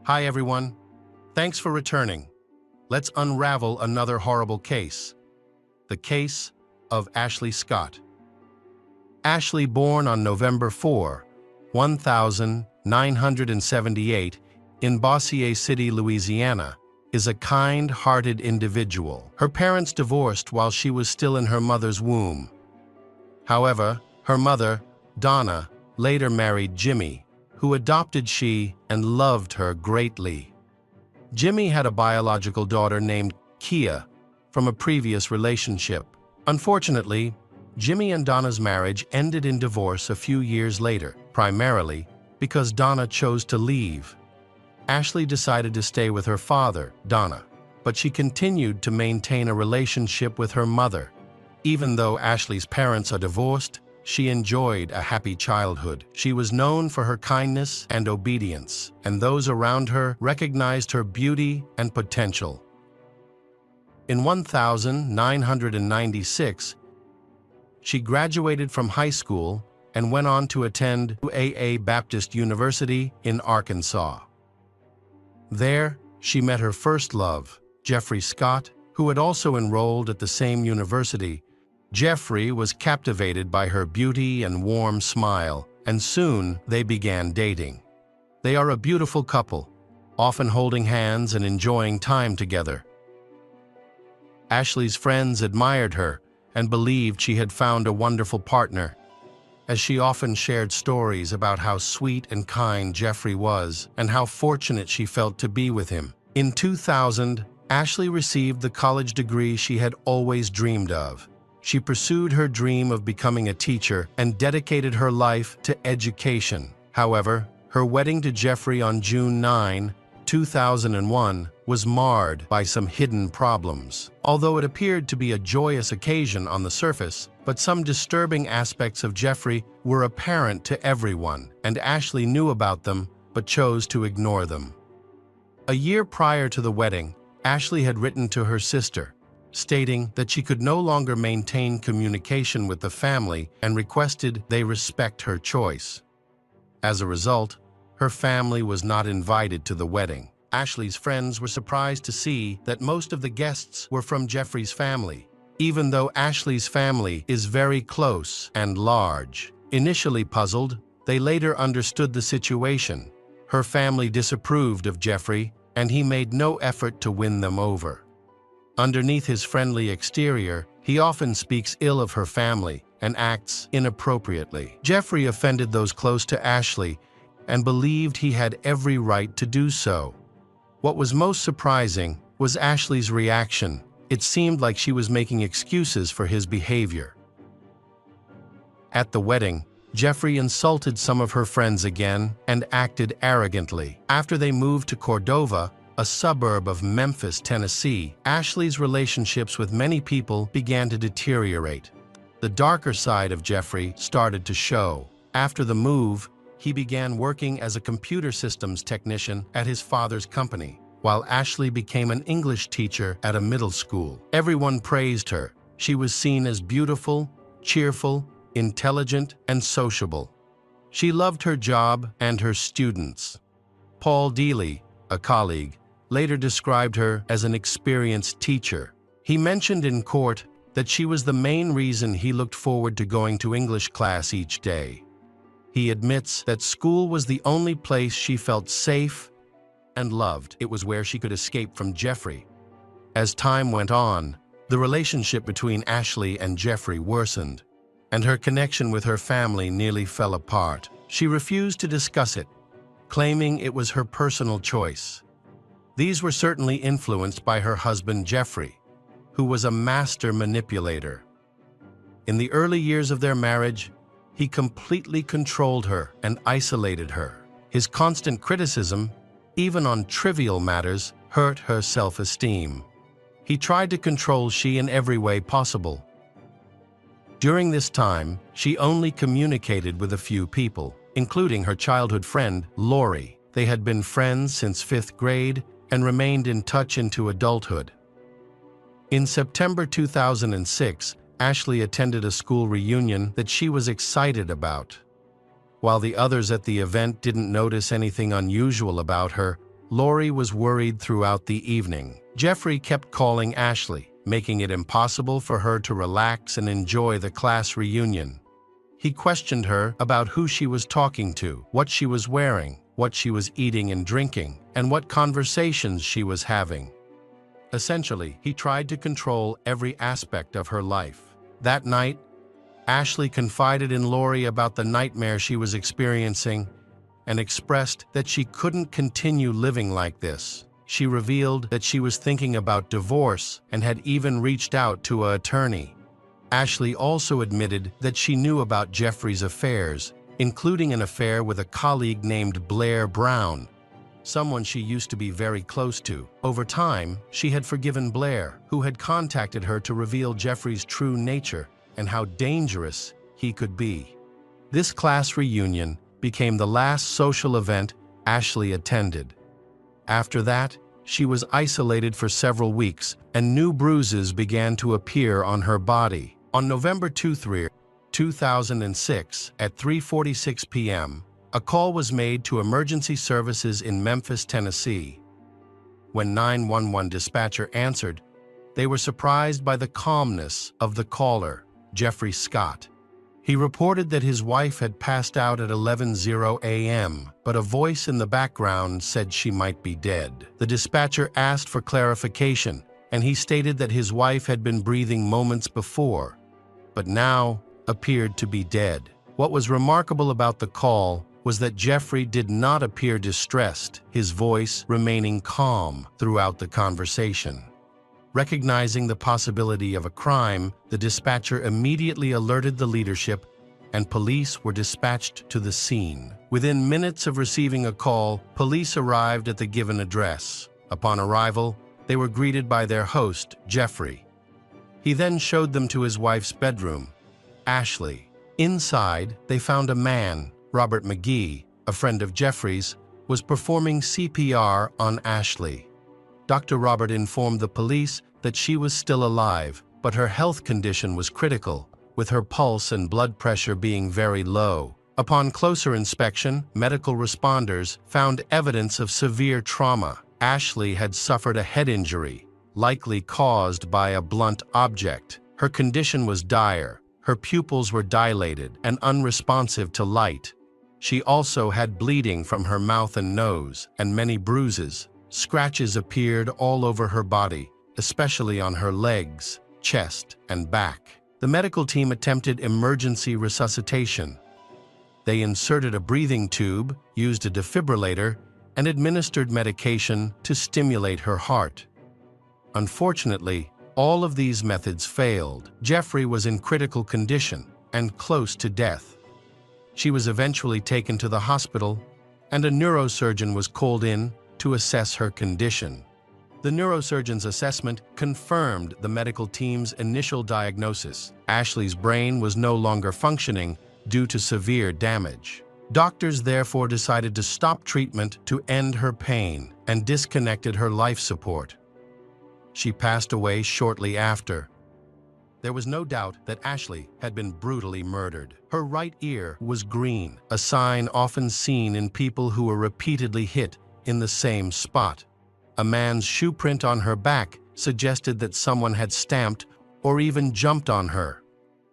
Hi everyone, thanks for returning. Let's unravel another horrible case. The case of Ashley Scott. Ashley, born on November 1978, in Bossier City, Louisiana, is a kind-hearted individual. Her parents divorced while she was still in her mother's womb. However, her mother, Donna, later married Jimmy, who adopted she and loved her greatly. Jimmy had a biological daughter named Kia from a previous relationship. Unfortunately, Jimmy and Donna's marriage ended in divorce a few years later, primarily because Donna chose to leave. Ashley decided to stay with her father, Donna, but she continued to maintain a relationship with her mother. Even though Ashley's parents are divorced, she enjoyed a happy childhood. She was known for her kindness and obedience, and those around her recognized her beauty and potential. In 1996, she graduated from high school and went on to attend UAA Baptist University in Arkansas. There, she met her first love, Jeffrey Scott, who had also enrolled at the same university. Jeffrey was captivated by her beauty and warm smile, and soon they began dating. They are a beautiful couple, often holding hands and enjoying time together. Ashley's friends admired her and believed she had found a wonderful partner, as she often shared stories about how sweet and kind Jeffrey was and how fortunate she felt to be with him. In 2000, Ashley received the college degree she had always dreamed of. She pursued her dream of becoming a teacher and dedicated her life to education. However, her wedding to Jeffrey on June 9, 2001, was marred by some hidden problems. Although it appeared to be a joyous occasion on the surface, but some disturbing aspects of Jeffrey were apparent to everyone, and Ashley knew about them but chose to ignore them. A year prior to the wedding, Ashley had written to her sister, stating that she could no longer maintain communication with the family and requested they respect her choice. As a result, her family was not invited to the wedding. Ashley's friends were surprised to see that most of the guests were from Jeffrey's family, even though Ashley's family is very close and large. Initially puzzled, they later understood the situation. Her family disapproved of Jeffrey, and he made no effort to win them over. Underneath his friendly exterior, he often speaks ill of her family and acts inappropriately. Jeffrey offended those close to Ashley and believed he had every right to do so. What was most surprising was Ashley's reaction. It seemed like she was making excuses for his behavior. At the wedding, Jeffrey insulted some of her friends again and acted arrogantly. After they moved to Cordova, a suburb of Memphis, Tennessee, Ashley's relationships with many people began to deteriorate. The darker side of Jeffrey started to show. After the move, he began working as a computer systems technician at his father's company, while Ashley became an English teacher at a middle school. Everyone praised her. She was seen as beautiful, cheerful, intelligent, and sociable. She loved her job and her students. Paul Dealey, a colleague, later described her as an experienced teacher. He mentioned in court that she was the main reason he looked forward to going to English class each day. He admits that school was the only place she felt safe and loved. It was where she could escape from Jeffrey. As time went on, the relationship between Ashley and Jeffrey worsened, and her connection with her family nearly fell apart. She refused to discuss it, claiming it was her personal choice. These were certainly influenced by her husband Jeffrey, who was a master manipulator. In the early years of their marriage, he completely controlled her and isolated her. His constant criticism, even on trivial matters, hurt her self-esteem. He tried to control she in every way possible. During this time, she only communicated with a few people, including her childhood friend, Lori. They had been friends since 5th grade and remained in touch into adulthood. In September 2006, Ashley attended a school reunion that she was excited about. While the others at the event didn't notice anything unusual about her, Lori was worried throughout the evening. Jeffrey kept calling Ashley, making it impossible for her to relax and enjoy the class reunion. He questioned her about who she was talking to, what she was wearing, what she was eating and drinking, and what conversations she was having. Essentially, he tried to control every aspect of her life. That night, Ashley confided in Lori about the nightmare she was experiencing and expressed that she couldn't continue living like this. She revealed that she was thinking about divorce and had even reached out to an attorney. Ashley also admitted that she knew about Jeffrey's affairs, including an affair with a colleague named Blair Brown, someone she used to be very close to. Over time, she had forgiven Blair, who had contacted her to reveal Jeffrey's true nature and how dangerous he could be. This class reunion became the last social event Ashley attended. After that, she was isolated for several weeks, and new bruises began to appear on her body. On November 23, 2006, at 3:46 p.m., a call was made to emergency services in Memphis, Tennessee. When 911 dispatcher answered, they were surprised by the calmness of the caller, Jeffrey Scott. He reported that his wife had passed out at 11:00 a.m., but a voice in the background said she might be dead. The dispatcher asked for clarification, and he stated that his wife had been breathing moments before, but now appeared to be dead. What was remarkable about the call was that Jeffrey did not appear distressed, his voice remaining calm throughout the conversation. Recognizing the possibility of a crime, the dispatcher immediately alerted the leadership, and police were dispatched to the scene. Within minutes of receiving a call, police arrived at the given address. Upon arrival, they were greeted by their host, Jeffrey. He then showed them to his wife's bedroom, Ashley. Inside, they found a man, Robert McGee, a friend of Jeffrey's, was performing CPR on Ashley. Dr. Robert informed the police that she was still alive, but her health condition was critical, with her pulse and blood pressure being very low. Upon closer inspection, medical responders found evidence of severe trauma. Ashley had suffered a head injury, likely caused by a blunt object. Her condition was dire. Her pupils were dilated and unresponsive to light. She also had bleeding from her mouth and nose, and many bruises. Scratches appeared all over her body, especially on her legs, chest, and back. The medical team attempted emergency resuscitation. They inserted a breathing tube, used a defibrillator, and administered medication to stimulate her heart. Unfortunately, all of these methods failed. Jeffrey was in critical condition and close to death. She was eventually taken to the hospital, and a neurosurgeon was called in to assess her condition. The neurosurgeon's assessment confirmed the medical team's initial diagnosis. Ashley's brain was no longer functioning due to severe damage. Doctors therefore decided to stop treatment to end her pain and disconnected her life support. She passed away shortly after. There was no doubt that Ashley had been brutally murdered. Her right ear was green, a sign often seen in people who were repeatedly hit in the same spot. A man's shoe print on her back suggested that someone had stamped or even jumped on her.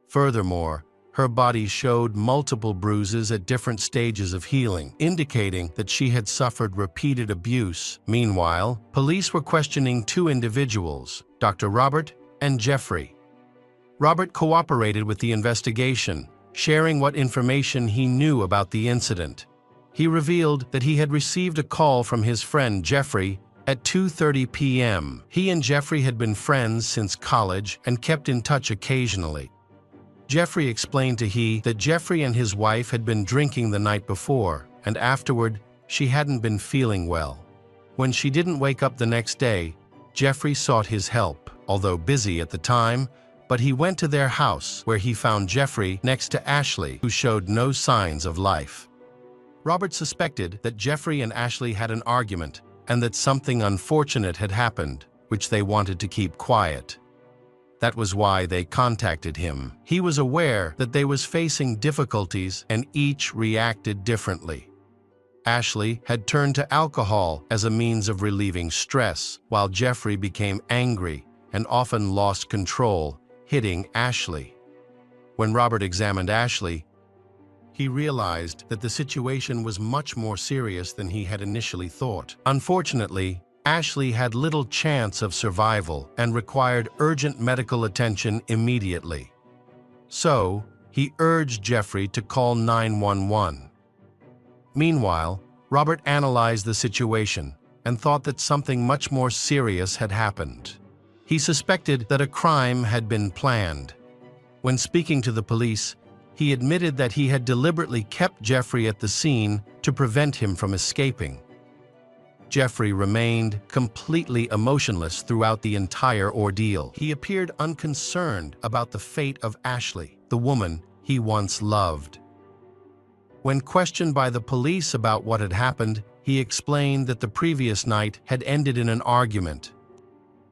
Furthermore, her body showed multiple bruises at different stages of healing, indicating that she had suffered repeated abuse. Meanwhile, police were questioning two individuals, Dr. Robert and Jeffrey. Robert cooperated with the investigation, sharing what information he knew about the incident. He revealed that he had received a call from his friend Jeffrey at 2:30 p.m. He and Jeffrey had been friends since college and kept in touch occasionally. Jeffrey explained to he that Jeffrey and his wife had been drinking the night before, and afterward, she hadn't been feeling well. When she didn't wake up the next day, Jeffrey sought his help, although busy at the time, but he went to their house where he found Jeffrey next to Ashley, who showed no signs of life. Robert suspected that Jeffrey and Ashley had an argument and that something unfortunate had happened, which they wanted to keep quiet. That was why they contacted him. He was aware that they was facing difficulties and each reacted differently. Ashley had turned to alcohol as a means of relieving stress, while Jeffrey became angry and often lost control, hitting Ashley. When Robert examined Ashley, he realized that the situation was much more serious than he had initially thought. Unfortunately, Ashley had little chance of survival and required urgent medical attention immediately. So, he urged Jeffrey to call 911. Meanwhile, Robert analyzed the situation and thought that something much more serious had happened. He suspected that a crime had been planned. When speaking to the police, he admitted that he had deliberately kept Jeffrey at the scene to prevent him from escaping. Jeffrey remained completely emotionless throughout the entire ordeal. He appeared unconcerned about the fate of Ashley, the woman he once loved. When questioned by the police about what had happened, he explained that the previous night had ended in an argument.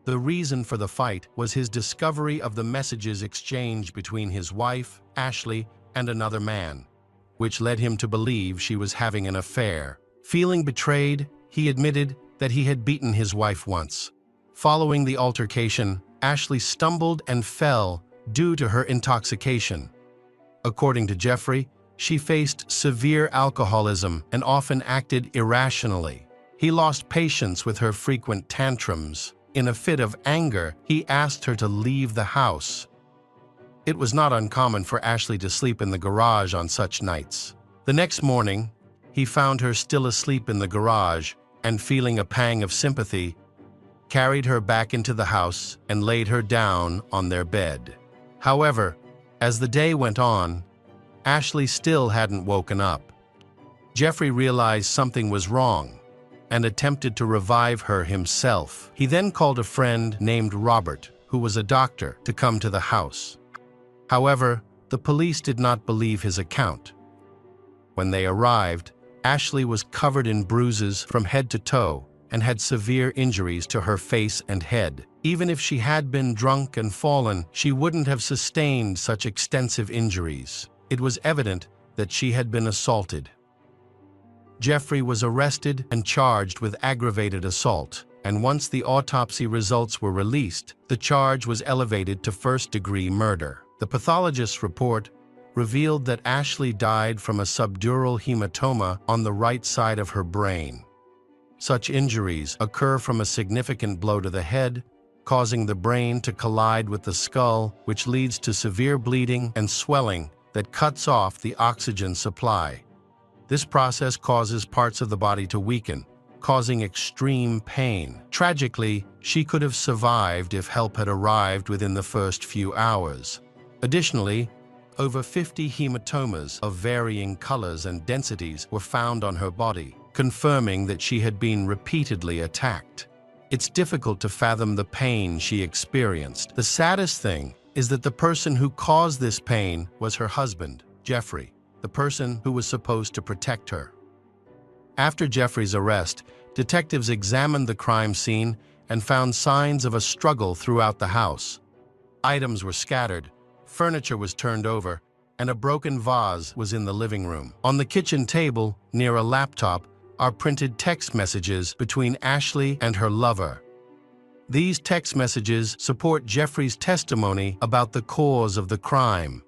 The reason for the fight was his discovery of the messages exchanged between his wife, Ashley, and another man, which led him to believe she was having an affair. Feeling betrayed, he admitted that he had beaten his wife once. Following the altercation, Ashley stumbled and fell due to her intoxication. According to Jeffrey, she faced severe alcoholism and often acted irrationally. He lost patience with her frequent tantrums. In a fit of anger, he asked her to leave the house. It was not uncommon for Ashley to sleep in the garage on such nights. The next morning, he found her still asleep in the garage and, feeling a pang of sympathy, carried her back into the house and laid her down on their bed. However, as the day went on, Ashley still hadn't woken up. Jeffrey realized something was wrong and attempted to revive her himself. He then called a friend named Robert, who was a doctor, to come to the house. However, the police did not believe his account. When they arrived, Ashley was covered in bruises from head to toe and had severe injuries to her face and head. Even if she had been drunk and fallen, she wouldn't have sustained such extensive injuries. It was evident that she had been assaulted. Jeffrey was arrested and charged with aggravated assault, and once the autopsy results were released, the charge was elevated to first-degree murder. The pathologist's report revealed that Ashley died from a subdural hematoma on the right side of her brain. Such injuries occur from a significant blow to the head, causing the brain to collide with the skull, which leads to severe bleeding and swelling that cuts off the oxygen supply. This process causes parts of the body to weaken, causing extreme pain. Tragically, she could have survived if help had arrived within the first few hours. Additionally, over 50 hematomas of varying colors and densities were found on her body, confirming that she had been repeatedly attacked. It's difficult to fathom the pain she experienced. The saddest thing is that the person who caused this pain was her husband, Jeffrey, the person who was supposed to protect her. After Jeffrey's arrest, detectives examined the crime scene and found signs of a struggle throughout the house. Items were scattered, furniture was turned over, and a broken vase was in the living room. On the kitchen table, near a laptop, are printed text messages between Ashley and her lover. These text messages support Jeffrey's testimony about the cause of the crime.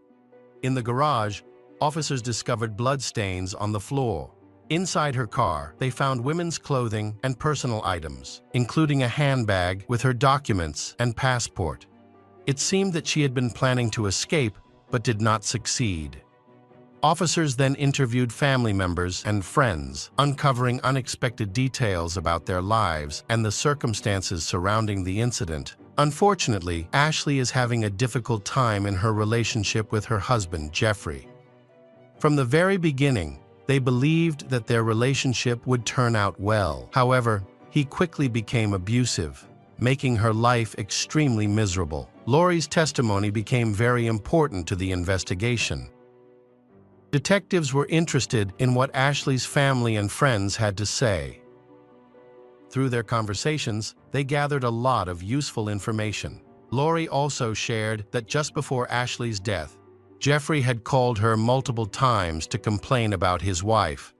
In the garage, officers discovered bloodstains on the floor. Inside her car, they found women's clothing and personal items, including a handbag with her documents and passport. It seemed that she had been planning to escape, but did not succeed. Officers then interviewed family members and friends, uncovering unexpected details about their lives and the circumstances surrounding the incident. Unfortunately, Ashley is having a difficult time in her relationship with her husband, Jeffrey. From the very beginning, they believed that their relationship would turn out well. However, he quickly became abusive, making her life extremely miserable. Lori's testimony became very important to the investigation. Detectives were interested in what Ashley's family and friends had to say. Through their conversations, they gathered a lot of useful information. Lori also shared that just before Ashley's death, Jeffrey had called her multiple times to complain about his wife.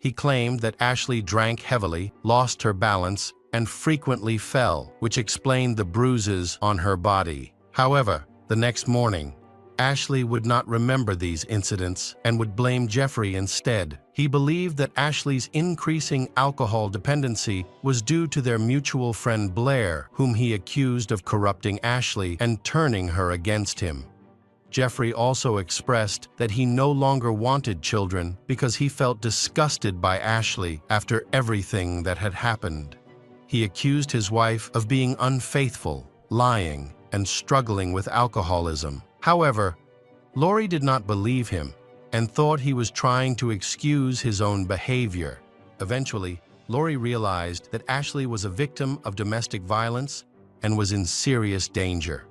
He claimed that Ashley drank heavily, lost her balance, and frequently fell, which explained the bruises on her body. However, the next morning, Ashley would not remember these incidents and would blame Jeffrey instead. He believed that Ashley's increasing alcohol dependency was due to their mutual friend Blair, whom he accused of corrupting Ashley and turning her against him. Jeffrey also expressed that he no longer wanted children because he felt disgusted by Ashley after everything that had happened. He accused his wife of being unfaithful, lying, and struggling with alcoholism. However, Lori did not believe him and thought he was trying to excuse his own behavior. Eventually, Lori realized that Ashley was a victim of domestic violence and was in serious danger.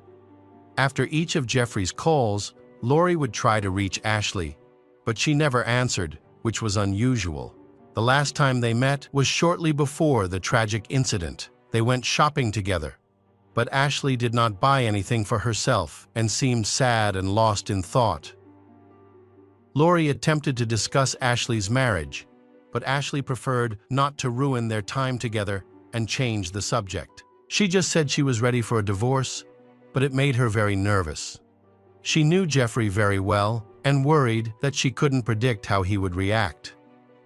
After each of Jeffrey's calls, Lori would try to reach Ashley, but she never answered, which was unusual. The last time they met was shortly before the tragic incident. They went shopping together, but Ashley did not buy anything for herself and seemed sad and lost in thought. Lori attempted to discuss Ashley's marriage, but Ashley preferred not to ruin their time together and changed the subject. She just said she was ready for a divorce, but it made her very nervous. She knew Jeffrey very well and worried that she couldn't predict how he would react.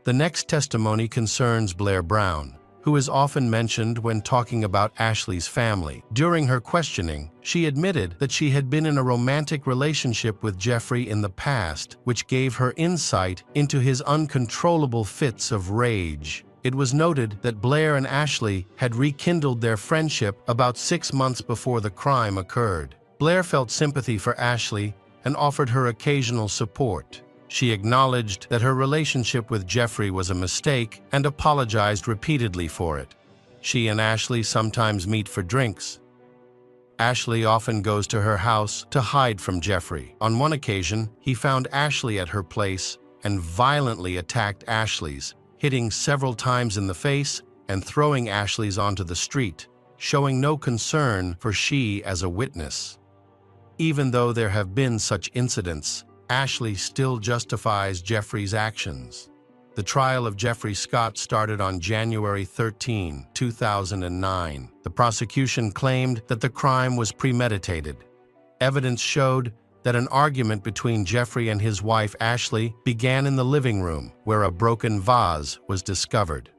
The next testimony concerns Blair Brown, who is often mentioned when talking about Ashley's family. During her questioning, she admitted that she had been in a romantic relationship with Jeffrey in the past, which gave her insight into his uncontrollable fits of rage. It was noted that Blair and Ashley had rekindled their friendship about 6 months before the crime occurred. Blair felt sympathy for Ashley and offered her occasional support. She acknowledged that her relationship with Jeffrey was a mistake and apologized repeatedly for it. She and Ashley sometimes meet for drinks. Ashley often goes to her house to hide from Jeffrey. On one occasion, he found Ashley at her place and violently attacked Ashley's, hitting several times in the face and throwing Ashley's onto the street, showing no concern for she as a witness. Even though there have been such incidents, Ashley still justifies Jeffrey's actions. The trial of Jeffrey Scott started on January 13, 2009. The prosecution claimed that the crime was premeditated. Evidence showed that an argument between Jeffrey and his wife Ashley began in the living room, where a broken vase was discovered.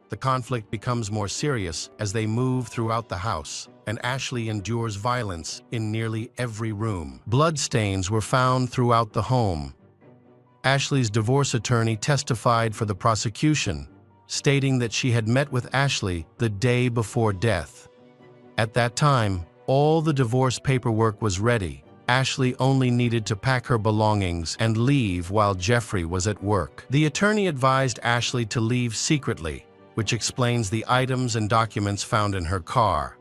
The conflict becomes more serious as they move throughout the house, and Ashley endures violence in nearly every room. Bloodstains were found throughout the home. Ashley's divorce attorney testified for the prosecution, stating that she had met with Ashley the day before death. At that time, all the divorce paperwork was ready. Ashley only needed to pack her belongings and leave while Jeffrey was at work. The attorney advised Ashley to leave secretly, which explains the items and documents found in her car.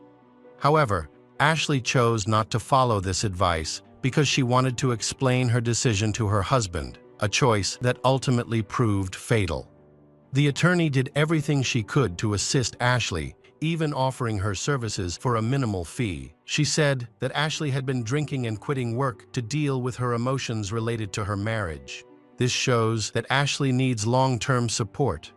However, Ashley chose not to follow this advice because she wanted to explain her decision to her husband, a choice that ultimately proved fatal. The attorney did everything she could to assist Ashley, even offering her services for a minimal fee. She said that Ashley had been drinking and quitting work to deal with her emotions related to her marriage. This shows that Ashley needs long-term support.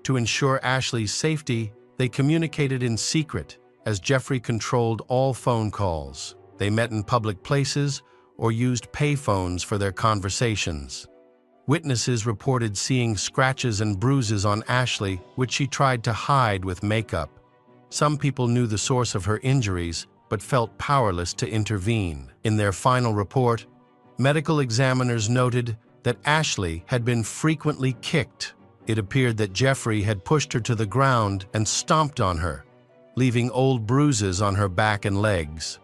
To ensure Ashley's safety, they communicated in secret, as Jeffrey controlled all phone calls. They met in public places or used payphones for their conversations. Witnesses reported seeing scratches and bruises on Ashley, which she tried to hide with makeup. Some people knew the source of her injuries, but felt powerless to intervene. In their final report, medical examiners noted that Ashley had been frequently kicked. It appeared that Jeffrey had pushed her to the ground and stomped on her, leaving old bruises on her back and legs.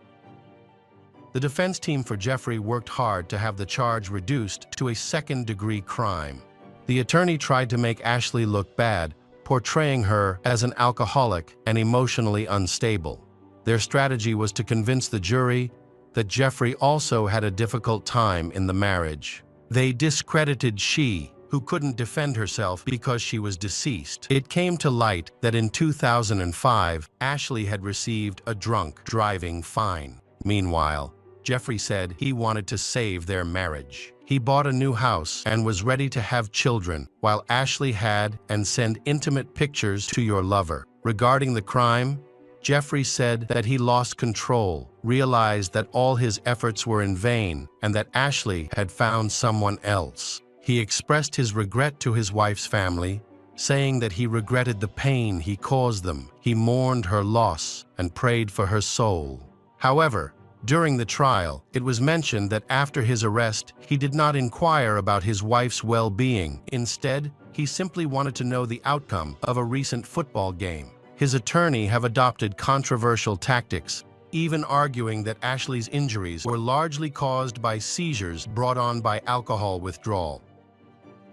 The defense team for Jeffrey worked hard to have the charge reduced to a second-degree crime. The attorney tried to make Ashley look bad, portraying her as an alcoholic and emotionally unstable. Their strategy was to convince the jury that Jeffrey also had a difficult time in the marriage. They discredited she, who couldn't defend herself because she was deceased. It came to light that in 2005, Ashley had received a drunk driving fine. Meanwhile, Jeffrey said he wanted to save their marriage. He bought a new house and was ready to have children, while Ashley had and send intimate pictures to your lover. Regarding the crime, Jeffrey said that he lost control, realized that all his efforts were in vain, and that Ashley had found someone else. He expressed his regret to his wife's family, saying that he regretted the pain he caused them. He mourned her loss and prayed for her soul. However, during the trial, it was mentioned that after his arrest, he did not inquire about his wife's well-being. Instead, he simply wanted to know the outcome of a recent football game. His attorney have adopted controversial tactics, even arguing that Ashley's injuries were largely caused by seizures brought on by alcohol withdrawal.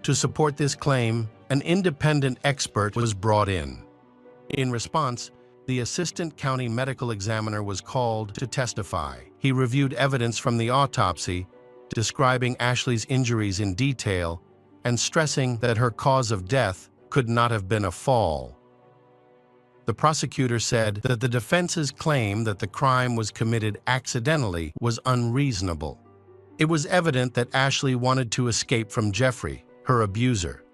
To support this claim, an independent expert was brought in. In response, the assistant county medical examiner was called to testify. He reviewed evidence from the autopsy, describing Ashley's injuries in detail and stressing that her cause of death could not have been a fall. The prosecutor said that the defense's claim that the crime was committed accidentally was unreasonable. It was evident that Ashley wanted to escape from Jeffrey, her abuser,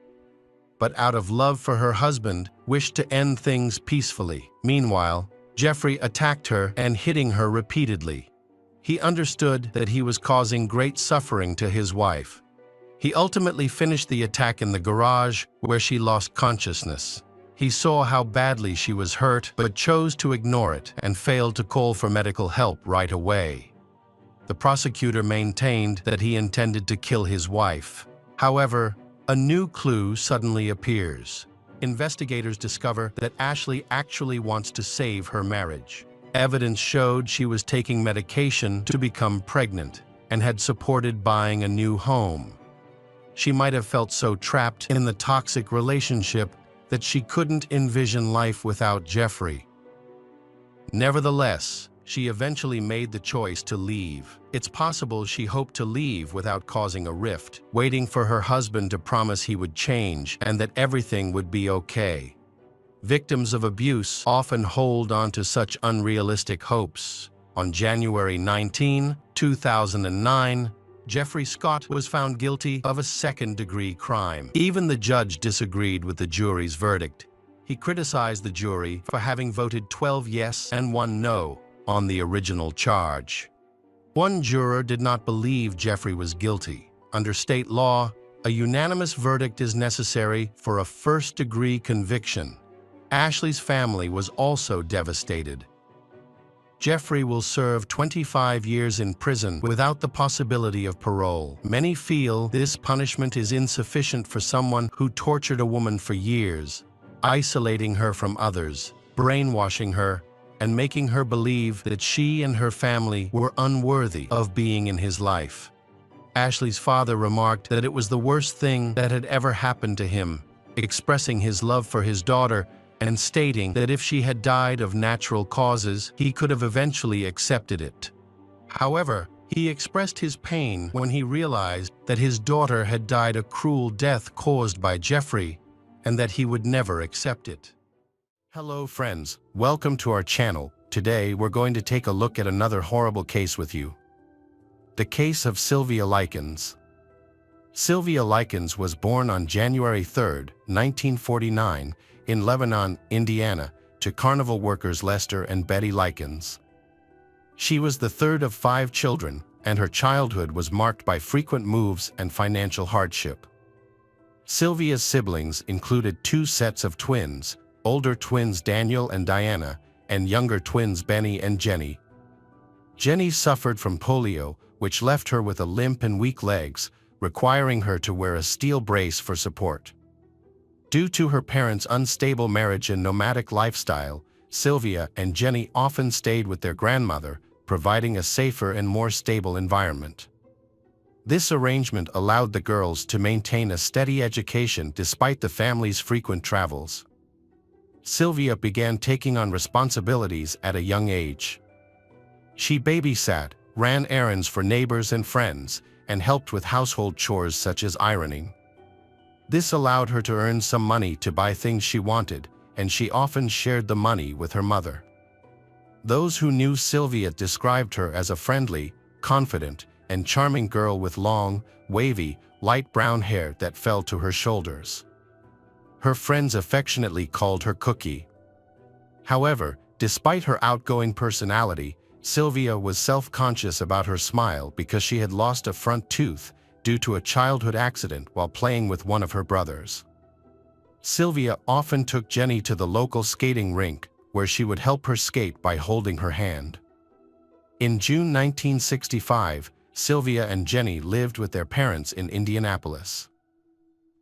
but out of love for her husband, wished to end things peacefully. Meanwhile, Jeffrey attacked her and hitting her repeatedly. He understood that he was causing great suffering to his wife. He ultimately finished the attack in the garage, where she lost consciousness. He saw how badly she was hurt, but chose to ignore it and failed to call for medical help right away. The prosecutor maintained that he intended to kill his wife. However, a new clue suddenly appears. Investigators discover that Ashley actually wants to save her marriage. Evidence showed she was taking medication to become pregnant and had supported buying a new home. She might have felt so trapped in the toxic relationship that she couldn't envision life without Jeffrey. Nevertheless, she eventually made the choice to leave. It's possible she hoped to leave without causing a rift, waiting for her husband to promise he would change and that everything would be okay. Victims of abuse often hold on to such unrealistic hopes. On January 19, 2009, Jeffrey Scott was found guilty of a second-degree crime. Even the judge disagreed with the jury's verdict. He criticized the jury for having voted 12 yes and 1 no on the original charge. One juror did not believe Jeffrey was guilty. Under state law, a unanimous verdict is necessary for a first-degree conviction. Ashley's family was also devastated. Jeffrey will serve 25 years in prison without the possibility of parole. Many feel this punishment is insufficient for someone who tortured a woman for years, isolating her from others, brainwashing her, and making her believe that she and her family were unworthy of being in his life. Ashley's father remarked that it was the worst thing that had ever happened to him, expressing his love for his daughter and stating that if she had died of natural causes, he could have eventually accepted it. However, he expressed his pain when he realized that his daughter had died a cruel death caused by Jeffrey and that he would never accept it. Hello friends, welcome to our channel. Today we're going to take a look at another horrible case with you. The case of Sylvia Likens. Sylvia Likens was born on January 3, 1949, in Lebanon, Indiana, to carnival workers Lester and Betty Likens. She was the third of 5 children, and her childhood was marked by frequent moves and financial hardship. Sylvia's siblings included 2 sets of twins, older twins Daniel and Diana, and younger twins Benny and Jenny. Jenny suffered from polio, which left her with a limp and weak legs, requiring her to wear a steel brace for support. Due to her parents' unstable marriage and nomadic lifestyle, Sylvia and Jenny often stayed with their grandmother, providing a safer and more stable environment. This arrangement allowed the girls to maintain a steady education despite the family's frequent travels. Sylvia began taking on responsibilities at a young age. She babysat, ran errands for neighbors and friends, and helped with household chores such as ironing. This allowed her to earn some money to buy things she wanted, and she often shared the money with her mother. Those who knew Sylvia described her as a friendly, confident, and charming girl with long, wavy, light brown hair that fell to her shoulders. Her friends affectionately called her Cookie. However, despite her outgoing personality, Sylvia was self-conscious about her smile because she had lost a front tooth due to a childhood accident while playing with one of her brothers. Sylvia often took Jenny to the local skating rink, where she would help her skate by holding her hand. In June 1965, Sylvia and Jenny lived with their parents in Indianapolis.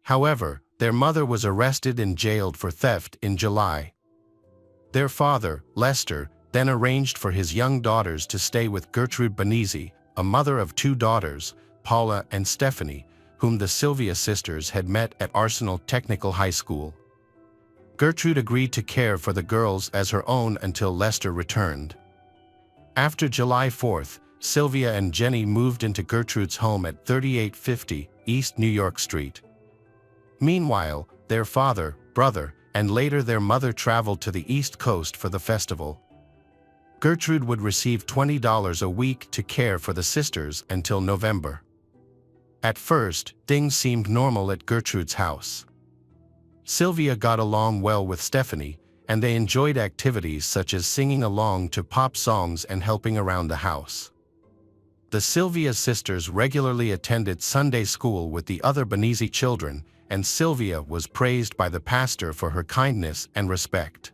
However, their mother was arrested and jailed for theft in July. Their father, Lester, then arranged for his young daughters to stay with Gertrude Benizzi, a mother of 2 daughters, Paula and Stephanie, whom the Sylvia sisters had met at Arsenal Technical High School. Gertrude agreed to care for the girls as her own until Lester returned. After July 4th, Sylvia and Jenny moved into Gertrude's home at 3850 East New York Street. Meanwhile, their father, brother, and later their mother traveled to the East Coast for the festival. Gertrude would receive $20 a week to care for the sisters until November. At first, things seemed normal at Gertrude's house. Sylvia got along well with Stephanie, and they enjoyed activities such as singing along to pop songs and helping around the house. The Sylvia sisters regularly attended Sunday school with the other Benizzi children, and Sylvia was praised by the pastor for her kindness and respect.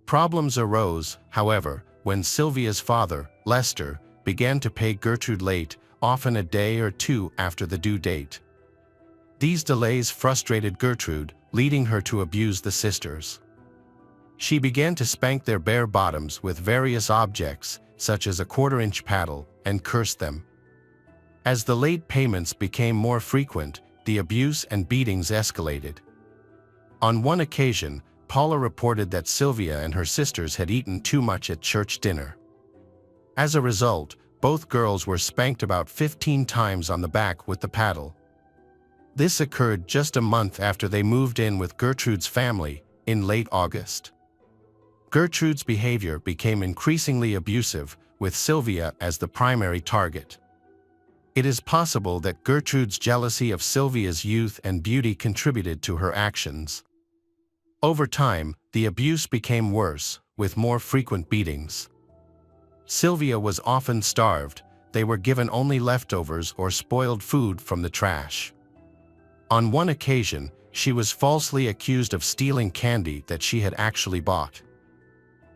Problems arose, however, when Sylvia's father, Lester, began to pay Gertrude late, often a day or 2 after the due date. These delays frustrated Gertrude, leading her to abuse the sisters. She began to spank their bare bottoms with various objects, such as a 1/4-inch paddle, and cursed them. As the late payments became more frequent, the abuse and beatings escalated. On one occasion, Paula reported that Sylvia and her sisters had eaten too much at church dinner. As a result, both girls were spanked about 15 times on the back with the paddle. This occurred just a month after they moved in with Gertrude's family, in late August. Gertrude's behavior became increasingly abusive, with Sylvia as the primary target. It is possible that Gertrude's jealousy of Sylvia's youth and beauty contributed to her actions. Over time, the abuse became worse, with more frequent beatings. Sylvia was often starved. They were given only leftovers or spoiled food from the trash. On one occasion, she was falsely accused of stealing candy that she had actually bought.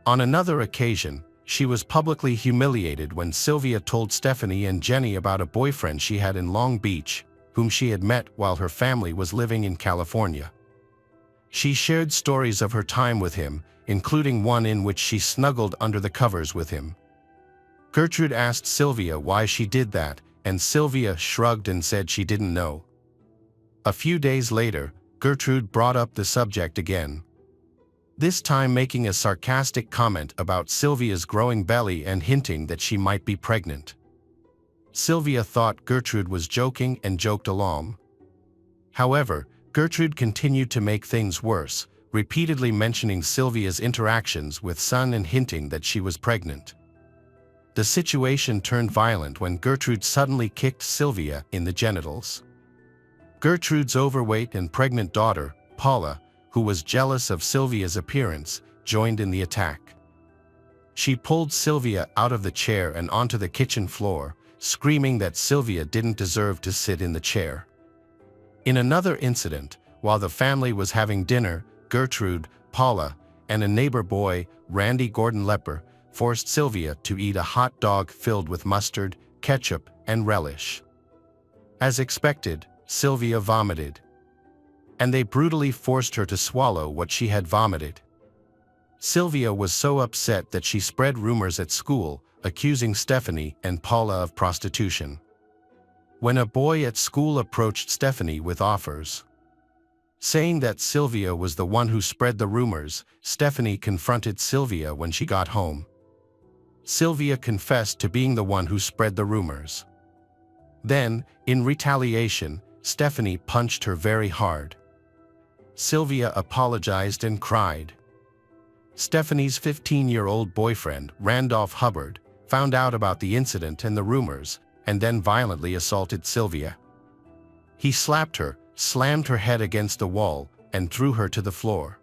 On another occasion, she was publicly humiliated when Sylvia told Stephanie and Jenny about a boyfriend she had in Long Beach, whom she had met while her family was living in California. She shared stories of her time with him, including one in which she snuggled under the covers with him. Gertrude asked Sylvia why she did that, and Sylvia shrugged and said she didn't know. A few days later, Gertrude brought up the subject again, this time making a sarcastic comment about Sylvia's growing belly and hinting that she might be pregnant. Sylvia thought Gertrude was joking and joked along. However, Gertrude continued to make things worse, repeatedly mentioning Sylvia's interactions with Son and hinting that she was pregnant. The situation turned violent when Gertrude suddenly kicked Sylvia in the genitals. Gertrude's overweight and pregnant daughter, Paula, who was jealous of Sylvia's appearance, joined in the attack. She pulled Sylvia out of the chair and onto the kitchen floor, screaming that Sylvia didn't deserve to sit in the chair. In another incident, while the family was having dinner, Gertrude, Paula, and a neighbor boy, Randy Gordon Lepper, forced Sylvia to eat a hot dog filled with mustard, ketchup, and relish. As expected, Sylvia vomited, and they brutally forced her to swallow what she had vomited. Sylvia was so upset that she spread rumors at school, accusing Stephanie and Paula of prostitution. When a boy at school approached Stephanie with offers, saying that Sylvia was the one who spread the rumors, Stephanie confronted Sylvia when she got home. Sylvia confessed to being the one who spread the rumors. Then, in retaliation, Stephanie punched her very hard. Sylvia apologized and cried. Stephanie's 15-year-old boyfriend, Randolph Hubbard, found out about the incident and the rumors, and then violently assaulted Sylvia. He slapped her, slammed her head against the wall, and threw her to the floor.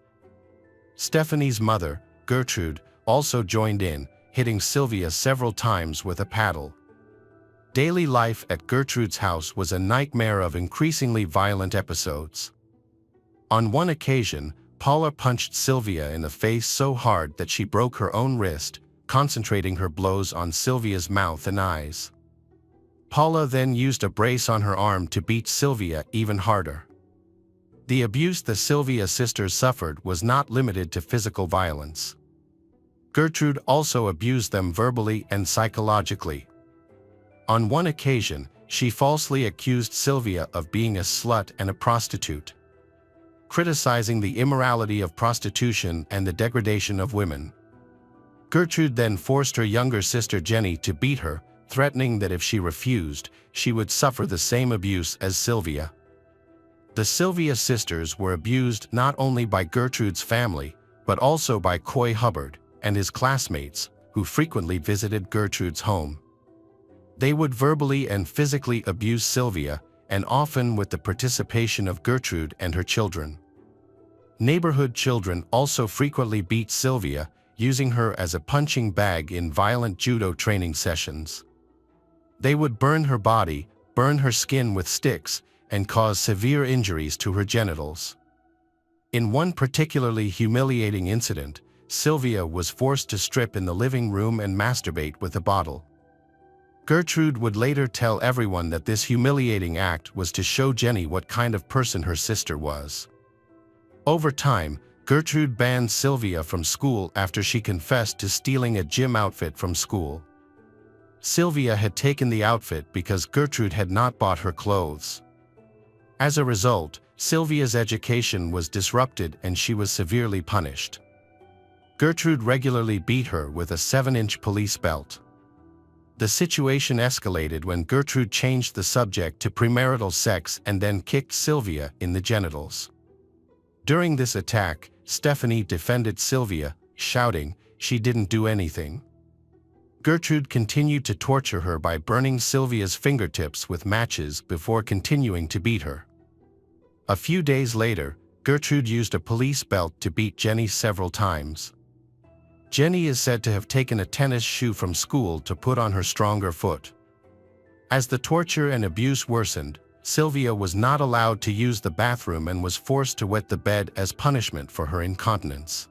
Stephanie's mother, Gertrude, also joined in, hitting Sylvia several times with a paddle. Daily life at Gertrude's house was a nightmare of increasingly violent episodes. On one occasion, Paula punched Sylvia in the face so hard that she broke her own wrist, concentrating her blows on Sylvia's mouth and eyes. Paula then used a brace on her arm to beat Sylvia even harder. The abuse the Sylvia sisters suffered was not limited to physical violence. Gertrude also abused them verbally and psychologically. On one occasion, she falsely accused Sylvia of being a slut and a prostitute, criticizing the immorality of prostitution and the degradation of women. Gertrude then forced her younger sister Jenny to beat her, threatening that if she refused, she would suffer the same abuse as Sylvia. The Sylvia sisters were abused not only by Gertrude's family, but also by Coy Hubbard and his classmates, who frequently visited Gertrude's home. They would verbally and physically abuse Sylvia, and often with the participation of Gertrude and her children. Neighborhood children also frequently beat Sylvia, using her as a punching bag in violent judo training sessions. They would burn her body, burn her skin with sticks, and cause severe injuries to her genitals. In one particularly humiliating incident, Sylvia was forced to strip in the living room and masturbate with a bottle. Gertrude would later tell everyone that this humiliating act was to show Jenny what kind of person her sister was. Over time, Gertrude banned Sylvia from school after she confessed to stealing a gym outfit from school. Sylvia had taken the outfit because Gertrude had not bought her clothes. As a result, Sylvia's education was disrupted and she was severely punished. Gertrude regularly beat her with a 7-inch police belt. The situation escalated when Gertrude changed the subject to premarital sex and then kicked Sylvia in the genitals. During this attack, Stephanie defended Sylvia, shouting, "She didn't do anything." Gertrude continued to torture her by burning Sylvia's fingertips with matches before continuing to beat her. A few days later, Gertrude used a police belt to beat Jenny several times. Jenny is said to have taken a tennis shoe from school to put on her stronger foot. As the torture and abuse worsened, Sylvia was not allowed to use the bathroom and was forced to wet the bed as punishment for her incontinence.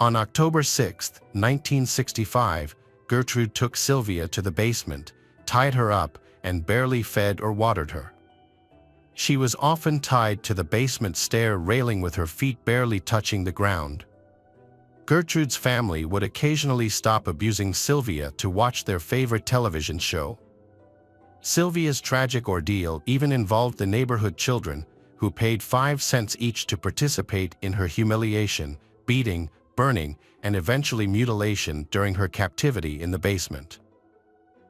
On October 6, 1965, Gertrude took Sylvia to the basement, tied her up, and barely fed or watered her. She was often tied to the basement stair railing with her feet barely touching the ground. Gertrude's family would occasionally stop abusing Sylvia to watch their favorite television show. Sylvia's tragic ordeal even involved the neighborhood children, who paid 5 cents each to participate in her humiliation, beating, burning, and eventually mutilation during her captivity in the basement.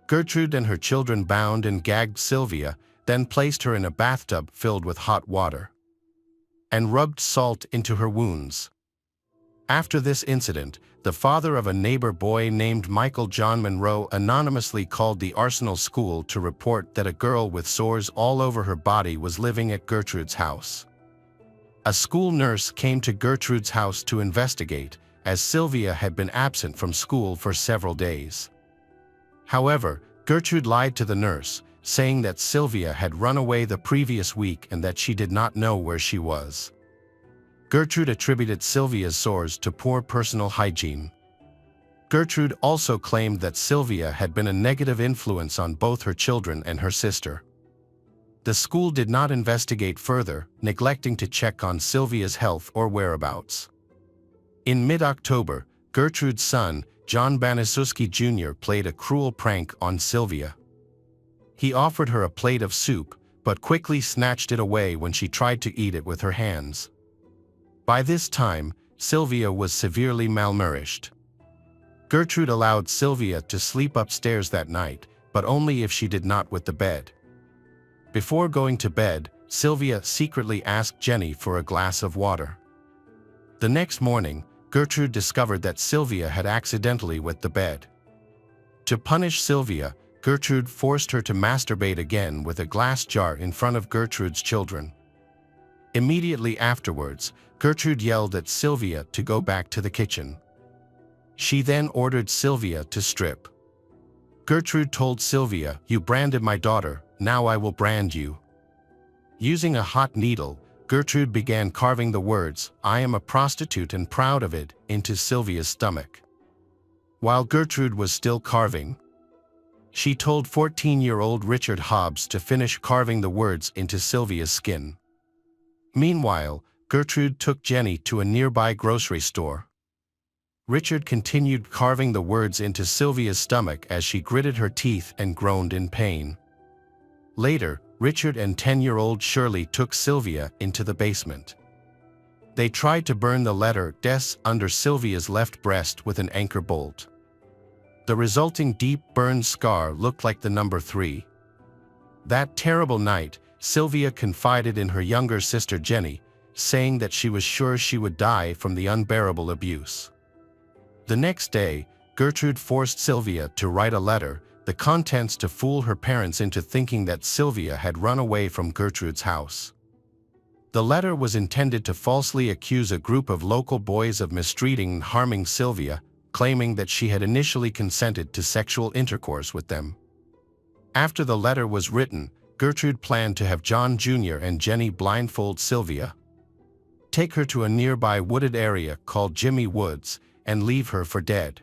Gertrude and her children bound and gagged Sylvia, then placed her in a bathtub filled with hot water and rubbed salt into her wounds. After this incident, the father of a neighbor boy named Michael John Monroe anonymously called the Arsenal School to report that a girl with sores all over her body was living at Gertrude's house. A school nurse came to Gertrude's house to investigate, as Sylvia had been absent from school for several days. However, Gertrude lied to the nurse, saying that Sylvia had run away the previous week and that she did not know where she was. Gertrude attributed Sylvia's sores to poor personal hygiene. Gertrude also claimed that Sylvia had been a negative influence on both her children and her sister. The school did not investigate further, neglecting to check on Sylvia's health or whereabouts. In mid-October, Gertrude's son, John Banaszewski Jr., played a cruel prank on Sylvia. He offered her a plate of soup, but quickly snatched it away when she tried to eat it with her hands. By this time, Sylvia was severely malnourished. Gertrude allowed Sylvia to sleep upstairs that night, but only if she did not wet the bed. Before going to bed, Sylvia secretly asked Jenny for a glass of water. The next morning, Gertrude discovered that Sylvia had accidentally wet the bed. To punish Sylvia, Gertrude forced her to masturbate again with a glass jar in front of Gertrude's children. Immediately afterwards, Gertrude yelled at Sylvia to go back to the kitchen. She then ordered Sylvia to strip. Gertrude told Sylvia, "You branded my daughter, now I will brand you." Using a hot needle, Gertrude began carving the words, "I am a prostitute and proud of it," into Sylvia's stomach. While Gertrude was still carving, she told 14-year-old Richard Hobbs to finish carving the words into Sylvia's skin. Meanwhile, Gertrude took Jenny to a nearby grocery store. Richard continued carving the words into Sylvia's stomach as she gritted her teeth and groaned in pain. Later, Richard and 10-year-old Shirley took Sylvia into the basement. They tried to burn the letter "Des" under Sylvia's left breast with an anchor bolt. The resulting deep burned scar looked like the number 3. That terrible night, Sylvia confided in her younger sister Jenny, saying that she was sure she would die from the unbearable abuse. The next day, Gertrude forced Sylvia to write a letter, the contents to fool her parents into thinking that Sylvia had run away from Gertrude's house. The letter was intended to falsely accuse a group of local boys of mistreating and harming Sylvia, claiming that she had initially consented to sexual intercourse with them. After the letter was written, Gertrude planned to have John Jr. and Jenny blindfold Sylvia, take her to a nearby wooded area called Jimmy Woods, and leave her for dead.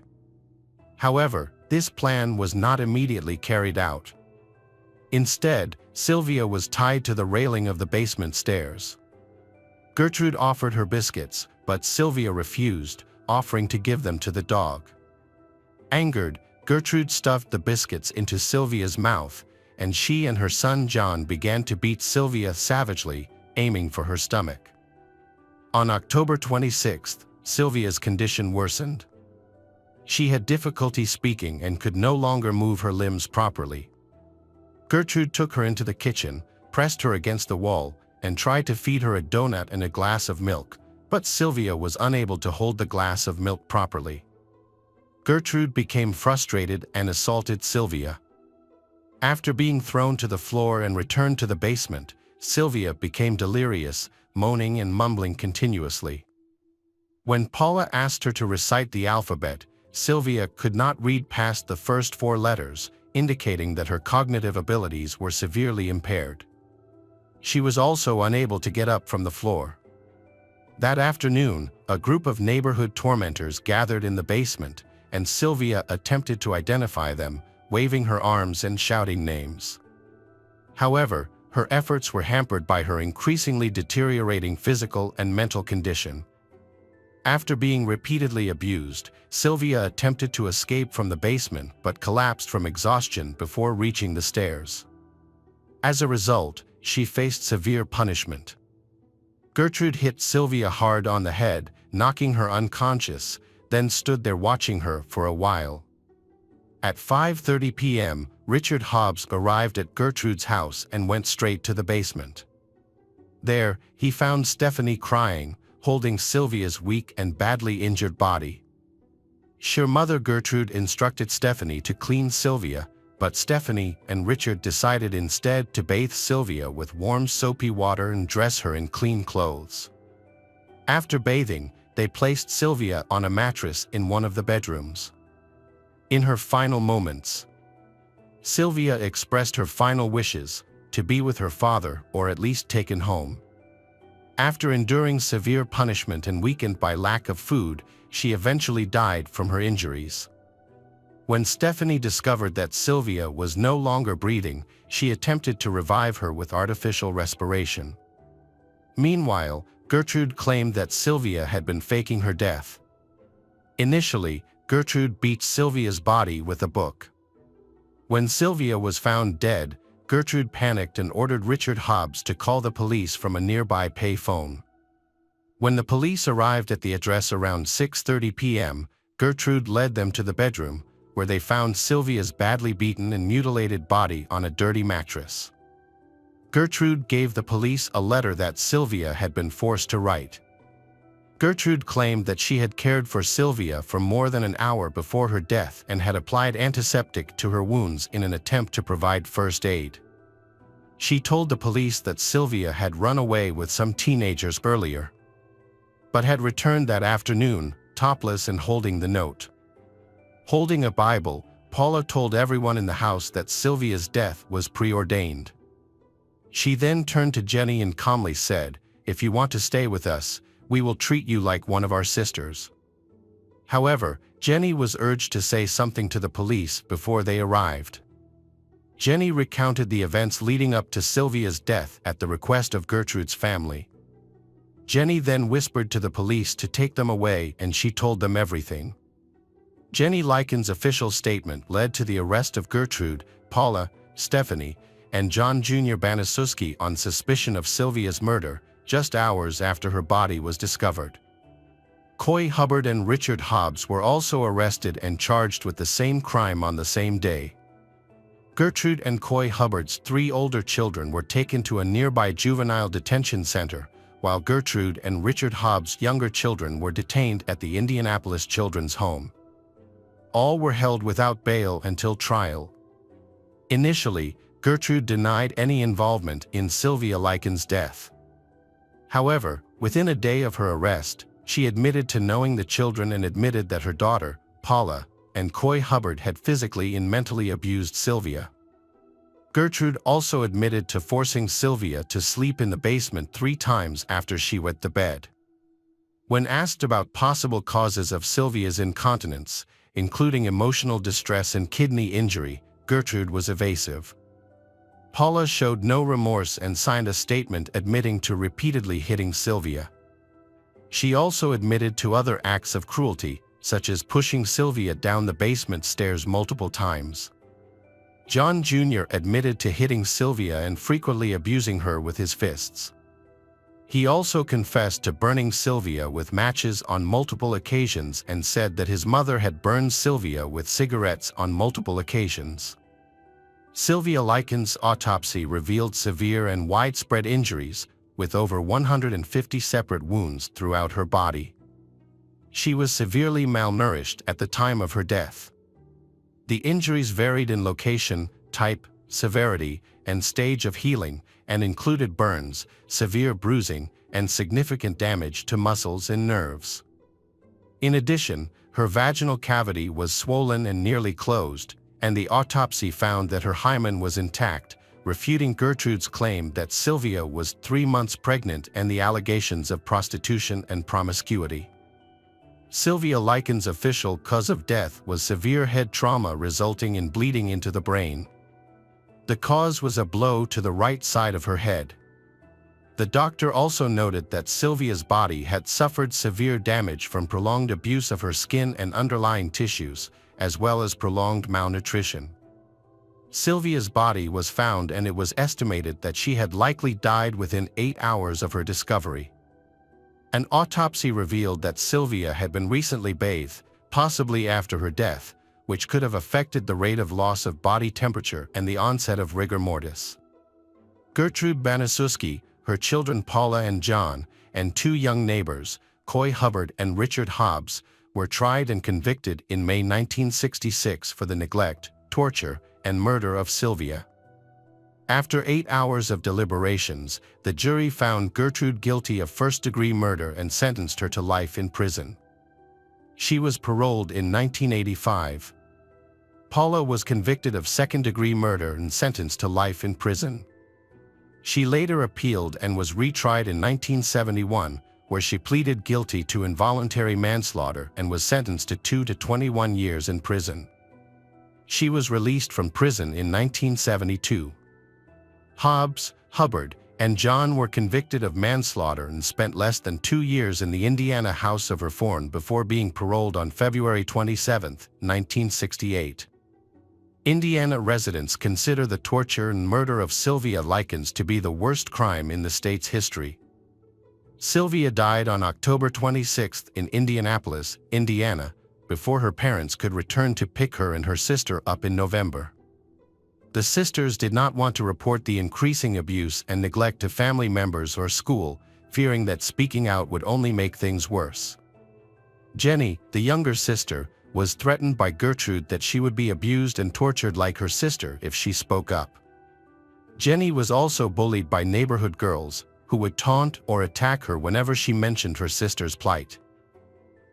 However, this plan was not immediately carried out. Instead, Sylvia was tied to the railing of the basement stairs. Gertrude offered her biscuits, but Sylvia refused, offering to give them to the dog. Angered, Gertrude stuffed the biscuits into Sylvia's mouth, and she and her son John began to beat Sylvia savagely, aiming for her stomach. On October 26th, Sylvia's condition worsened. She had difficulty speaking and could no longer move her limbs properly. Gertrude took her into the kitchen, pressed her against the wall, and tried to feed her a donut and a glass of milk, but Sylvia was unable to hold the glass of milk properly. Gertrude became frustrated and assaulted Sylvia. After being thrown to the floor and returned to the basement, Sylvia became delirious, moaning and mumbling continuously. When Paula asked her to recite the alphabet, Sylvia could not read past the first 4 letters, indicating that her cognitive abilities were severely impaired. She was also unable to get up from the floor. That afternoon, a group of neighborhood tormentors gathered in the basement, and Sylvia attempted to identify them, waving her arms and shouting names. However, her efforts were hampered by her increasingly deteriorating physical and mental condition. After being repeatedly abused, Sylvia attempted to escape from the basement but collapsed from exhaustion before reaching the stairs. As a result, she faced severe punishment. Gertrude hit Sylvia hard on the head, knocking her unconscious, then stood there watching her for a while. At 5:30 p.m., Richard Hobbs arrived at Gertrude's house and went straight to the basement. There, he found Stephanie crying, holding Sylvia's weak and badly injured body. Her mother Gertrude instructed Stephanie to clean Sylvia, but Stephanie and Richard decided instead to bathe Sylvia with warm soapy water and dress her in clean clothes. After bathing, they placed Sylvia on a mattress in one of the bedrooms. In her final moments, Sylvia expressed her final wishes, to be with her father or at least taken home. After enduring severe punishment and weakened by lack of food, she eventually died from her injuries. When Stephanie discovered that Sylvia was no longer breathing, she attempted to revive her with artificial respiration. Meanwhile, Gertrude claimed that Sylvia had been faking her death. Initially, Gertrude beat Sylvia's body with a book. When Sylvia was found dead, Gertrude panicked and ordered Richard Hobbs to call the police from a nearby pay phone. When the police arrived at the address around 6:30 p.m., Gertrude led them to the bedroom, where they found Sylvia's badly beaten and mutilated body on a dirty mattress. Gertrude gave the police a letter that Sylvia had been forced to write. Gertrude claimed that she had cared for Sylvia for more than an hour before her death and had applied antiseptic to her wounds in an attempt to provide first aid. She told the police that Sylvia had run away with some teenagers earlier, but had returned that afternoon, topless and holding the note. Holding a Bible, Paula told everyone in the house that Sylvia's death was preordained. She then turned to Jenny and calmly said, "If you want to stay with us, we will treat you like one of our sisters." However, Jenny was urged to say something to the police before they arrived. Jenny recounted the events leading up to Sylvia's death at the request of Gertrude's family. Jenny then whispered to the police to take them away, and she told them everything. Jenny Lycan's official statement led to the arrest of Gertrude, Paula, Stephanie, and John Jr. Banaszewski on suspicion of Sylvia's murder, just hours after her body was discovered. Coy Hubbard and Richard Hobbs were also arrested and charged with the same crime on the same day. Gertrude and Coy Hubbard's 3 older children were taken to a nearby juvenile detention center, while Gertrude and Richard Hobbs' younger children were detained at the Indianapolis Children's Home. All were held without bail until trial. Initially, Gertrude denied any involvement in Sylvia Lycan's death. However, within a day of her arrest, she admitted to knowing the children and admitted that her daughter, Paula, and Coy Hubbard had physically and mentally abused Sylvia. Gertrude also admitted to forcing Sylvia to sleep in the basement 3 times after she wet the bed. When asked about possible causes of Sylvia's incontinence, including emotional distress and kidney injury, Gertrude was evasive. Paula showed no remorse and signed a statement admitting to repeatedly hitting Sylvia. She also admitted to other acts of cruelty, such as pushing Sylvia down the basement stairs multiple times. John Jr. admitted to hitting Sylvia and frequently abusing her with his fists. He also confessed to burning Sylvia with matches on multiple occasions and said that his mother had burned Sylvia with cigarettes on multiple occasions. Sylvia Lycan's autopsy revealed severe and widespread injuries, with over 150 separate wounds throughout her body. She was severely malnourished at the time of her death. The injuries varied in location, type, severity, and stage of healing, and included burns, severe bruising, and significant damage to muscles and nerves. In addition, her vaginal cavity was swollen and nearly closed, and the autopsy found that her hymen was intact, refuting Gertrude's claim that Sylvia was 3 months pregnant and the allegations of prostitution and promiscuity. Sylvia Lycan's official cause of death was severe head trauma resulting in bleeding into the brain. The cause was a blow to the right side of her head. The doctor also noted that Sylvia's body had suffered severe damage from prolonged abuse of her skin and underlying tissues, as well as prolonged malnutrition. Sylvia's body was found and it was estimated that she had likely died within 8 hours of her discovery. An autopsy revealed that Sylvia had been recently bathed, possibly after her death, which could have affected the rate of loss of body temperature and the onset of rigor mortis. Gertrude Banaszewski, her children Paula and John, and 2 young neighbors, Coy Hubbard and Richard Hobbs, were tried and convicted in May 1966 for the neglect, torture, and murder of Sylvia. After 8 hours of deliberations, the jury found Gertrude guilty of first-degree murder and sentenced her to life in prison. She was paroled in 1985. Paula was convicted of second-degree murder and sentenced to life in prison. She later appealed and was retried in 1971, where she pleaded guilty to involuntary manslaughter and was sentenced to 2 to 21 years in prison. She was released from prison in 1972. Hobbs, Hubbard, and John were convicted of manslaughter and spent less than 2 years in the Indiana House of Reform before being paroled on February 27, 1968. Indiana residents consider the torture and murder of Sylvia Lycan to be the worst crime in the state's history. Sylvia died on October 26 in Indianapolis, Indiana, before her parents could return to pick her and her sister up in November. The sisters did not want to report the increasing abuse and neglect to family members or school, fearing that speaking out would only make things worse. Jenny, the younger sister, was threatened by Gertrude that she would be abused and tortured like her sister if she spoke up. Jenny was also bullied by neighborhood girls, who would taunt or attack her whenever she mentioned her sister's plight.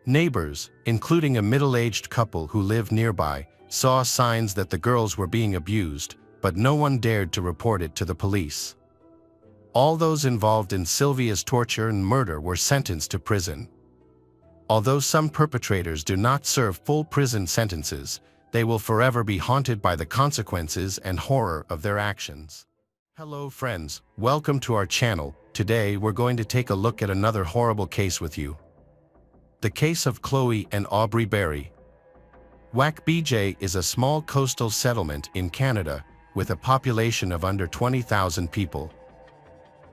Neighbors, including a middle-aged couple who lived nearby, saw signs that the girls were being abused, but no one dared to report it to the police. All those involved in Sylvia's torture and murder were sentenced to prison. Although some perpetrators do not serve full prison sentences, they will forever be haunted by the consequences and horror of their actions. Hello friends, welcome to our channel. Today we're going to take a look at another horrible case with you. The case of Chloe and Aubrey Berry. Wack-BJ is a small coastal settlement in Canada with a population of under 20,000 people.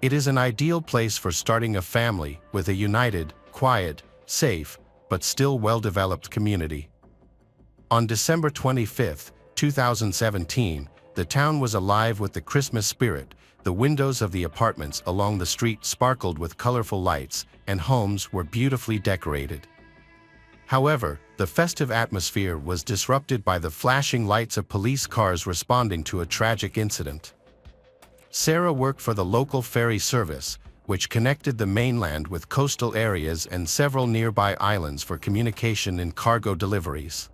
It is an ideal place for starting a family with a united, quiet, safe, but still well-developed community. On December 25, 2017, the town was alive with the Christmas spirit. The windows of the apartments along the street sparkled with colorful lights, and homes were beautifully decorated. However, the festive atmosphere was disrupted by the flashing lights of police cars responding to a tragic incident. Sarah worked for the local ferry service, which connected the mainland with coastal areas and several nearby islands for communication and cargo deliveries.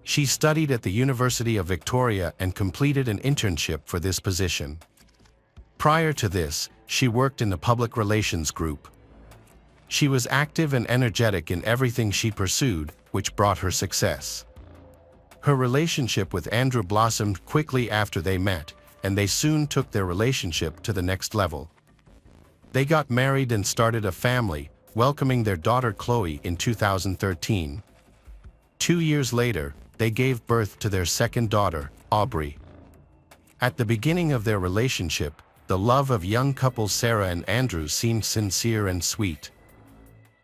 She studied at the University of Victoria and completed an internship for this position. Prior to this, she worked in the public relations group. She was active and energetic in everything she pursued, which brought her success. Her relationship with Andrew blossomed quickly after they met, and they soon took their relationship to the next level. They got married and started a family, welcoming their daughter Chloe in 2013. 2 years later, they gave birth to their second daughter, Aubrey. At the beginning of their relationship, the love of young couple Sarah and Andrew seemed sincere and sweet.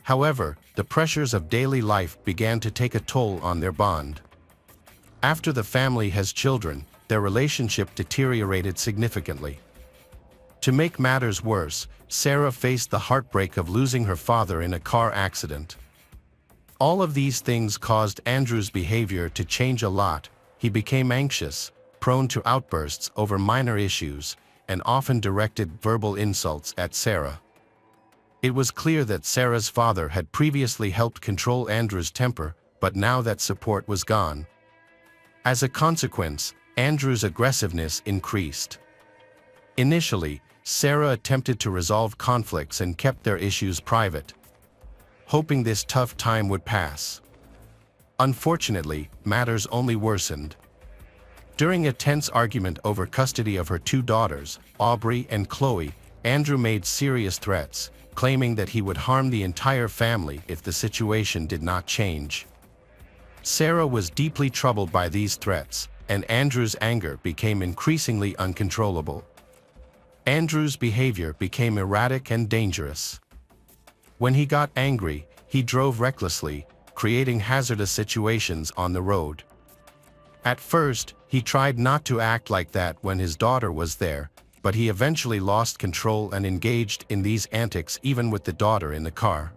However, the pressures of daily life began to take a toll on their bond. After the family has children, their relationship deteriorated significantly. To make matters worse, Sarah faced the heartbreak of losing her father in a car accident. All of these things caused Andrew's behavior to change a lot. He became anxious, prone to outbursts over minor issues, and often directed verbal insults at Sarah. It was clear that Sarah's father had previously helped control Andrew's temper, but now that support was gone. As a consequence, Andrew's aggressiveness increased. Initially, Sarah attempted to resolve conflicts and kept their issues private, hoping this tough time would pass. Unfortunately, matters only worsened. During a tense argument over custody of her two daughters, Aubrey and Chloe, Andrew made serious threats, claiming that he would harm the entire family if the situation did not change. Sarah was deeply troubled by these threats, and Andrew's anger became increasingly uncontrollable. Andrew's behavior became erratic and dangerous. When he got angry, he drove recklessly, creating hazardous situations on the road. At first, he tried not to act like that when his daughter was there, but he eventually lost control and engaged in these antics even with the daughter in the car.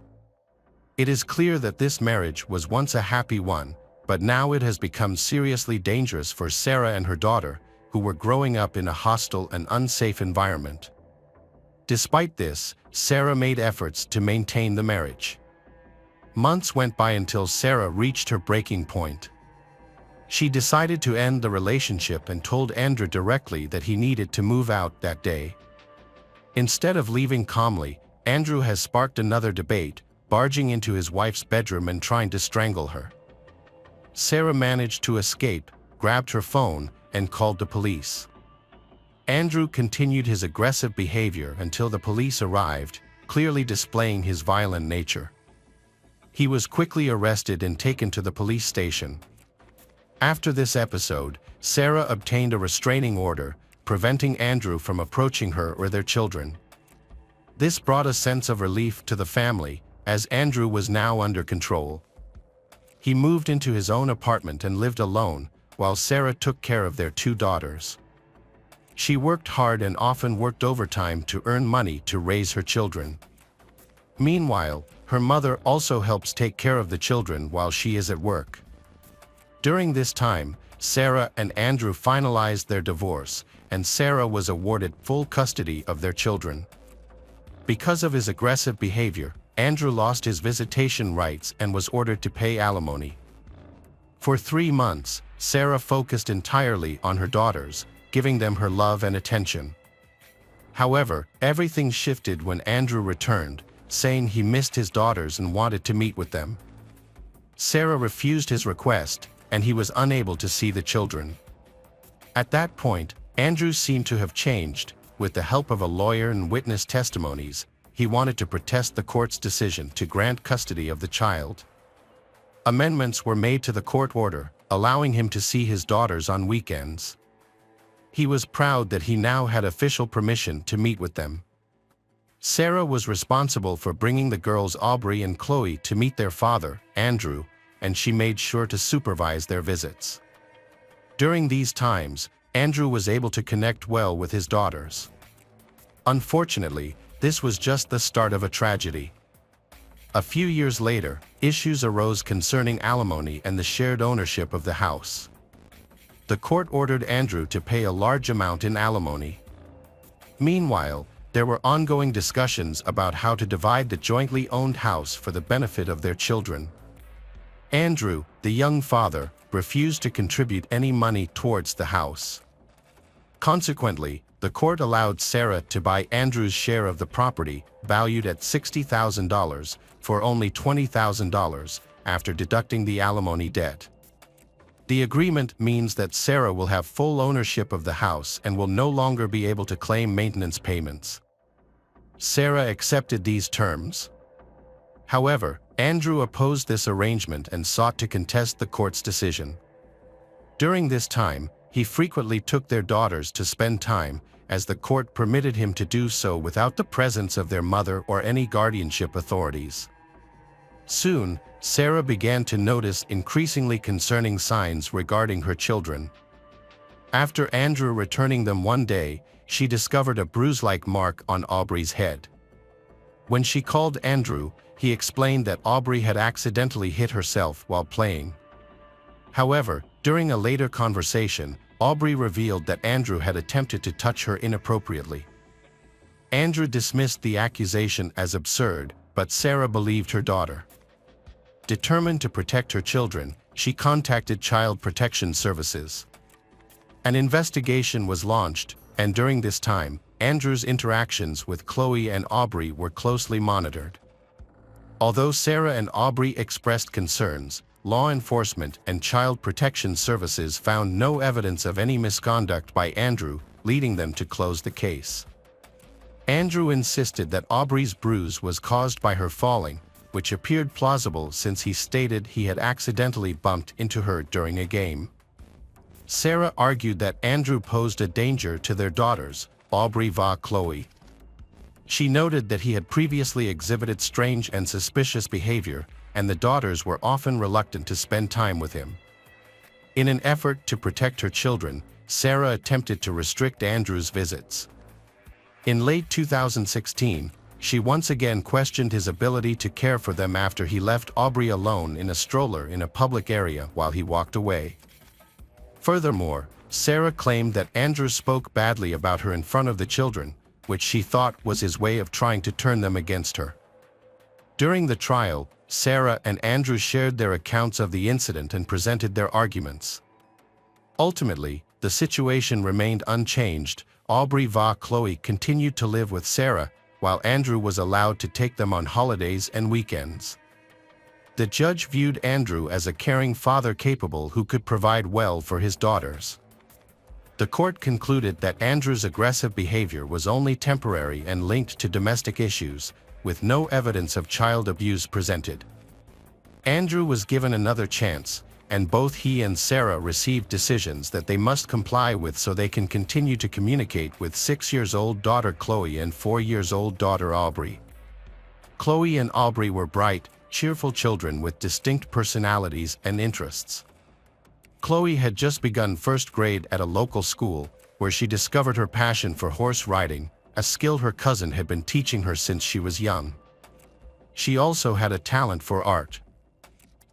It is clear that this marriage was once a happy one, but now it has become seriously dangerous for Sarah and her daughter, who were growing up in a hostile and unsafe environment. Despite this, Sarah made efforts to maintain the marriage. Months went by until Sarah reached her breaking point. She decided to end the relationship and told Andrew directly that he needed to move out that day. Instead of leaving calmly, Andrew has sparked another debate, barging into his wife's bedroom and trying to strangle her. Sarah managed to escape, grabbed her phone, and called the police. Andrew continued his aggressive behavior until the police arrived, clearly displaying his violent nature. He was quickly arrested and taken to the police station. After this episode, Sarah obtained a restraining order, preventing Andrew from approaching her or their children. This brought a sense of relief to the family, as Andrew was now under control. He moved into his own apartment and lived alone, while Sarah took care of their two daughters. She worked hard and often worked overtime to earn money to raise her children. Meanwhile, her mother also helps take care of the children while she is at work. During this time, Sarah and Andrew finalized their divorce, and Sarah was awarded full custody of their children. Because of his aggressive behavior, Andrew lost his visitation rights and was ordered to pay alimony. For 3 months, Sarah focused entirely on her daughters, giving them her love and attention. However, everything shifted when Andrew returned, saying he missed his daughters and wanted to meet with them. Sarah refused his request, and he was unable to see the children. At that point, Andrew seemed to have changed. With the help of a lawyer and witness testimonies, he wanted to protest the court's decision to grant custody of the child. Amendments were made to the court order, allowing him to see his daughters on weekends. He was proud that he now had official permission to meet with them. Sarah was responsible for bringing the girls Aubrey and Chloe to meet their father, Andrew, and she made sure to supervise their visits. During these times, Andrew was able to connect well with his daughters. Unfortunately, this was just the start of a tragedy. A few years later, issues arose concerning alimony and the shared ownership of the house. The court ordered Andrew to pay a large amount in alimony. Meanwhile, there were ongoing discussions about how to divide the jointly owned house for the benefit of their children. Andrew, the young father, refused to contribute any money towards the house. Consequently, the court allowed Sarah to buy Andrew's share of the property, valued at $60,000, for only $20,000, after deducting the alimony debt. The agreement means that Sarah will have full ownership of the house and will no longer be able to claim maintenance payments. Sarah accepted these terms. However, Andrew opposed this arrangement and sought to contest the court's decision. During this time, he frequently took their daughters to spend time, as the court permitted him to do so without the presence of their mother or any guardianship authorities. Soon, Sarah began to notice increasingly concerning signs regarding her children. After Andrew returning them one day, she discovered a bruise-like mark on Aubrey's head. When she called Andrew, he explained that Aubrey had accidentally hit herself while playing. However, during a later conversation, Aubrey revealed that Andrew had attempted to touch her inappropriately. Andrew dismissed the accusation as absurd, but Sarah believed her daughter. Determined to protect her children, she contacted Child Protection Services. An investigation was launched, and during this time, Andrew's interactions with Chloe and Aubrey were closely monitored. Although Sarah and Aubrey expressed concerns, law enforcement and Child Protection Services found no evidence of any misconduct by Andrew, leading them to close the case. Andrew insisted that Aubrey's bruise was caused by her falling, which appeared plausible since he stated he had accidentally bumped into her during a game. Sarah argued that Andrew posed a danger to their daughters, Aubrey and Chloe. She noted that he had previously exhibited strange and suspicious behavior, and the daughters were often reluctant to spend time with him. In an effort to protect her children, Sarah attempted to restrict Andrew's visits. In late 2016, she once again questioned his ability to care for them after he left Aubrey alone in a stroller in a public area while he walked away. Furthermore, Sarah claimed that Andrew spoke badly about her in front of the children, which she thought was his way of trying to turn them against her. During the trial, Sarah and Andrew shared their accounts of the incident and presented their arguments. Ultimately, the situation remained unchanged. Aubrey and Chloe continued to live with Sarah, while Andrew was allowed to take them on holidays and weekends. The judge viewed Andrew as a caring father capable who could provide well for his daughters. The court concluded that Andrew's aggressive behavior was only temporary and linked to domestic issues, with no evidence of child abuse presented. Andrew was given another chance, and both he and Sarah received decisions that they must comply with so they can continue to communicate with 6-year-old daughter Chloe and 4-year-old daughter Aubrey. Chloe and Aubrey were bright, cheerful children with distinct personalities and interests. Chloe had just begun first grade at a local school, where she discovered her passion for horse riding, a skill her cousin had been teaching her since she was young. She also had a talent for art.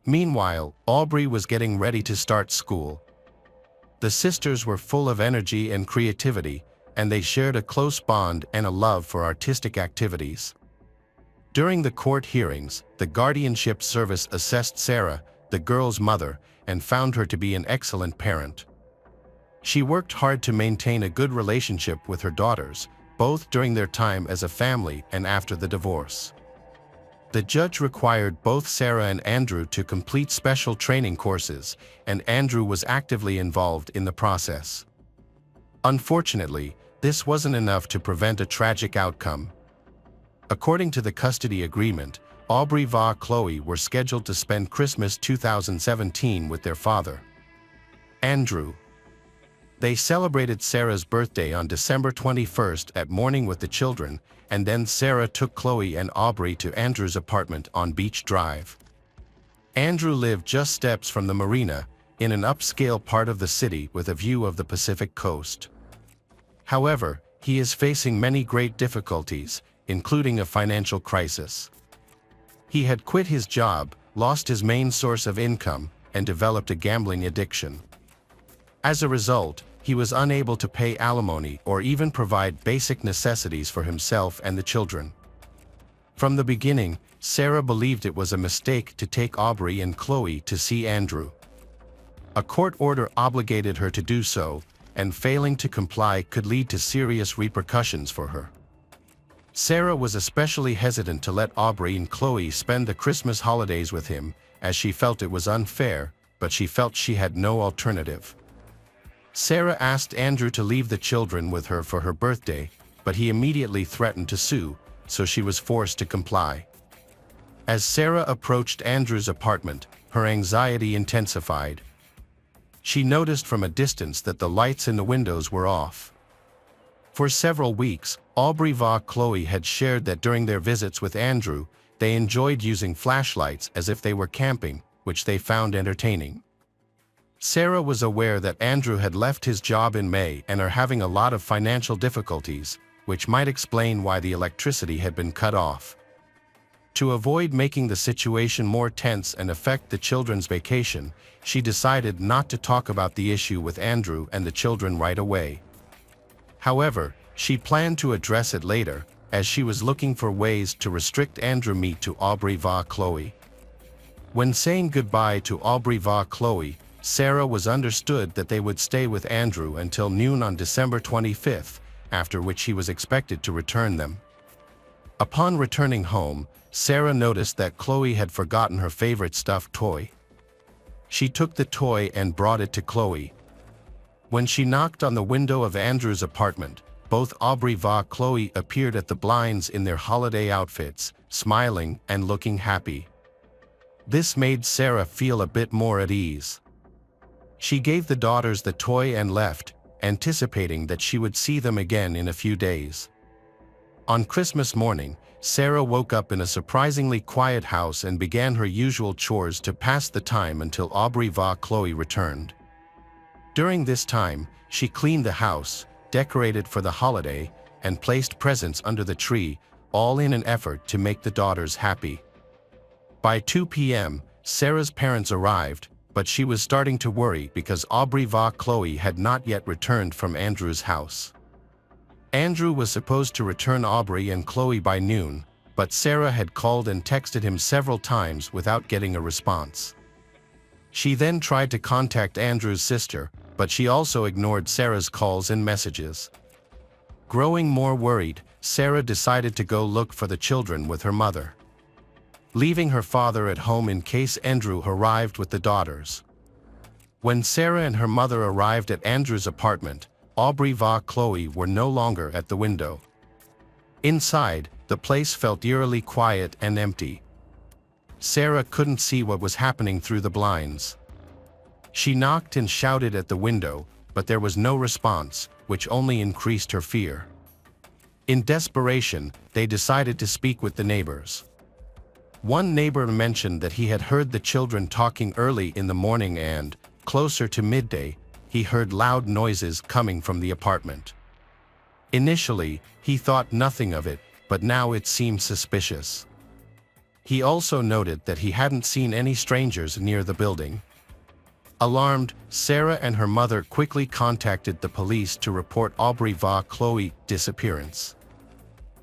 Meanwhile, Aubrey was getting ready to start school. The sisters were full of energy and creativity, and they shared a close bond and a love for artistic activities. During the court hearings, the guardianship service assessed Sarah, the girl's mother, and found her to be an excellent parent. She worked hard to maintain a good relationship with her daughters, both during their time as a family and after the divorce. The judge required both Sarah and Andrew to complete special training courses, and Andrew was actively involved in the process. Unfortunately, this wasn't enough to prevent a tragic outcome. According to the custody agreement, Aubrey and Chloe were scheduled to spend Christmas 2017 with their father, Andrew. They celebrated Sarah's birthday on December 21st at morning with the children, and then Sarah took Chloe and Aubrey to Andrew's apartment on Beach Drive. Andrew lived just steps from the marina, in an upscale part of the city with a view of the Pacific coast. However, he is facing many great difficulties, including a financial crisis. He had quit his job, lost his main source of income, and developed a gambling addiction. As a result, he was unable to pay alimony or even provide basic necessities for himself and the children. From the beginning, Sarah believed it was a mistake to take Aubrey and Chloe to see Andrew. A court order obligated her to do so, and failing to comply could lead to serious repercussions for her. Sarah was especially hesitant to let Aubrey and Chloe spend the Christmas holidays with him, as she felt it was unfair, but she felt she had no alternative. Sarah asked Andrew to leave the children with her for her birthday, but he immediately threatened to sue, so she was forced to comply. As Sarah approached Andrew's apartment, her anxiety intensified. She noticed from a distance that the lights in the windows were off. For several weeks, Aubrey and Chloe had shared that during their visits with Andrew, they enjoyed using flashlights as if they were camping, which they found entertaining. Sarah was aware that Andrew had left his job in May and are having a lot of financial difficulties, which might explain why the electricity had been cut off. To avoid making the situation more tense and affect the children's vacation, she decided not to talk about the issue with Andrew and the children right away. However, she planned to address it later, as she was looking for ways to restrict Andrew meet to Aubrey and Chloe. When saying goodbye to Aubrey and Chloe, Sarah was understood that they would stay with Andrew until noon on December 25th, after which he was expected to return them. Upon returning home, Sarah noticed that Chloe had forgotten her favorite stuffed toy. She took the toy and brought it to Chloe. When she knocked on the window of Andrew's apartment, both Aubrey and Chloe appeared at the blinds in their holiday outfits, smiling and looking happy. This made Sarah feel a bit more at ease. She gave the daughters the toy and left, anticipating that she would see them again in a few days. On Christmas morning, Sarah woke up in a surprisingly quiet house and began her usual chores to pass the time until Aubrey and Chloe returned. During this time, she cleaned the house, decorated for the holiday, and placed presents under the tree, all in an effort to make the daughters happy. By 2 p.m., Sarah's parents arrived, but she was starting to worry because Aubrey and Chloe had not yet returned from Andrew's house. Andrew was supposed to return Aubrey and Chloe by noon, but Sarah had called and texted him several times without getting a response. She then tried to contact Andrew's sister, but she also ignored Sarah's calls and messages. Growing more worried, Sarah decided to go look for the children with her mother, leaving her father at home in case Andrew arrived with the daughters. When Sarah and her mother arrived at Andrew's apartment, Aubrey and Chloe were no longer at the window. Inside, the place felt eerily quiet and empty. Sarah couldn't see what was happening through the blinds. She knocked and shouted at the window, but there was no response, which only increased her fear. In desperation, they decided to speak with the neighbors. One neighbor mentioned that he had heard the children talking early in the morning and, closer to midday, he heard loud noises coming from the apartment. Initially, he thought nothing of it, but now it seemed suspicious. He also noted that he hadn't seen any strangers near the building. Alarmed, Sarah and her mother quickly contacted the police to report Aubrey Va Chloe's disappearance.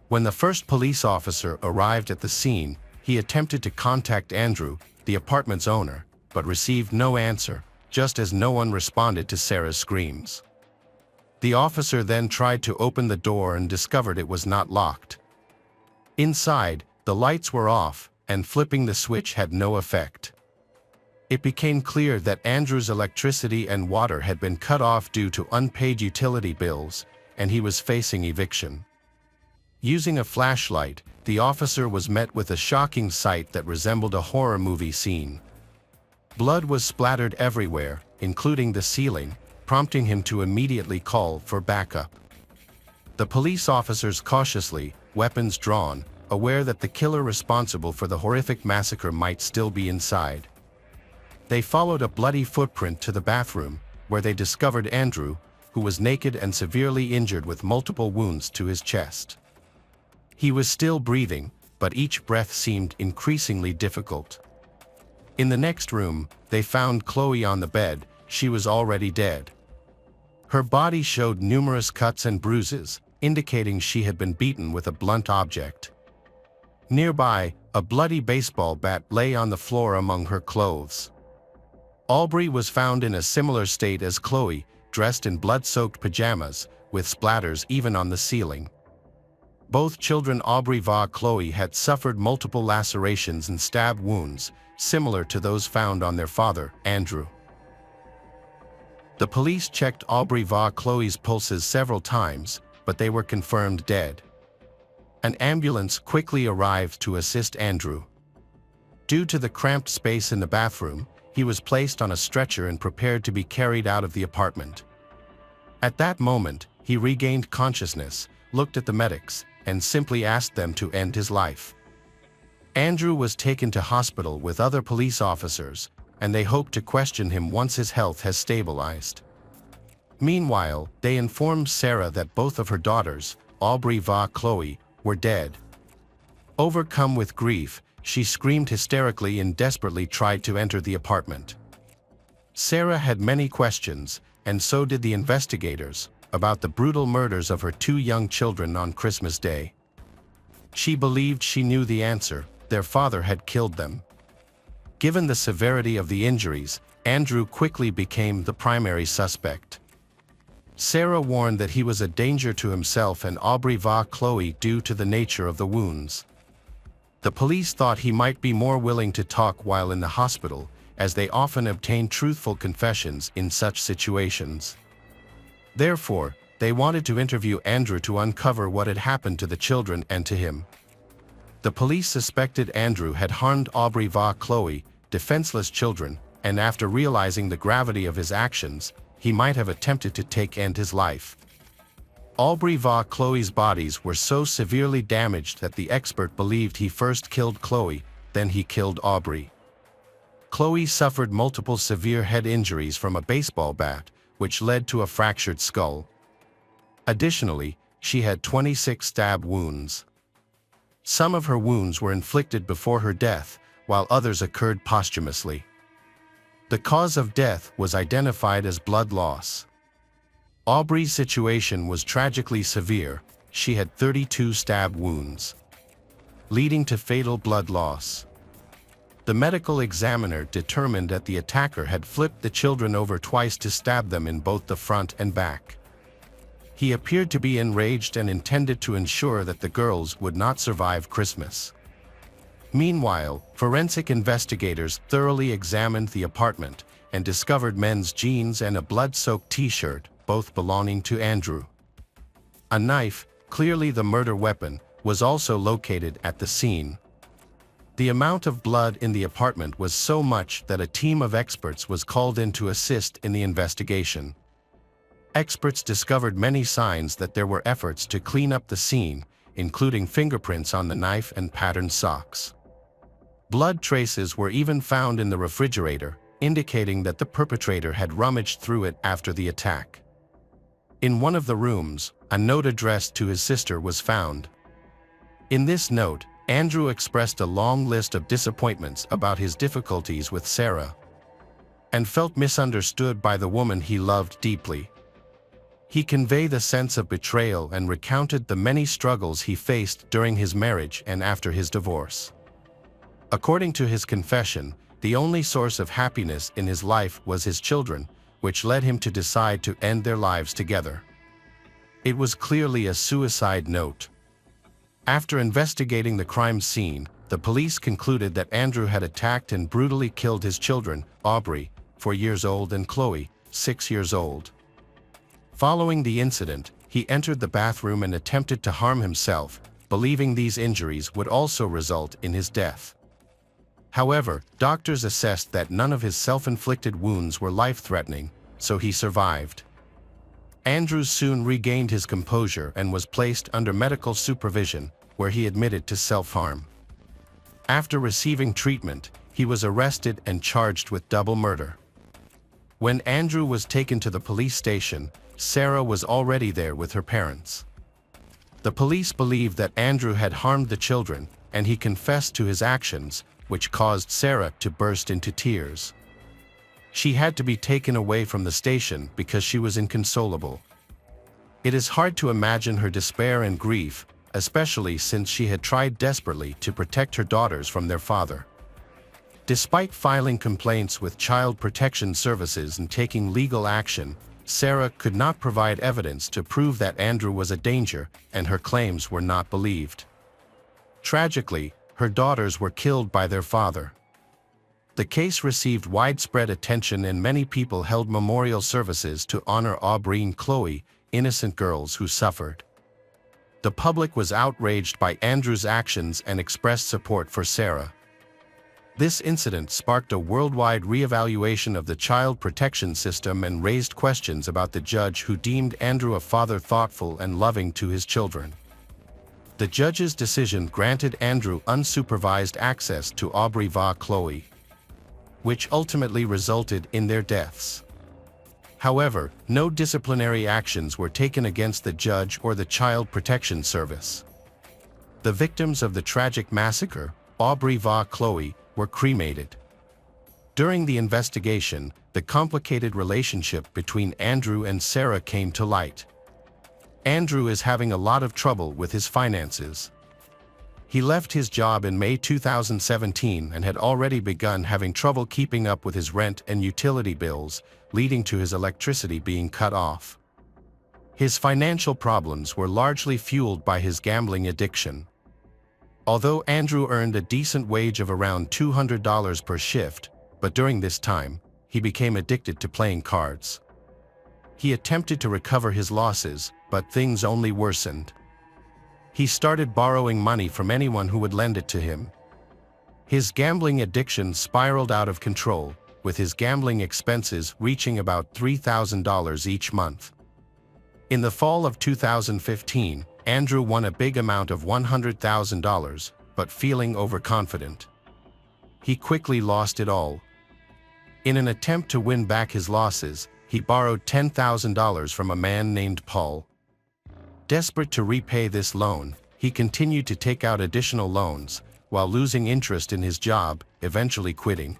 When the first police officer arrived at the scene, he attempted to contact Andrew, the apartment's owner, but received no answer, just as no one responded to Sarah's screams. The officer then tried to open the door and discovered it was not locked. Inside, the lights were off, and flipping the switch had no effect. It became clear that Andrew's electricity and water had been cut off due to unpaid utility bills, and he was facing eviction. Using a flashlight, the officer was met with a shocking sight that resembled a horror movie scene. Blood was splattered everywhere, including the ceiling, prompting him to immediately call for backup. The police officers cautiously, weapons drawn, aware that the killer responsible for the horrific massacre might still be inside. They followed a bloody footprint to the bathroom, where they discovered Andrew, who was naked and severely injured with multiple wounds to his chest. He was still breathing, but each breath seemed increasingly difficult. In the next room, they found Chloe on the bed. She was already dead. Her body showed numerous cuts and bruises, indicating she had been beaten with a blunt object. Nearby, a bloody baseball bat lay on the floor among her clothes. Aubrey was found in a similar state as Chloe, dressed in blood-soaked pajamas, with splatters even on the ceiling. Both children, Aubrey Va Chloe, had suffered multiple lacerations and stab wounds, similar to those found on their father, Andrew. The police checked Aubrey Va Chloe's pulses several times, but they were confirmed dead. An ambulance quickly arrived to assist Andrew. Due to the cramped space in the bathroom, he was placed on a stretcher and prepared to be carried out of the apartment. At that moment, he regained consciousness, looked at the medics, and simply asked them to end his life. Andrew was taken to hospital with other police officers, and they hoped to question him once his health has stabilized. Meanwhile, they informed Sarah that both of her daughters, Aubrey Va Chloe, were dead. Overcome with grief, she screamed hysterically and desperately tried to enter the apartment. Sarah had many questions, and so did the investigators, about the brutal murders of her two young children on Christmas Day. She believed she knew the answer: their father had killed them. Given the severity of the injuries, Andrew quickly became the primary suspect. Sarah warned that he was a danger to himself and Aubrey Va Chloe due to the nature of the wounds. The police thought he might be more willing to talk while in the hospital, as they often obtained truthful confessions in such situations. Therefore, they wanted to interview Andrew to uncover what had happened to the children and to him. The police suspected Andrew had harmed Aubrey Va Chloe, defenseless children, and after realizing the gravity of his actions, he might have attempted to end his life. Aubrey Va Chloe's bodies were so severely damaged that the expert believed he first killed Chloe, then he killed Aubrey. Chloe suffered multiple severe head injuries from a baseball bat, which led to a fractured skull. Additionally, she had 26 stab wounds. Some of her wounds were inflicted before her death, while others occurred posthumously. The cause of death was identified as blood loss. Aubrey's situation was tragically severe. She had 32 stab wounds, leading to fatal blood loss. The medical examiner determined that the attacker had flipped the children over twice to stab them in both the front and back. He appeared to be enraged and intended to ensure that the girls would not survive Christmas. Meanwhile, forensic investigators thoroughly examined the apartment and discovered men's jeans and a blood-soaked t-shirt, both belonging to Andrew. A knife, clearly the murder weapon, was also located at the scene. The amount of blood in the apartment was so much that a team of experts was called in to assist in the investigation. Experts discovered many signs that there were efforts to clean up the scene, including fingerprints on the knife and patterned socks. Blood traces were even found in the refrigerator, indicating that the perpetrator had rummaged through it after the attack. In one of the rooms, a note addressed to his sister was found. In this note, Andrew expressed a long list of disappointments about his difficulties with Sarah and felt misunderstood by the woman he loved deeply. He conveyed a sense of betrayal and recounted the many struggles he faced during his marriage and after his divorce. According to his confession, the only source of happiness in his life was his children, which led him to decide to end their lives together. It was clearly a suicide note. After investigating the crime scene, the police concluded that Andrew had attacked and brutally killed his children, Aubrey, 4 years old, and Chloe, 6 years old. Following the incident, he entered the bathroom and attempted to harm himself, believing these injuries would also result in his death. However, doctors assessed that none of his self-inflicted wounds were life-threatening, so he survived. Andrew soon regained his composure and was placed under medical supervision, where he admitted to self-harm. After receiving treatment, he was arrested and charged with double murder. When Andrew was taken to the police station, Sarah was already there with her parents. The police believed that Andrew had harmed the children, and he confessed to his actions, which caused Sarah to burst into tears. She had to be taken away from the station because she was inconsolable. It is hard to imagine her despair and grief, especially since she had tried desperately to protect her daughters from their father. Despite filing complaints with Child Protection Services and taking legal action, Sarah could not provide evidence to prove that Andrew was a danger, and her claims were not believed. Tragically, her daughters were killed by their father. The case received widespread attention and many people held memorial services to honor Aubrey and Chloe, innocent girls who suffered. The public was outraged by Andrew's actions and expressed support for Sarah. This incident sparked a worldwide reevaluation of the child protection system and raised questions about the judge who deemed Andrew a father thoughtful and loving to his children. The judge's decision granted Andrew unsupervised access to Aubrey va Chloe, which ultimately resulted in their deaths. However, no disciplinary actions were taken against the judge or the Child Protection Service. The victims of the tragic massacre, Aubrey va Chloe, were cremated. During the investigation, the complicated relationship between Andrew and Sarah came to light. Andrew is having a lot of trouble with his finances. He left his job in May 2017 and had already begun having trouble keeping up with his rent and utility bills, leading to his electricity being cut off. His financial problems were largely fueled by his gambling addiction. Although Andrew earned a decent wage of around $200 per shift, but during this time, he became addicted to playing cards. He attempted to recover his losses, but things only worsened. He started borrowing money from anyone who would lend it to him. His gambling addiction spiraled out of control, with his gambling expenses reaching about $3,000 each month. In the fall of 2015, Andrew won a big amount of $100,000, but feeling overconfident, he quickly lost it all. In an attempt to win back his losses, he borrowed $10,000 from a man named Paul. Desperate to repay this loan, he continued to take out additional loans, while losing interest in his job, eventually quitting.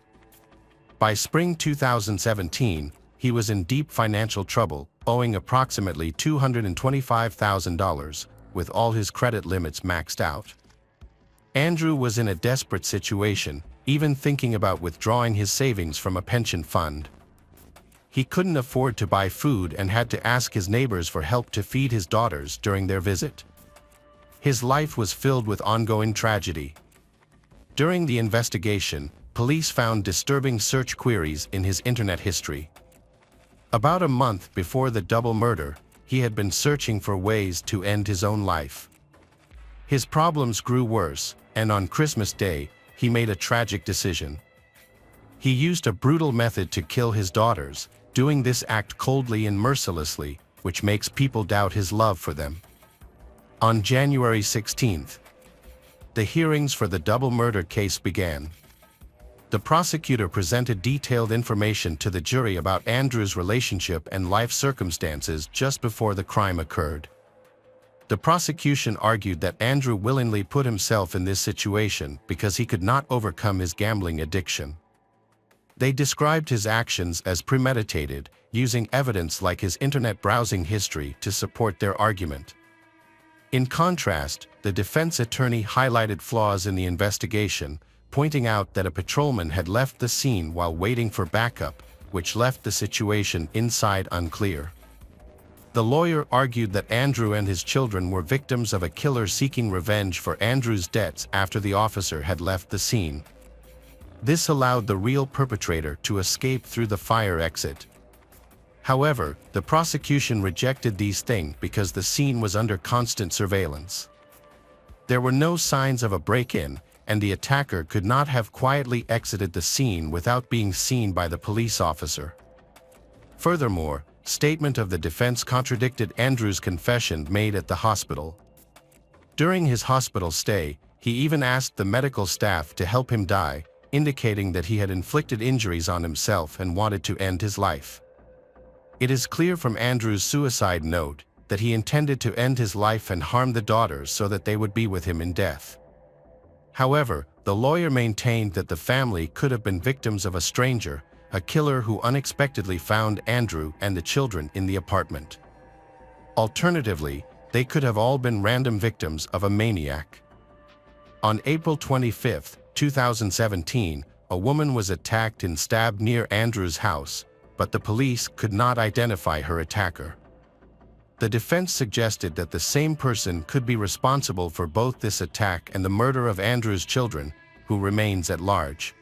By spring 2017, he was in deep financial trouble, owing approximately $225,000, with all his credit limits maxed out. Andrew was in a desperate situation, even thinking about withdrawing his savings from a pension fund. He couldn't afford to buy food and had to ask his neighbors for help to feed his daughters during their visit. His life was filled with ongoing tragedy. During the investigation, police found disturbing search queries in his internet history. About a month before the double murder, he had been searching for ways to end his own life. His problems grew worse, and on Christmas Day, he made a tragic decision. He used a brutal method to kill his daughters, doing this act coldly and mercilessly, which makes people doubt his love for them. On January 16th, the hearings for the double murder case began. The prosecutor presented detailed information to the jury about Andrew's relationship and life circumstances just before the crime occurred. The prosecution argued that Andrew willingly put himself in this situation because he could not overcome his gambling addiction. They described his actions as premeditated, using evidence like his internet browsing history to support their argument. In contrast, the defense attorney highlighted flaws in the investigation, pointing out that a patrolman had left the scene while waiting for backup, which left the situation inside unclear. The lawyer argued that Andrew and his children were victims of a killer seeking revenge for Andrew's debts after the officer had left the scene. This allowed the real perpetrator to escape through the fire exit. However, the prosecution rejected these things because the scene was under constant surveillance. There were no signs of a break-in, and the attacker could not have quietly exited the scene without being seen by the police officer. Furthermore, statement of the defense contradicted Andrew's confession made at the hospital. During his hospital stay, he even asked the medical staff to help him die, indicating that he had inflicted injuries on himself and wanted to end his life. It is clear from Andrew's suicide note that he intended to end his life and harm the daughters so that they would be with him in death. However, the lawyer maintained that the family could have been victims of a stranger, a killer who unexpectedly found Andrew and the children in the apartment. Alternatively, they could have all been random victims of a maniac. On April 25, 2017, a woman was attacked and stabbed near Andrew's house, but the police could not identify her attacker. The defense suggested that the same person could be responsible for both this attack and the murder of Andrew's children, who remains at large.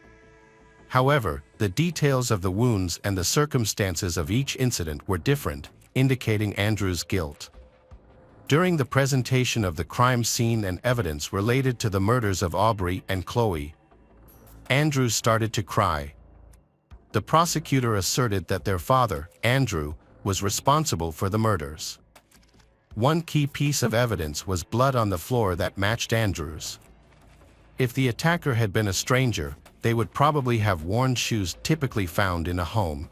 However, the details of the wounds and the circumstances of each incident were different, indicating Andrew's guilt. During the presentation of the crime scene and evidence related to the murders of Aubrey and Chloe, Andrew started to cry. The prosecutor asserted that their father, Andrew, was responsible for the murders. One key piece of evidence was blood on the floor that matched Andrew's. If the attacker had been a stranger, they would probably have worn shoes typically found in a home.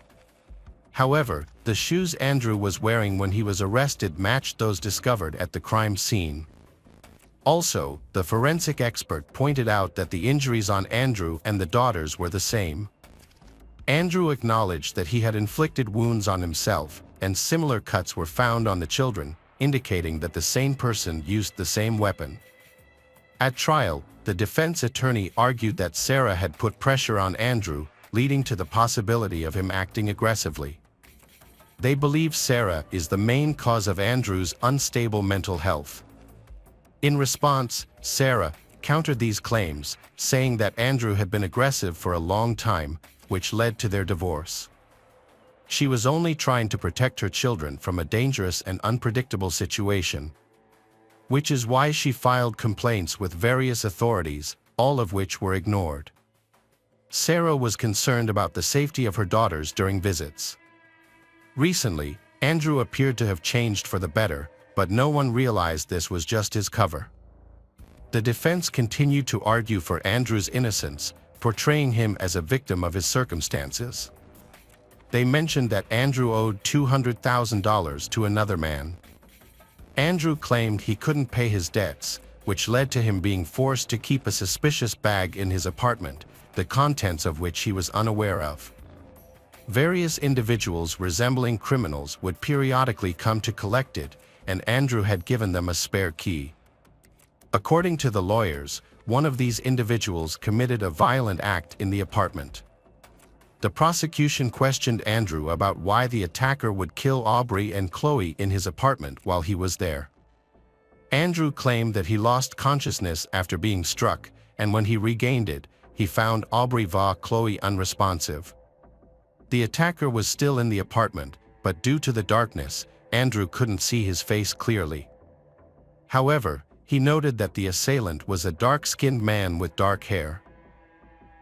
However, the shoes Andrew was wearing when he was arrested matched those discovered at the crime scene. Also, the forensic expert pointed out that the injuries on Andrew and the daughters were the same. Andrew acknowledged that he had inflicted wounds on himself, and similar cuts were found on the children, indicating that the same person used the same weapon. At trial, the defense attorney argued that Sarah had put pressure on Andrew, leading to the possibility of him acting aggressively. They believe Sarah is the main cause of Andrew's unstable mental health. In response, Sarah countered these claims, saying that Andrew had been aggressive for a long time, which led to their divorce. She was only trying to protect her children from a dangerous and unpredictable situation, which is why she filed complaints with various authorities, all of which were ignored. Sarah was concerned about the safety of her daughters during visits. Recently, Andrew appeared to have changed for the better, but no one realized this was just his cover. The defense continued to argue for Andrew's innocence, portraying him as a victim of his circumstances. They mentioned that Andrew owed $200,000 to another man. Andrew claimed he couldn't pay his debts, which led to him being forced to keep a suspicious bag in his apartment, the contents of which he was unaware of. Various individuals resembling criminals would periodically come to collect it, and Andrew had given them a spare key. According to the lawyers, one of these individuals committed a violent act in the apartment. The prosecution questioned Andrew about why the attacker would kill Aubrey and Chloe in his apartment while he was there. Andrew claimed that he lost consciousness after being struck, and when he regained it, he found Aubrey and Chloe unresponsive. The attacker was still in the apartment, but due to the darkness, Andrew couldn't see his face clearly. However, he noted that the assailant was a dark-skinned man with dark hair.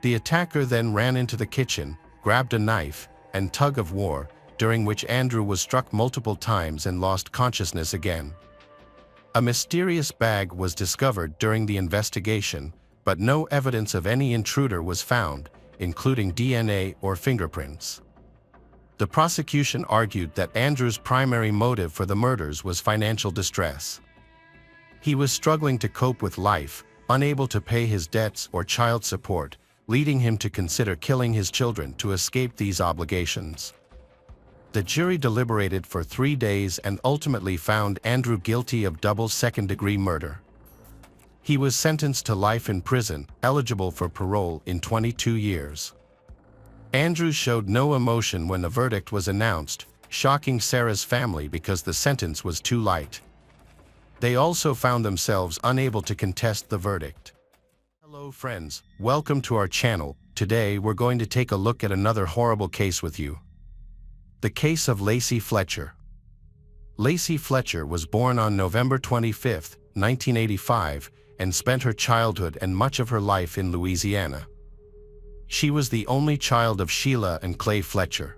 The attacker then ran into the kitchen, grabbed a knife, and tug of war, during which Andrew was struck multiple times and lost consciousness again. A mysterious bag was discovered during the investigation, but no evidence of any intruder was found, including DNA or fingerprints. The prosecution argued that Andrew's primary motive for the murders was financial distress. He was struggling to cope with life, unable to pay his debts or child support, leading him to consider killing his children to escape these obligations. The jury deliberated for 3 days and ultimately found Andrew guilty of double second-degree murder. He was sentenced to life in prison, eligible for parole in 22 years. Andrew showed no emotion when the verdict was announced, shocking Sarah's family because the sentence was too light. They also found themselves unable to contest the verdict. Hello friends, welcome to our channel. Today we're going to take a look at another horrible case with you. The case of Lacey Fletcher. Lacey Fletcher was born on November 25, 1985, and spent her childhood and much of her life in Louisiana. She was the only child of Sheila and Clay Fletcher.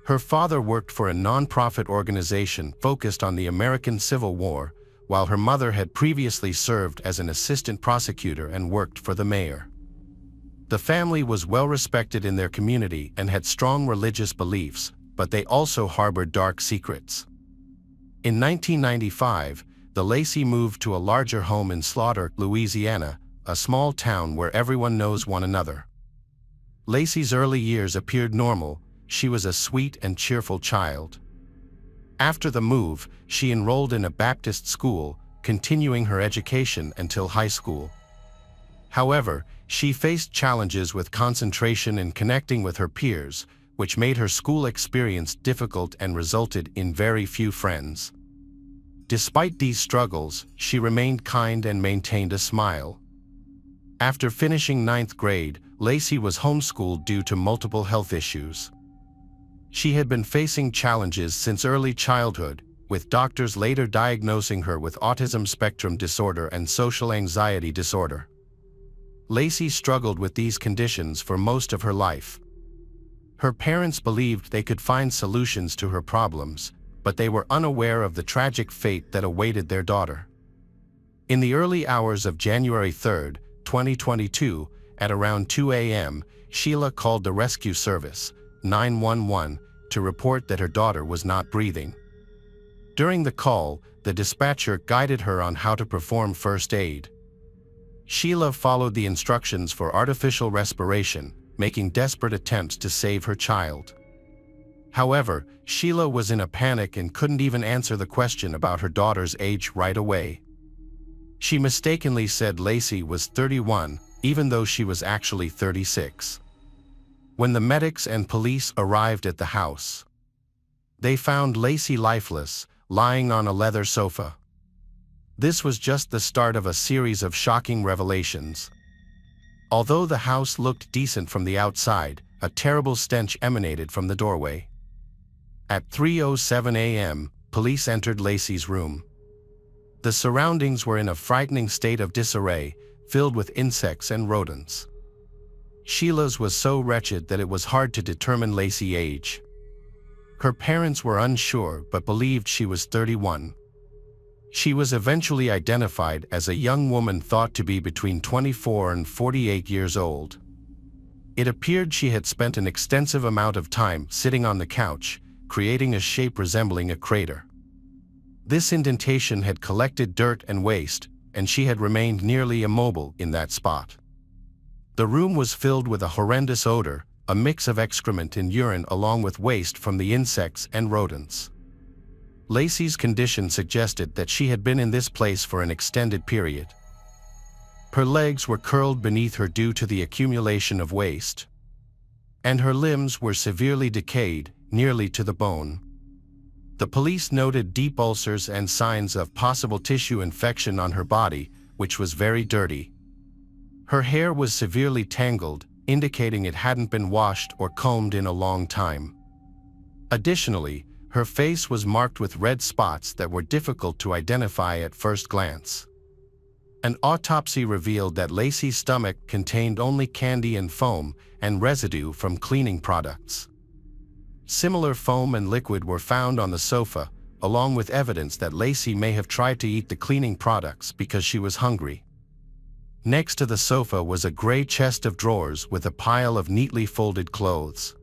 Her father worked for a non-profit organization focused on the American Civil War, while her mother had previously served as an assistant prosecutor and worked for the mayor. The family was well respected in their community and had strong religious beliefs, but they also harbored dark secrets. In 1995, the Lacey moved to a larger home in Slaughter, Louisiana, a small town where everyone knows one another. Lacey's early years appeared normal. She was a sweet and cheerful child. After the move, she enrolled in a Baptist school, continuing her education until high school. However, she faced challenges with concentration and connecting with her peers, which made her school experience difficult and resulted in very few friends. Despite these struggles, she remained kind and maintained a smile. After finishing 9th grade, Lacey was homeschooled due to multiple health issues. She had been facing challenges since early childhood, with doctors later diagnosing her with autism spectrum disorder and social anxiety disorder. Lacey struggled with these conditions for most of her life. Her parents believed they could find solutions to her problems, but they were unaware of the tragic fate that awaited their daughter. In the early hours of January 3, 2022, at around 2 a.m., Sheila called the rescue service, 911, to report that her daughter was not breathing. During the call, the dispatcher guided her on how to perform first aid. Sheila followed the instructions for artificial respiration, making desperate attempts to save her child. However, Sheila was in a panic and couldn't even answer the question about her daughter's age right away. She mistakenly said Lacey was 31, even though she was actually 36. When the medics and police arrived at the house, they found Lacey lifeless, lying on a leather sofa. This was just the start of a series of shocking revelations. Although the house looked decent from the outside, a terrible stench emanated from the doorway. At 3:07 a.m., police entered Lacey's room. The surroundings were in a frightening state of disarray, filled with insects and rodents. Sheila's was so wretched that it was hard to determine Lacey's age. Her parents were unsure but believed she was 31. She was eventually identified as a young woman thought to be between 24 and 48 years old. It appeared she had spent an extensive amount of time sitting on the couch, creating a shape resembling a crater. This indentation had collected dirt and waste, and she had remained nearly immobile in that spot. The room was filled with a horrendous odor, a mix of excrement and urine along with waste from the insects and rodents. Lacey's condition suggested that she had been in this place for an extended period. Her legs were curled beneath her due to the accumulation of waste, and her limbs were severely decayed, nearly to the bone. The police noted deep ulcers and signs of possible tissue infection on her body, which was very dirty. Her hair was severely tangled, indicating it hadn't been washed or combed in a long time. Additionally, her face was marked with red spots that were difficult to identify at first glance. An autopsy revealed that Lacey's stomach contained only candy and foam and residue from cleaning products. Similar foam and liquid were found on the sofa, along with evidence that Lacey may have tried to eat the cleaning products because she was hungry. Next to the sofa was a gray chest of drawers with a pile of neatly folded clothes.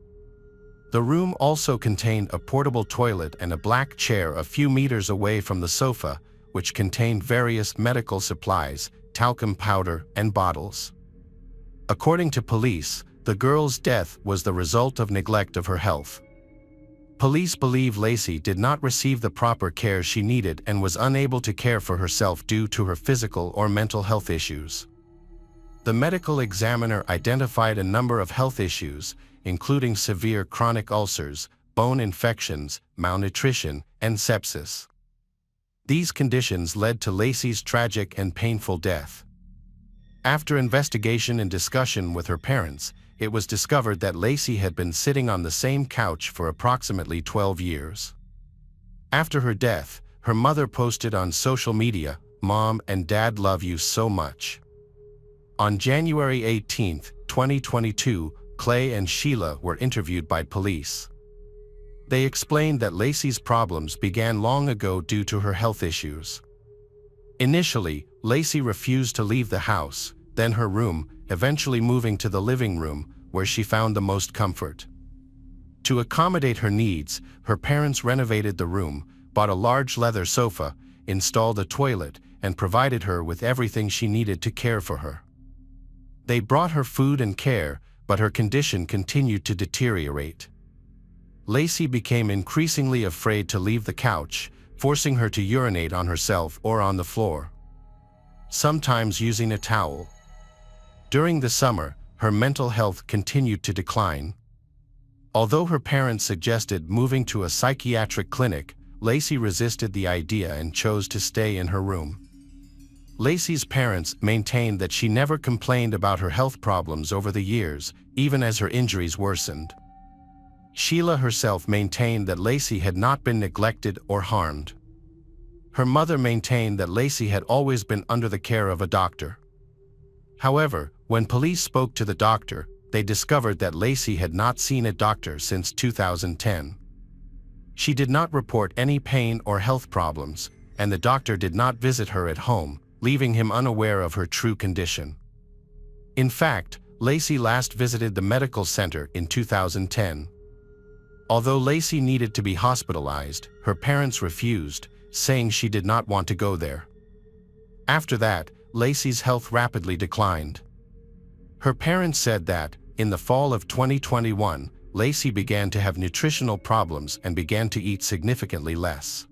The room also contained a portable toilet and a black chair a few meters away from the sofa, which contained various medical supplies, talcum powder, and bottles. According to police, the girl's death was the result of neglect of her health. Police believe Lacey did not receive the proper care she needed and was unable to care for herself due to her physical or mental health issues. The medical examiner identified a number of health issues, including severe chronic ulcers, bone infections, malnutrition, and sepsis. These conditions led to Lacey's tragic and painful death. After investigation and discussion with her parents, it was discovered that Lacey had been sitting on the same couch for approximately 12 years. After her death, her mother posted on social media, "Mom and Dad love you so much." On January 18, 2022, Clay and Sheila were interviewed by police. They explained that Lacey's problems began long ago due to her health issues. Initially, Lacey refused to leave the house, then her room, eventually moving to the living room, where she found the most comfort. To accommodate her needs, her parents renovated the room, bought a large leather sofa, installed a toilet, and provided her with everything she needed to care for her. They brought her food and care, but her condition continued to deteriorate. Lacey became increasingly afraid to leave the couch, forcing her to urinate on herself or on the floor, sometimes using a towel. During the summer, her mental health continued to decline. Although her parents suggested moving to a psychiatric clinic, Lacey resisted the idea and chose to stay in her room. Lacey's parents maintained that she never complained about her health problems over the years, even as her injuries worsened. Sheila herself maintained that Lacey had not been neglected or harmed. Her mother maintained that Lacey had always been under the care of a doctor. However, when police spoke to the doctor, they discovered that Lacey had not seen a doctor since 2010. She did not report any pain or health problems, and the doctor did not visit her at home, leaving him unaware of her true condition. In fact, Lacey last visited the medical center in 2010. Although Lacey needed to be hospitalized, her parents refused, saying she did not want to go there. After that, Lacey's health rapidly declined. Her parents said that, in the fall of 2021, Lacey began to have nutritional problems and began to eat significantly less.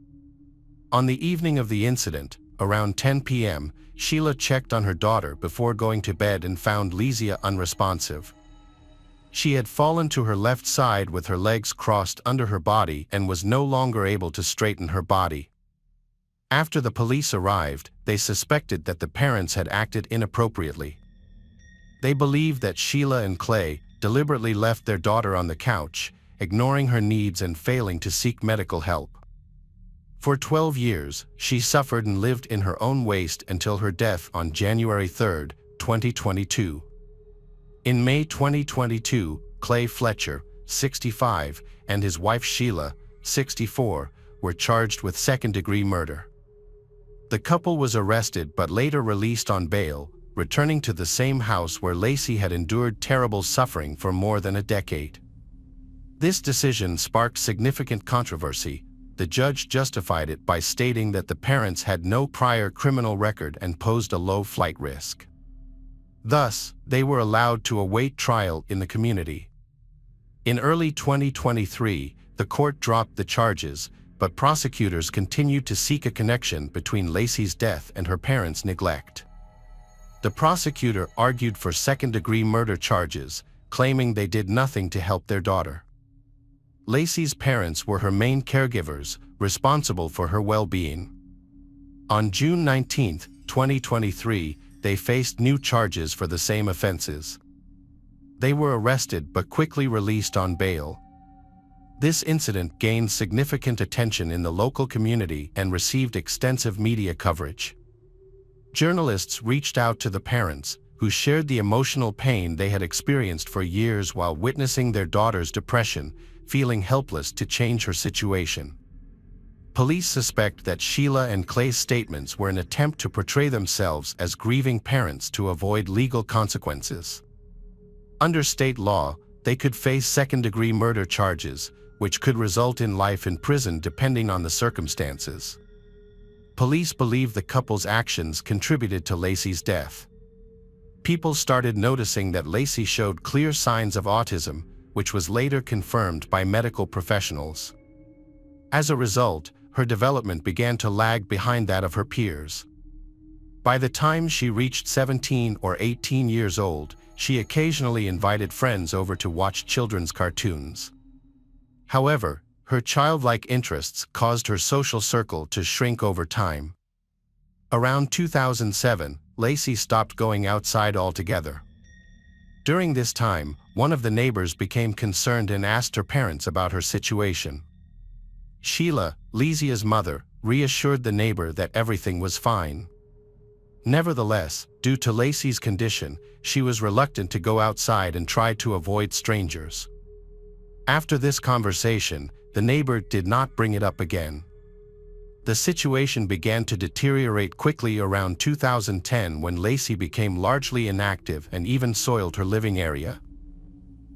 On the evening of the incident, around 10 p.m., Sheila checked on her daughter before going to bed and found Lacey unresponsive. She had fallen to her left side with her legs crossed under her body and was no longer able to straighten her body. After the police arrived, they suspected that the parents had acted inappropriately. They believed that Sheila and Clay deliberately left their daughter on the couch, ignoring her needs and failing to seek medical help. For 12 years, she suffered and lived in her own waste until her death on January 3, 2022. In May 2022, Clay Fletcher, 65, and his wife Sheila, 64, were charged with second-degree murder. The couple was arrested but later released on bail, returning to the same house where Lacey had endured terrible suffering for more than a decade. This decision sparked significant controversy. The judge justified it by stating that the parents had no prior criminal record and posed a low flight risk. Thus, they were allowed to await trial in the community. In early 2023, the court dropped the charges, but prosecutors continued to seek a connection between Lacey's death and her parents' neglect. The prosecutor argued for second-degree murder charges, claiming they did nothing to help their daughter. Lacey's parents were her main caregivers, responsible for her well-being. On June 19, 2023, they faced new charges for the same offenses. They were arrested but quickly released on bail. This incident gained significant attention in the local community and received extensive media coverage. Journalists reached out to the parents, who shared the emotional pain they had experienced for years while witnessing their daughter's depression, feeling helpless to change her situation. Police suspect that Sheila and Clay's statements were an attempt to portray themselves as grieving parents to avoid legal consequences. Under state law, they could face second-degree murder charges, which could result in life in prison depending on the circumstances. Police believe the couple's actions contributed to Lacey's death. People started noticing that Lacey showed clear signs of autism, which was later confirmed by medical professionals. As a result, her development began to lag behind that of her peers. By the time she reached 17 or 18 years old, she occasionally invited friends over to watch children's cartoons. However, her childlike interests caused her social circle to shrink over time. Around 2007, Lacey stopped going outside altogether. During this time, one of the neighbors became concerned and asked her parents about her situation. Sheila, Lezia's mother, reassured the neighbor that everything was fine. Nevertheless, due to Lacey's condition, she was reluctant to go outside and tried to avoid strangers. After this conversation, the neighbor did not bring it up again. The situation began to deteriorate quickly around 2010 when Lacey became largely inactive and even soiled her living area.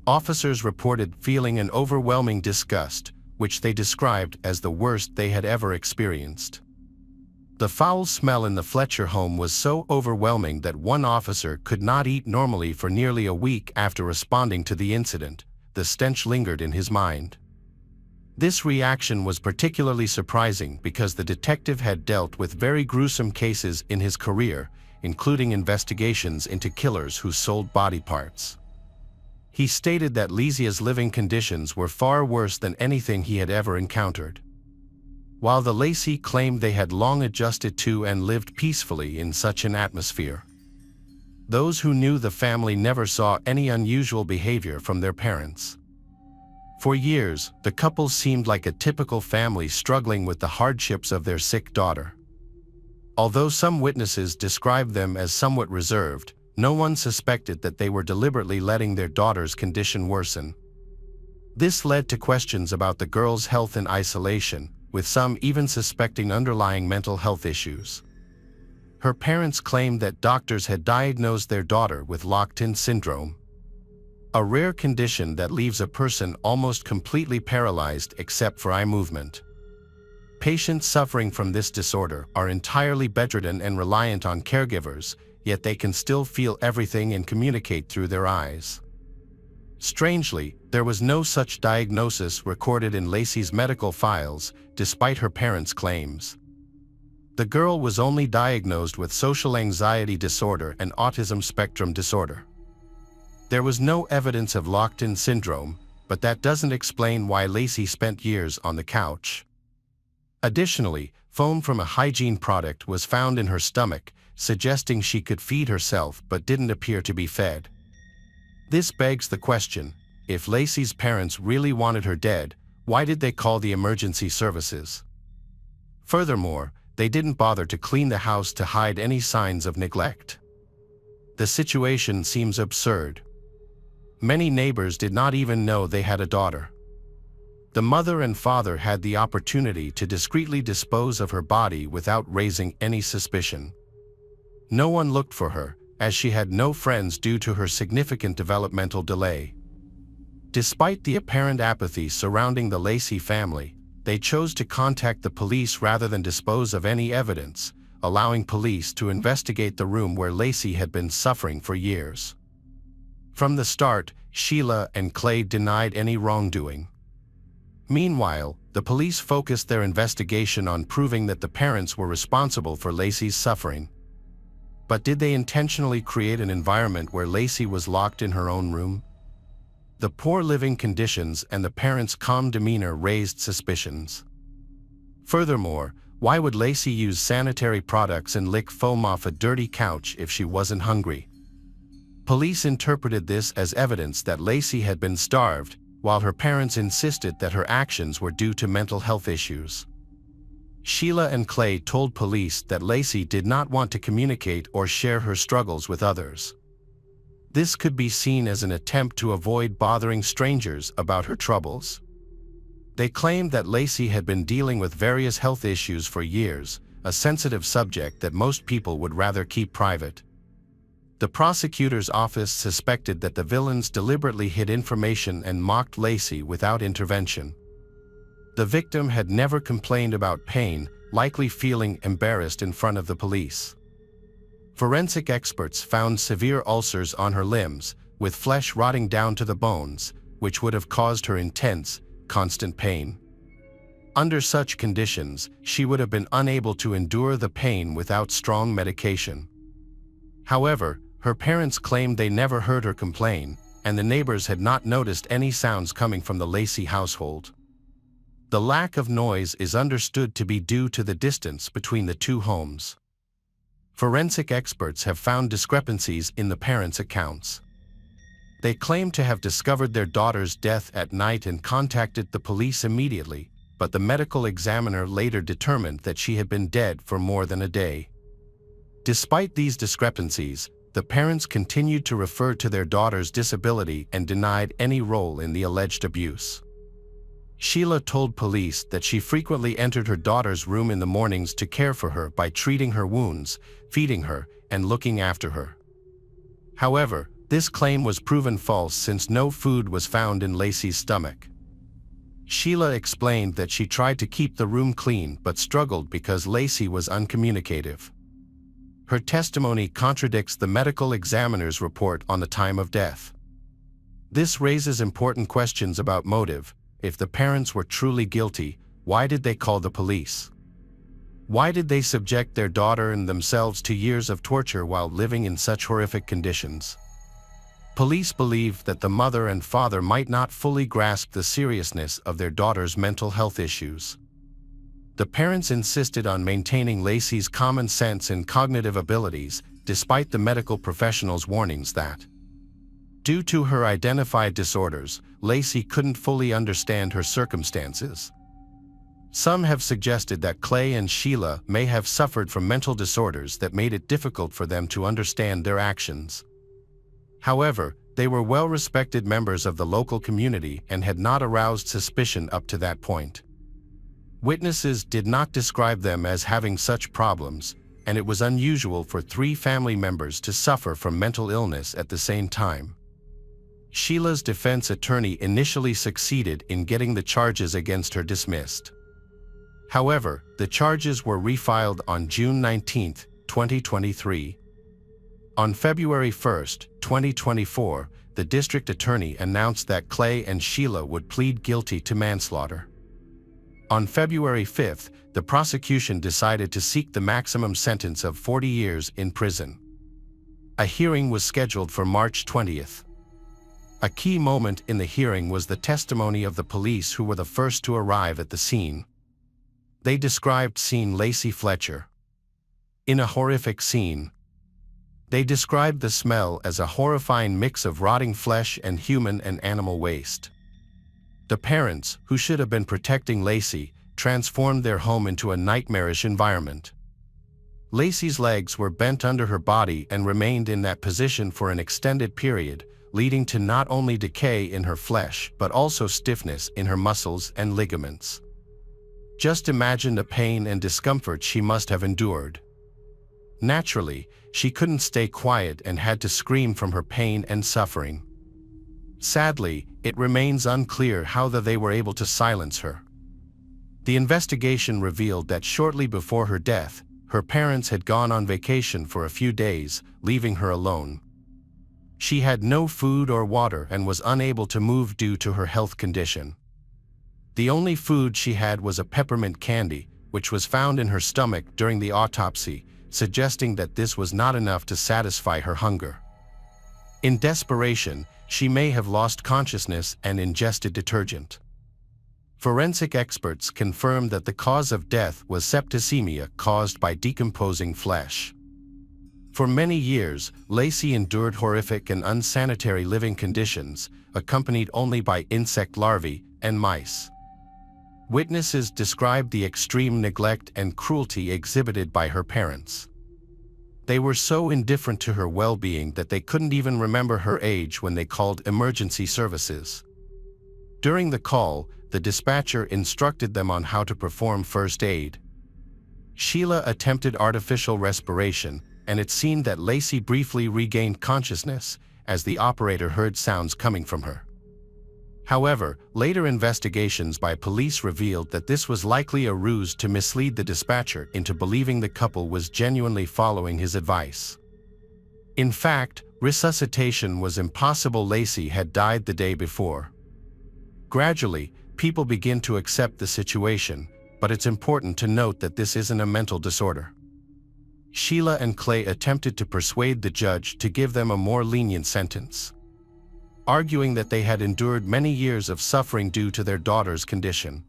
Officers reported feeling an overwhelming disgust, which they described as the worst they had ever experienced. The foul smell in the Fletcher home was so overwhelming that one officer could not eat normally for nearly a week after responding to the incident. The stench lingered in his mind. This reaction was particularly surprising because the detective had dealt with very gruesome cases in his career, including investigations into killers who sold body parts. He stated that Lezia's living conditions were far worse than anything he had ever encountered. While the Lacey claimed they had long adjusted to and lived peacefully in such an atmosphere, those who knew the family never saw any unusual behavior from their parents. For years, the couple seemed like a typical family struggling with the hardships of their sick daughter. Although some witnesses described them as somewhat reserved, no one suspected that they were deliberately letting their daughter's condition worsen. This led to questions about the girl's health in isolation, with some even suspecting underlying mental health issues. Her parents claimed that doctors had diagnosed their daughter with locked-in syndrome, a rare condition that leaves a person almost completely paralyzed except for eye movement. Patients suffering from this disorder are entirely bedridden and reliant on caregivers, yet they can still feel everything and communicate through their eyes. Strangely, there was no such diagnosis recorded in Lacey's medical files, despite her parents' claims. The girl was only diagnosed with social anxiety disorder and autism spectrum disorder. There was no evidence of locked-in syndrome, but that doesn't explain why Lacey spent years on the couch. Additionally, foam from a hygiene product was found in her stomach, suggesting she could feed herself but didn't appear to be fed. This begs the question, if Lacey's parents really wanted her dead, why did they call the emergency services? Furthermore, they didn't bother to clean the house to hide any signs of neglect. The situation seems absurd. Many neighbors did not even know they had a daughter. The mother and father had the opportunity to discreetly dispose of her body without raising any suspicion. No one looked for her, as she had no friends due to her significant developmental delay. Despite the apparent apathy surrounding the Lacey family, they chose to contact the police rather than dispose of any evidence, allowing police to investigate the room where Lacey had been suffering for years. From the start, Sheila and Clay denied any wrongdoing. Meanwhile, the police focused their investigation on proving that the parents were responsible for Lacey's suffering. But did they intentionally create an environment where Lacey was locked in her own room? The poor living conditions and the parents' calm demeanor raised suspicions. Furthermore, why would Lacey use sanitary products and lick foam off a dirty couch if she wasn't hungry? Police interpreted this as evidence that Lacey had been starved, while her parents insisted that her actions were due to mental health issues. Sheila and Clay told police that Lacey did not want to communicate or share her struggles with others. This could be seen as an attempt to avoid bothering strangers about her troubles. They claimed that Lacey had been dealing with various health issues for years, a sensitive subject that most people would rather keep private. The prosecutor's office suspected that the villains deliberately hid information and mocked Lacey without intervention. The victim had never complained about pain, likely feeling embarrassed in front of the police. Forensic experts found severe ulcers on her limbs, with flesh rotting down to the bones, which would have caused her intense, constant pain. Under such conditions, she would have been unable to endure the pain without strong medication. However, her parents claimed they never heard her complain, and the neighbors had not noticed any sounds coming from the Lacey household. The lack of noise is understood to be due to the distance between the two homes. Forensic experts have found discrepancies in the parents' accounts. They claim to have discovered their daughter's death at night and contacted the police immediately, but the medical examiner later determined that she had been dead for more than a day. Despite these discrepancies, the parents continued to refer to their daughter's disability and denied any role in the alleged abuse. Sheila told police that she frequently entered her daughter's room in the mornings to care for her by treating her wounds, feeding her, and looking after her. However, this claim was proven false since no food was found in Lacey's stomach. Sheila explained that she tried to keep the room clean but struggled because Lacey was uncommunicative. Her testimony contradicts the medical examiner's report on the time of death. This raises important questions about motive. If the parents were truly guilty, why did they call the police? Why did they subject their daughter and themselves to years of torture while living in such horrific conditions? Police believe that the mother and father might not fully grasp the seriousness of their daughter's mental health issues. The parents insisted on maintaining Lacey's common sense and cognitive abilities, despite the medical professionals' warnings that, due to her identified disorders, Lacey couldn't fully understand her circumstances. Some have suggested that Clay and Sheila may have suffered from mental disorders that made it difficult for them to understand their actions. However, they were well-respected members of the local community and had not aroused suspicion up to that point. Witnesses did not describe them as having such problems, and it was unusual for 3 family members to suffer from mental illness at the same time. Sheila's defense attorney initially succeeded in getting the charges against her dismissed. However, the charges were refiled on June 19, 2023. On February 1, 2024, the district attorney announced that Clay and Sheila would plead guilty to manslaughter. On February 5, the prosecution decided to seek the maximum sentence of 40 years in prison. A hearing was scheduled for March 20. A key moment in the hearing was the testimony of the police who were the first to arrive at the scene. They described seeing Lacey Fletcher in a horrific scene. They described the smell as a horrifying mix of rotting flesh and human and animal waste. The parents, who should have been protecting Lacey, transformed their home into a nightmarish environment. Lacey's legs were bent under her body and remained in that position for an extended period, leading to not only decay in her flesh but also stiffness in her muscles and ligaments. Just imagine the pain and discomfort she must have endured. Naturally, she couldn't stay quiet and had to scream from her pain and suffering. Sadly, it remains unclear how they were able to silence her. The investigation revealed that shortly before her death, her parents had gone on vacation for a few days, leaving her alone. She had no food or water and was unable to move due to her health condition. The only food she had was a peppermint candy, which was found in her stomach during the autopsy, suggesting that this was not enough to satisfy her hunger. In desperation, she may have lost consciousness and ingested detergent. Forensic experts confirmed that the cause of death was septicemia caused by decomposing flesh. For many years, Lacey endured horrific and unsanitary living conditions, accompanied only by insect larvae and mice. Witnesses described the extreme neglect and cruelty exhibited by her parents. They were so indifferent to her well-being that they couldn't even remember her age when they called emergency services. During the call, the dispatcher instructed them on how to perform first aid. Sheila attempted artificial respiration, and it seemed that Lacey briefly regained consciousness as the operator heard sounds coming from her. However, later investigations by police revealed that this was likely a ruse to mislead the dispatcher into believing the couple was genuinely following his advice. In fact, resuscitation was impossible. Lacey had died the day before. Gradually, people begin to accept the situation, but it's important to note that this isn't a mental disorder. Sheila and Clay attempted to persuade the judge to give them a more lenient sentence, arguing that they had endured many years of suffering due to their daughter's condition.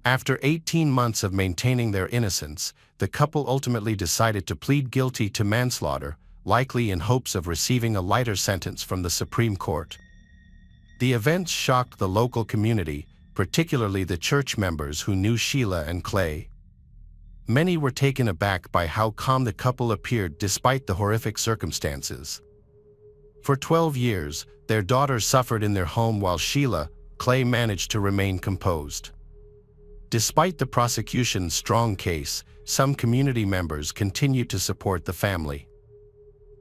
After 18 months of maintaining their innocence, the couple ultimately decided to plead guilty to manslaughter, likely in hopes of receiving a lighter sentence from the Supreme Court. The events shocked the local community, particularly the church members who knew Sheila and Clay. Many were taken aback by how calm the couple appeared despite the horrific circumstances. For 12 years, their daughter suffered in their home while Sheila, Clay managed to remain composed. Despite the prosecution's strong case, some community members continued to support the family.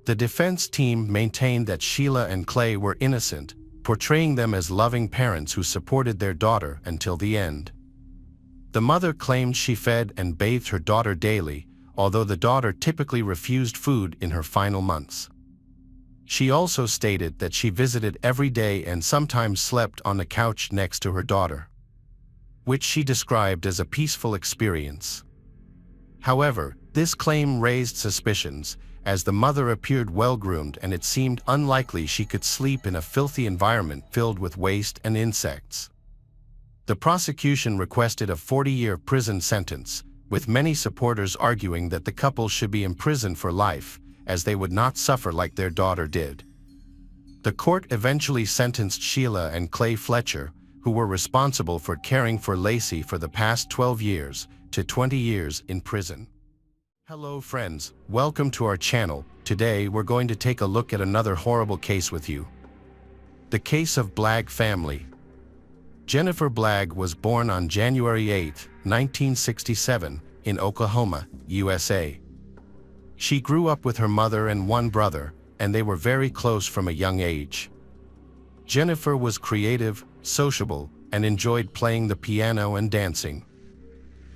The defense team maintained that Sheila and Clay were innocent, portraying them as loving parents who supported their daughter until the end. The mother claimed she fed and bathed her daughter daily, although the daughter typically refused food in her final months. She also stated that she visited every day and sometimes slept on the couch next to her daughter, which she described as a peaceful experience. However, this claim raised suspicions, as the mother appeared well-groomed and it seemed unlikely she could sleep in a filthy environment filled with waste and insects. The prosecution requested a 40-year prison sentence, with many supporters arguing that the couple should be imprisoned for life, as they would not suffer like their daughter did. The court eventually sentenced Sheila and Clay Fletcher, who were responsible for caring for Lacey for the past 12 years, to 20 years in prison. Hello friends, welcome to our channel. Today we're going to take a look at another horrible case with you. The case of Blagg family. Jennifer Blagg was born on January 8, 1967, in Oklahoma, USA. She grew up with her mother and one brother, and they were very close from a young age. Jennifer was creative, sociable, and enjoyed playing the piano and dancing.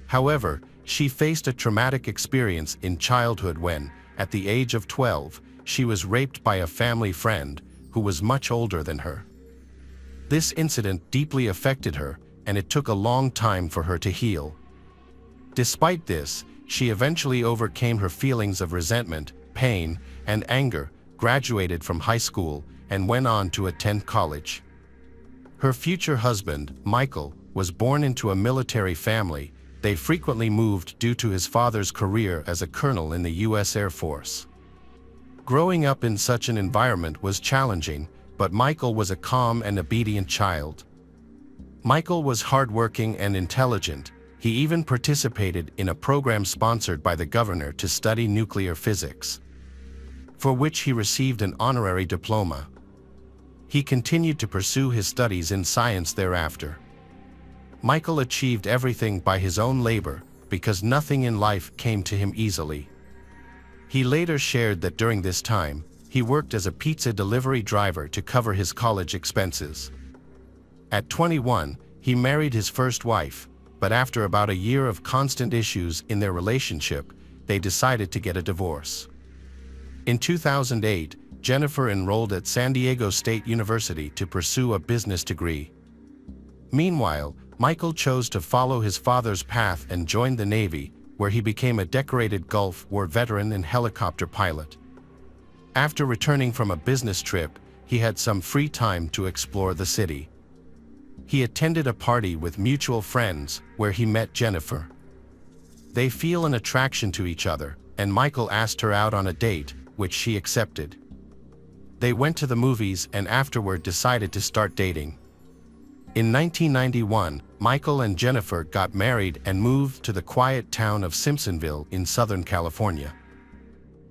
However, she faced a traumatic experience in childhood when, at the age of 12, she was raped by a family friend who was much older than her. This incident deeply affected her, and it took a long time for her to heal. Despite this, she eventually overcame her feelings of resentment, pain, and anger, graduated from high school, and went on to attend college. Her future husband, Michael, was born into a military family. They frequently moved due to his father's career as a colonel in the U.S. Air Force. Growing up in such an environment was challenging, but Michael was a calm and obedient child. Michael was hardworking and intelligent. He even participated in a program sponsored by the governor to study nuclear physics, for which he received an honorary diploma. He continued to pursue his studies in science thereafter. Michael achieved everything by his own labor, because nothing in life came to him easily. He later shared that during this time, he worked as a pizza delivery driver to cover his college expenses. At 21, he married his first wife, but after about a year of constant issues in their relationship, they decided to get a divorce. In 2008, Jennifer enrolled at San Diego State University to pursue a business degree. Meanwhile, Michael chose to follow his father's path and joined the Navy, where he became a decorated Gulf War veteran and helicopter pilot. After returning from a business trip, he had some free time to explore the city. He attended a party with mutual friends, where he met Jennifer. They feel an attraction to each other, and Michael asked her out on a date, which she accepted. They went to the movies and afterward decided to start dating. In 1991, Michael and Jennifer got married and moved to the quiet town of Simpsonville in Southern California.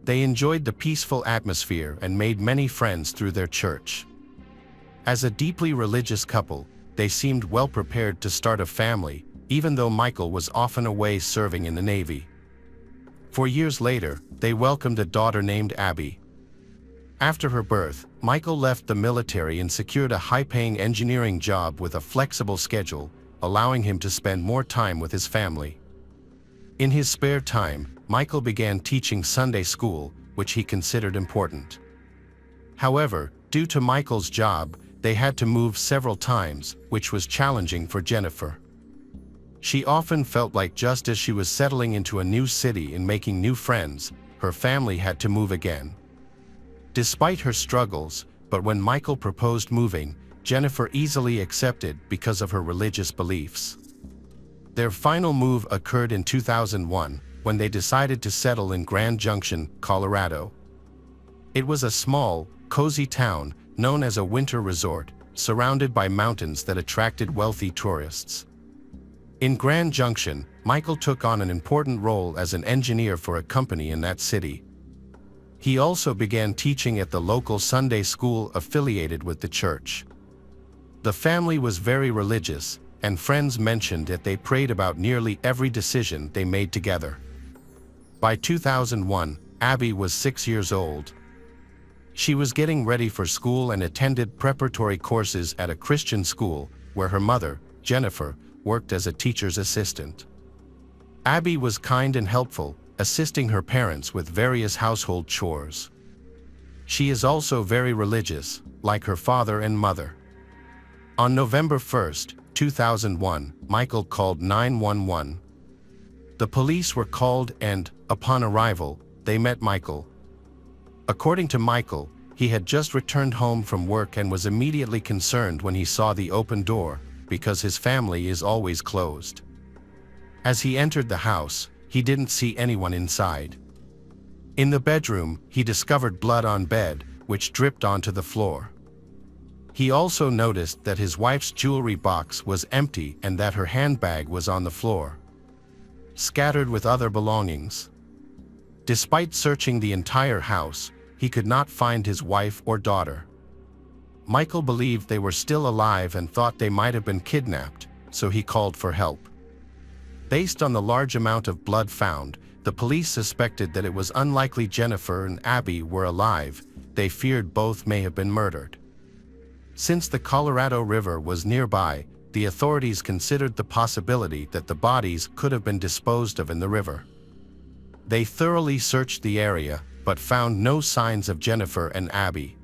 They enjoyed the peaceful atmosphere and made many friends through their church. As a deeply religious couple, they seemed well prepared to start a family, even though Michael was often away serving in the Navy. 4 years later, they welcomed a daughter named Abby. After her birth, Michael left the military and secured a high-paying engineering job with a flexible schedule, allowing him to spend more time with his family. In his spare time, Michael began teaching Sunday school, which he considered important. However, due to Michael's job, they had to move several times, which was challenging for Jennifer. She often felt like just as she was settling into a new city and making new friends, her family had to move again. Despite her struggles, but when Michael proposed moving, Jennifer easily accepted because of her religious beliefs. Their final move occurred in 2001, when they decided to settle in Grand Junction, Colorado. It was a small, cozy town known as a winter resort, surrounded by mountains that attracted wealthy tourists. In Grand Junction, Michael took on an important role as an engineer for a company in that city. He also began teaching at the local Sunday school affiliated with the church. The family was very religious, and friends mentioned that they prayed about nearly every decision they made together. By 2001, Abby was 6 years old. She was getting ready for school and attended preparatory courses at a Christian school, where her mother, Jennifer, worked as a teacher's assistant. Abby was kind and helpful, assisting her parents with various household chores. She is also very religious, like her father and mother. On November 1, 2001, Michael called 911. The police were called and, upon arrival, they met Michael. According to Michael, he had just returned home from work and was immediately concerned when he saw the open door, because his family is always closed. As he entered the house, he didn't see anyone inside. In the bedroom, he discovered blood on bed, which dripped onto the floor. He also noticed that his wife's jewelry box was empty and that her handbag was on the floor, scattered with other belongings. Despite searching the entire house, he could not find his wife or daughter. Michael believed they were still alive and thought they might have been kidnapped, so he called for help. Based on the large amount of blood found, the police suspected that it was unlikely Jennifer and Abby were alive. They feared both may have been murdered. Since the Colorado River was nearby, the authorities considered the possibility that the bodies could have been disposed of in the river. They thoroughly searched the area, but found no signs of Jennifer and Abby.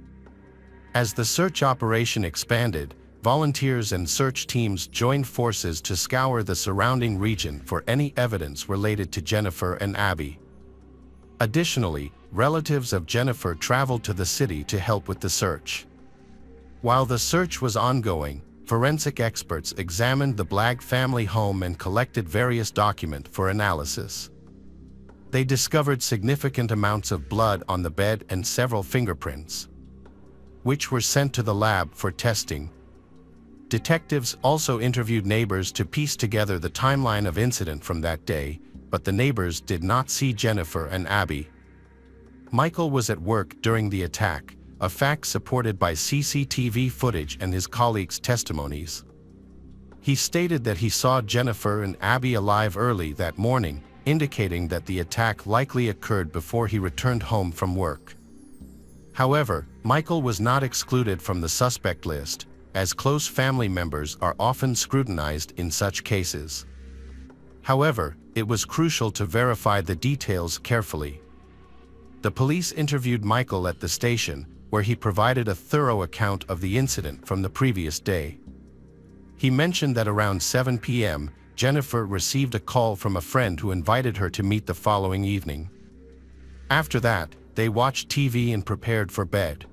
As the search operation expanded, volunteers and search teams joined forces to scour the surrounding region for any evidence related to Jennifer and Abby. Additionally, relatives of Jennifer traveled to the city to help with the search. While the search was ongoing, forensic experts examined the Blagg family home and collected various documents for analysis. They discovered significant amounts of blood on the bed and several fingerprints, which were sent to the lab for testing. Detectives also interviewed neighbors to piece together the timeline of incident from that day, but the neighbors did not see Jennifer and Abby. Michael was at work during the attack, a fact supported by CCTV footage and his colleagues' testimonies. He stated that he saw Jennifer and Abby alive early that morning, indicating that the attack likely occurred before he returned home from work. However, Michael was not excluded from the suspect list, as close family members are often scrutinized in such cases. However, it was crucial to verify the details carefully. The police interviewed Michael at the station, where he provided a thorough account of the incident from the previous day. He mentioned that around 7 p.m., Jennifer received a call from a friend who invited her to meet the following evening. After that, they watched TV and prepared for bed.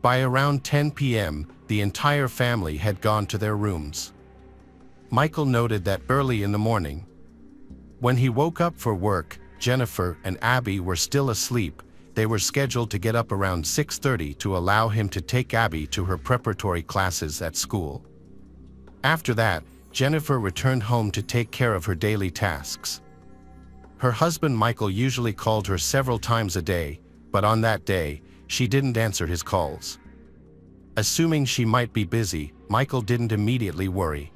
By around 10 p.m., the entire family had gone to their rooms. Michael noted that early in the morning, when he woke up for work, Jennifer and Abby were still asleep. They were scheduled to get up around 6:30 to allow him to take Abby to her preparatory classes at school. After that, Jennifer returned home to take care of her daily tasks. Her husband Michael usually called her several times a day, but on that day, she didn't answer his calls. Assuming she might be busy, Michael didn't immediately worry.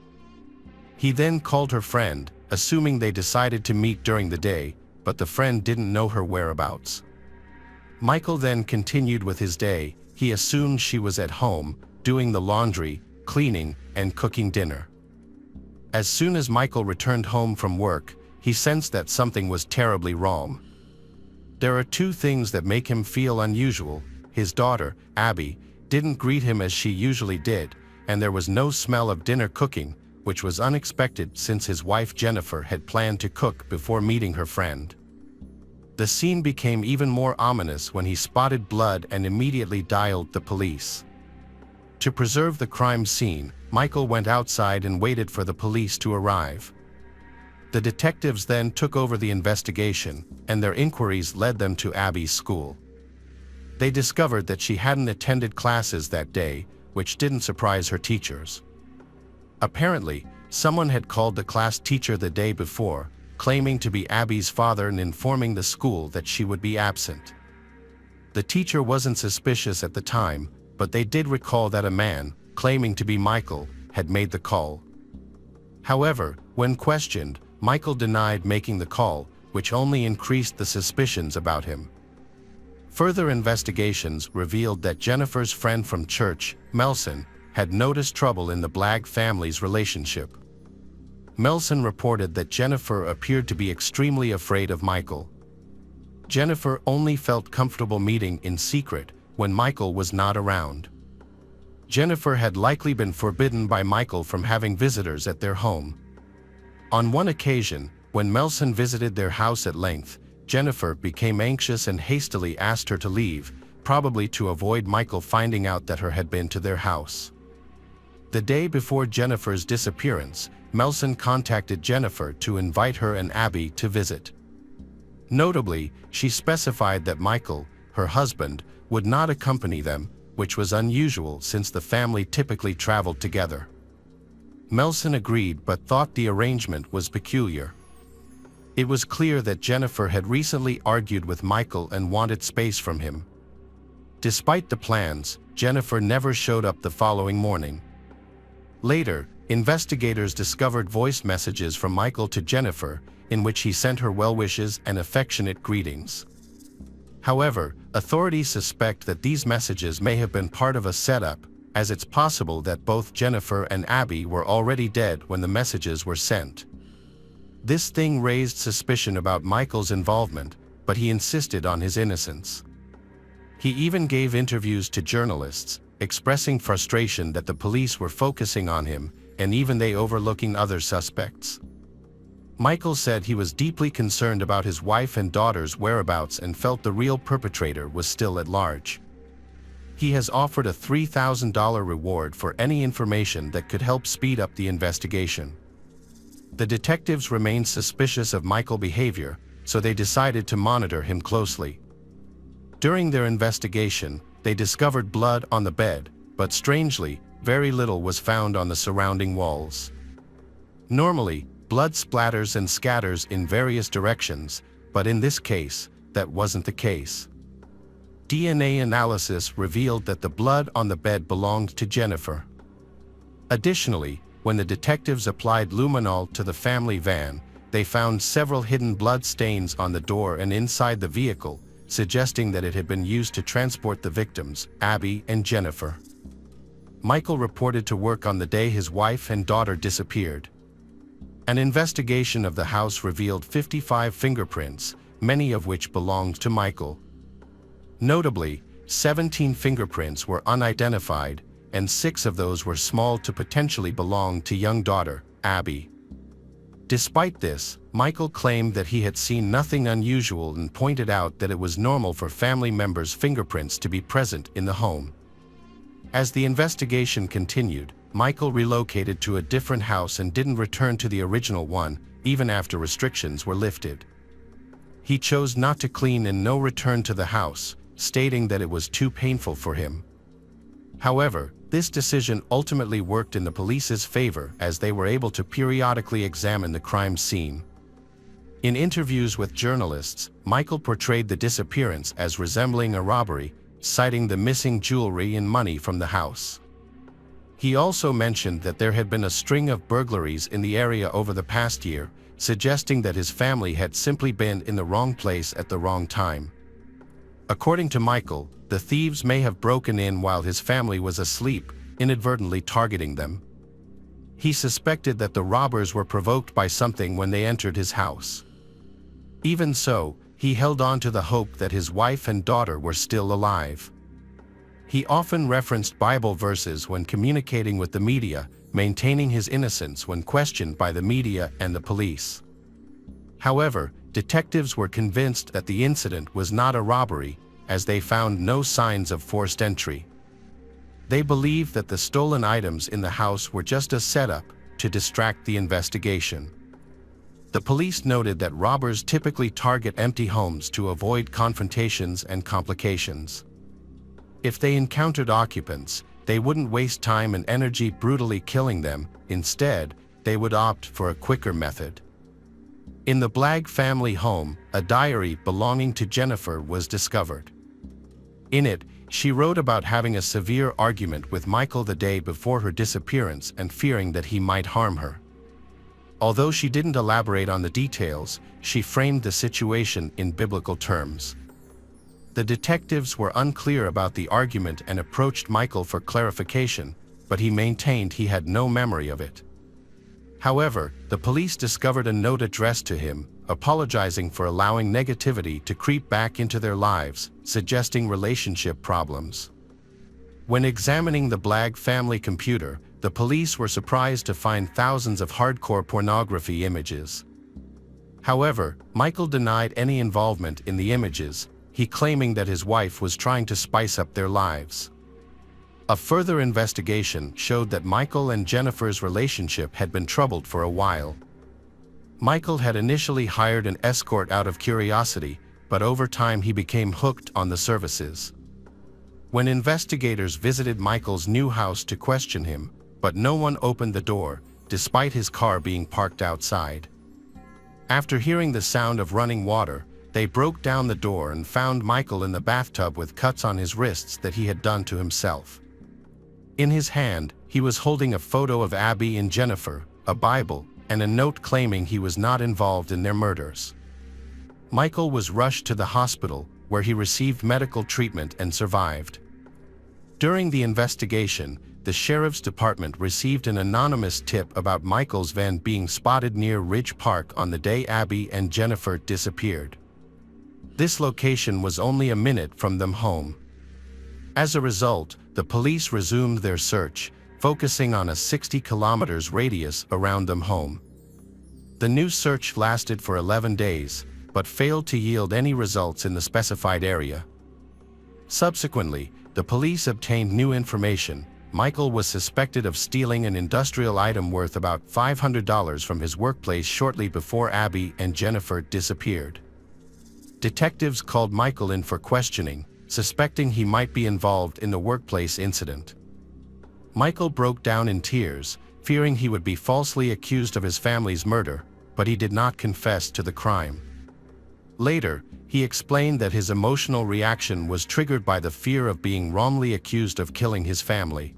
He then called her friend, assuming they decided to meet during the day, but the friend didn't know her whereabouts. Michael then continued with his day. He assumed she was at home, doing the laundry, cleaning, and cooking dinner. As soon as Michael returned home from work, he sensed that something was terribly wrong. There are two things that make him feel unusual. His daughter, Abby, didn't greet him as she usually did, and there was no smell of dinner cooking, which was unexpected since his wife Jennifer had planned to cook before meeting her friend. The scene became even more ominous when he spotted blood and immediately dialed the police. To preserve the crime scene, Michael went outside and waited for the police to arrive. The detectives then took over the investigation, and their inquiries led them to Abby's school. They discovered that she hadn't attended classes that day, which didn't surprise her teachers. Apparently, someone had called the class teacher the day before, claiming to be Abby's father and informing the school that she would be absent. The teacher wasn't suspicious at the time, but they did recall that a man, claiming to be Michael, had made the call. However, when questioned, Michael denied making the call, which only increased the suspicions about him. Further investigations revealed that Jennifer's friend from church, Melson, had noticed trouble in the Blagg family's relationship. Melson reported that Jennifer appeared to be extremely afraid of Michael. Jennifer only felt comfortable meeting in secret when Michael was not around. Jennifer had likely been forbidden by Michael from having visitors at their home. On one occasion, when Melson visited their house at length, Jennifer became anxious and hastily asked her to leave, probably to avoid Michael finding out that her had been to their house. The day before Jennifer's disappearance, Melson contacted Jennifer to invite her and Abby to visit. Notably, she specified that Michael, her husband, would not accompany them, which was unusual since the family typically traveled together. Melson agreed but thought the arrangement was peculiar. It was clear that Jennifer had recently argued with Michael and wanted space from him. Despite the plans, Jennifer never showed up the following morning. Later, investigators discovered voice messages from Michael to Jennifer, in which he sent her well wishes and affectionate greetings. However, authorities suspect that these messages may have been part of a setup, as it's possible that both Jennifer and Abby were already dead when the messages were sent. This thing raised suspicion about Michael's involvement, but he insisted on his innocence. He even gave interviews to journalists, expressing frustration that the police were focusing on him, and even they overlooking other suspects. Michael said he was deeply concerned about his wife and daughter's whereabouts and felt the real perpetrator was still at large. He has offered a $3,000 reward for any information that could help speed up the investigation. The detectives remained suspicious of Michael's behavior, so they decided to monitor him closely. During their investigation, they discovered blood on the bed, but strangely, very little was found on the surrounding walls. Normally, blood splatters and scatters in various directions, but in this case, that wasn't the case. DNA analysis revealed that the blood on the bed belonged to Jennifer. Additionally, when the detectives applied luminol to the family van, they found several hidden blood stains on the door and inside the vehicle, suggesting that it had been used to transport the victims, Abby and Jennifer. Michael reported to work on the day his wife and daughter disappeared. An investigation of the house revealed 55 fingerprints, many of which belonged to Michael. Notably, 17 fingerprints were unidentified, and 6 of those were small to potentially belong to young daughter, Abby. Despite this, Michael claimed that he had seen nothing unusual and pointed out that it was normal for family members' fingerprints to be present in the home. As the investigation continued, Michael relocated to a different house and didn't return to the original one, even after restrictions were lifted. He chose not to clean and no return to the house, stating that it was too painful for him. However, this decision ultimately worked in the police's favor as they were able to periodically examine the crime scene. In interviews with journalists, Michael portrayed the disappearance as resembling a robbery, citing the missing jewelry and money from the house. He also mentioned that there had been a string of burglaries in the area over the past year, suggesting that his family had simply been in the wrong place at the wrong time. According to Michael, the thieves may have broken in while his family was asleep, inadvertently targeting them. He suspected that the robbers were provoked by something when they entered his house. Even so, he held on to the hope that his wife and daughter were still alive. He often referenced Bible verses when communicating with the media, maintaining his innocence when questioned by the media and the police. However, detectives were convinced that the incident was not a robbery, as they found no signs of forced entry. They believed that the stolen items in the house were just a setup to distract the investigation. The police noted that robbers typically target empty homes to avoid confrontations and complications. If they encountered occupants, they wouldn't waste time and energy brutally killing them. Instead, they would opt for a quicker method. In the Blagg family home, a diary belonging to Jennifer was discovered. In it, she wrote about having a severe argument with Michael the day before her disappearance and fearing that he might harm her. Although she didn't elaborate on the details, she framed the situation in biblical terms. The detectives were unclear about the argument and approached Michael for clarification, but he maintained he had no memory of it. However, the police discovered a note addressed to him, apologizing for allowing negativity to creep back into their lives, suggesting relationship problems. When examining the Blagg family computer, the police were surprised to find thousands of hardcore pornography images. However, Michael denied any involvement in the images, he claiming that his wife was trying to spice up their lives. A further investigation showed that Michael and Jennifer's relationship had been troubled for a while. Michael had initially hired an escort out of curiosity, but over time he became hooked on the services. When investigators visited Michael's new house to question him, but no one opened the door, despite his car being parked outside. After hearing the sound of running water, they broke down the door and found Michael in the bathtub with cuts on his wrists that he had done to himself. In his hand, he was holding a photo of Abby and Jennifer, a Bible, and a note claiming he was not involved in their murders. Michael was rushed to the hospital, where he received medical treatment and survived. During the investigation, the sheriff's department received an anonymous tip about Michael's van being spotted near Ridge Park on the day Abby and Jennifer disappeared. This location was only a minute from them home. As a result, the police resumed their search, focusing on a 60-kilometers radius around them home. The new search lasted for 11 days, but failed to yield any results in the specified area. Subsequently, the police obtained new information. Michael was suspected of stealing an industrial item worth about $500 from his workplace shortly before Abby and Jennifer disappeared. Detectives called Michael in for questioning, suspecting he might be involved in the workplace incident. Michael broke down in tears, fearing he would be falsely accused of his family's murder, but he did not confess to the crime. Later, he explained that his emotional reaction was triggered by the fear of being wrongly accused of killing his family.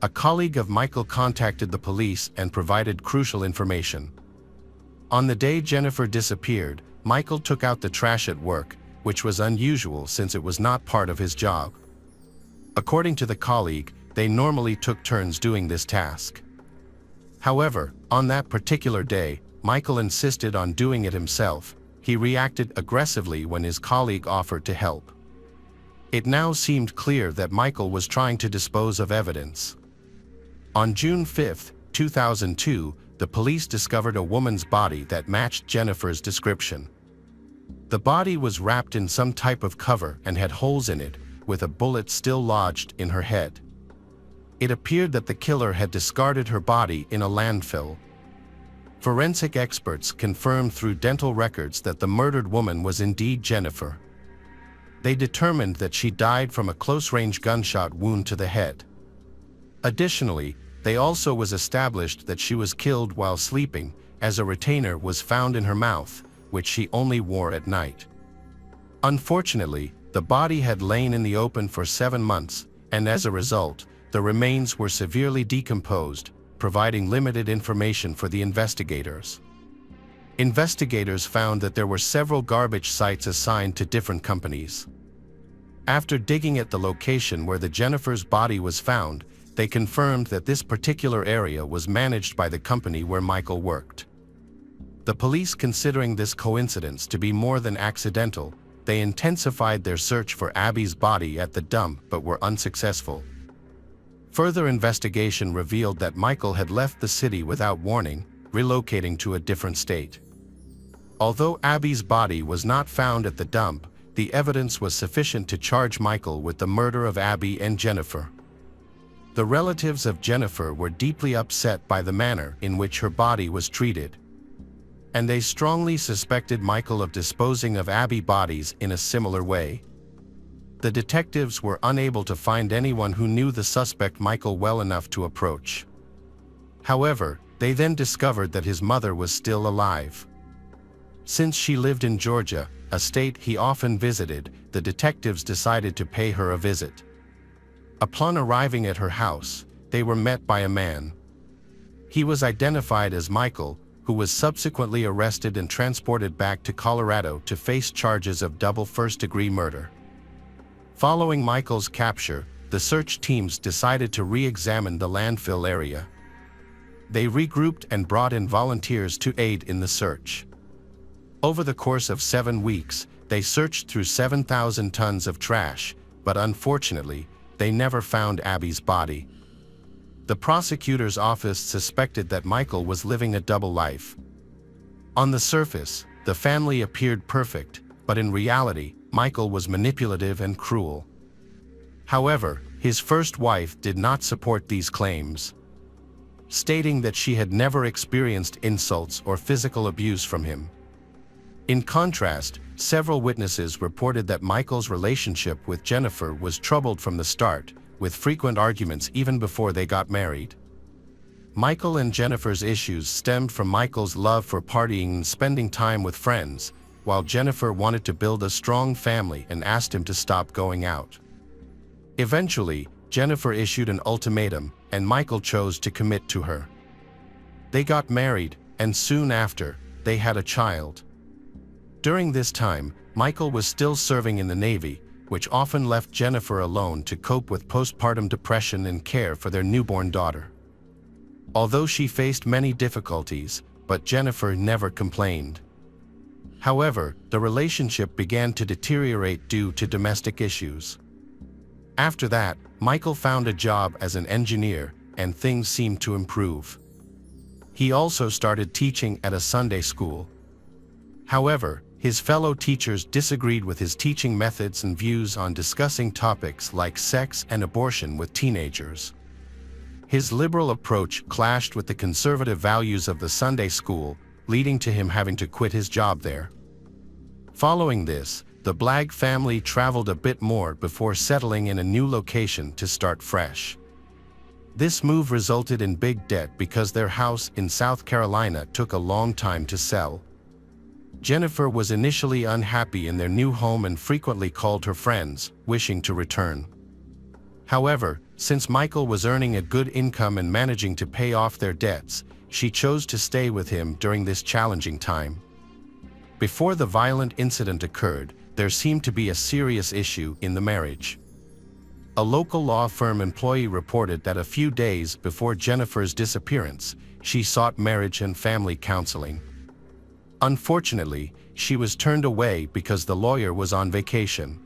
A colleague of Michael contacted the police and provided crucial information. On the day Jennifer disappeared, Michael took out the trash at work, which was unusual since it was not part of his job. According to the colleague, they normally took turns doing this task. However, on that particular day, Michael insisted on doing it himself. He reacted aggressively when his colleague offered to help. It now seemed clear that Michael was trying to dispose of evidence. On June 5, 2002, the police discovered a woman's body that matched Jennifer's description. The body was wrapped in some type of cover and had holes in it, with a bullet still lodged in her head. It appeared that the killer had discarded her body in a landfill. Forensic experts confirmed through dental records that the murdered woman was indeed Jennifer. They determined that she died from a close-range gunshot wound to the head. Additionally, they also was established that she was killed while sleeping, as a retainer was found in her mouth, which she only wore at night. Unfortunately, the body had lain in the open for 7 months, and as a result, the remains were severely decomposed, providing limited information for the investigators. Investigators found that there were several garbage sites assigned to different companies. After digging at the location where the Jennifer's body was found, they confirmed that this particular area was managed by the company where Michael worked. The police, considering this coincidence to be more than accidental, they intensified their search for Abby's body at the dump but were unsuccessful. Further investigation revealed that Michael had left the city without warning, relocating to a different state. Although Abby's body was not found at the dump, the evidence was sufficient to charge Michael with the murder of Abby and Jennifer. The relatives of Jennifer were deeply upset by the manner in which her body was treated, and they strongly suspected Michael of disposing of Abby's bodies in a similar way. The detectives were unable to find anyone who knew the suspect Michael well enough to approach. However, they then discovered that his mother was still alive. Since she lived in Georgia, a state he often visited, the detectives decided to pay her a visit. Upon arriving at her house, they were met by a man. He was identified as Michael, who was subsequently arrested and transported back to Colorado to face charges of double first-degree murder. Following Michael's capture, the search teams decided to re-examine the landfill area. They regrouped and brought in volunteers to aid in the search. Over the course of 7 weeks, they searched through 7,000 tons of trash, but unfortunately, they never found Abby's body. The prosecutor's office suspected that Michael was living a double life. On the surface, the family appeared perfect, but in reality, Michael was manipulative and cruel. However, his first wife did not support these claims, stating that she had never experienced insults or physical abuse from him. In contrast, several witnesses reported that Michael's relationship with Jennifer was troubled from the start, with frequent arguments even before they got married. Michael and Jennifer's issues stemmed from Michael's love for partying and spending time with friends, while Jennifer wanted to build a strong family and asked him to stop going out. Eventually, Jennifer issued an ultimatum, and Michael chose to commit to her. They got married, and soon after, they had a child. During this time, Michael was still serving in the Navy, which often left Jennifer alone to cope with postpartum depression and care for their newborn daughter. Although she faced many difficulties, but Jennifer never complained. However, the relationship began to deteriorate due to domestic issues. After that, Michael found a job as an engineer, and things seemed to improve. He also started teaching at a Sunday school. However, his fellow teachers disagreed with his teaching methods and views on discussing topics like sex and abortion with teenagers. His liberal approach clashed with the conservative values of the Sunday school, leading to him having to quit his job there. Following this, the Blagg family traveled a bit more before settling in a new location to start fresh. This move resulted in big debt because their house in South Carolina took a long time to sell. Jennifer was initially unhappy in their new home and frequently called her friends, wishing to return. However, since Michael was earning a good income and managing to pay off their debts, she chose to stay with him during this challenging time. Before the violent incident occurred, there seemed to be a serious issue in the marriage. A local law firm employee reported that a few days before Jennifer's disappearance, she sought marriage and family counseling. Unfortunately, she was turned away because the lawyer was on vacation.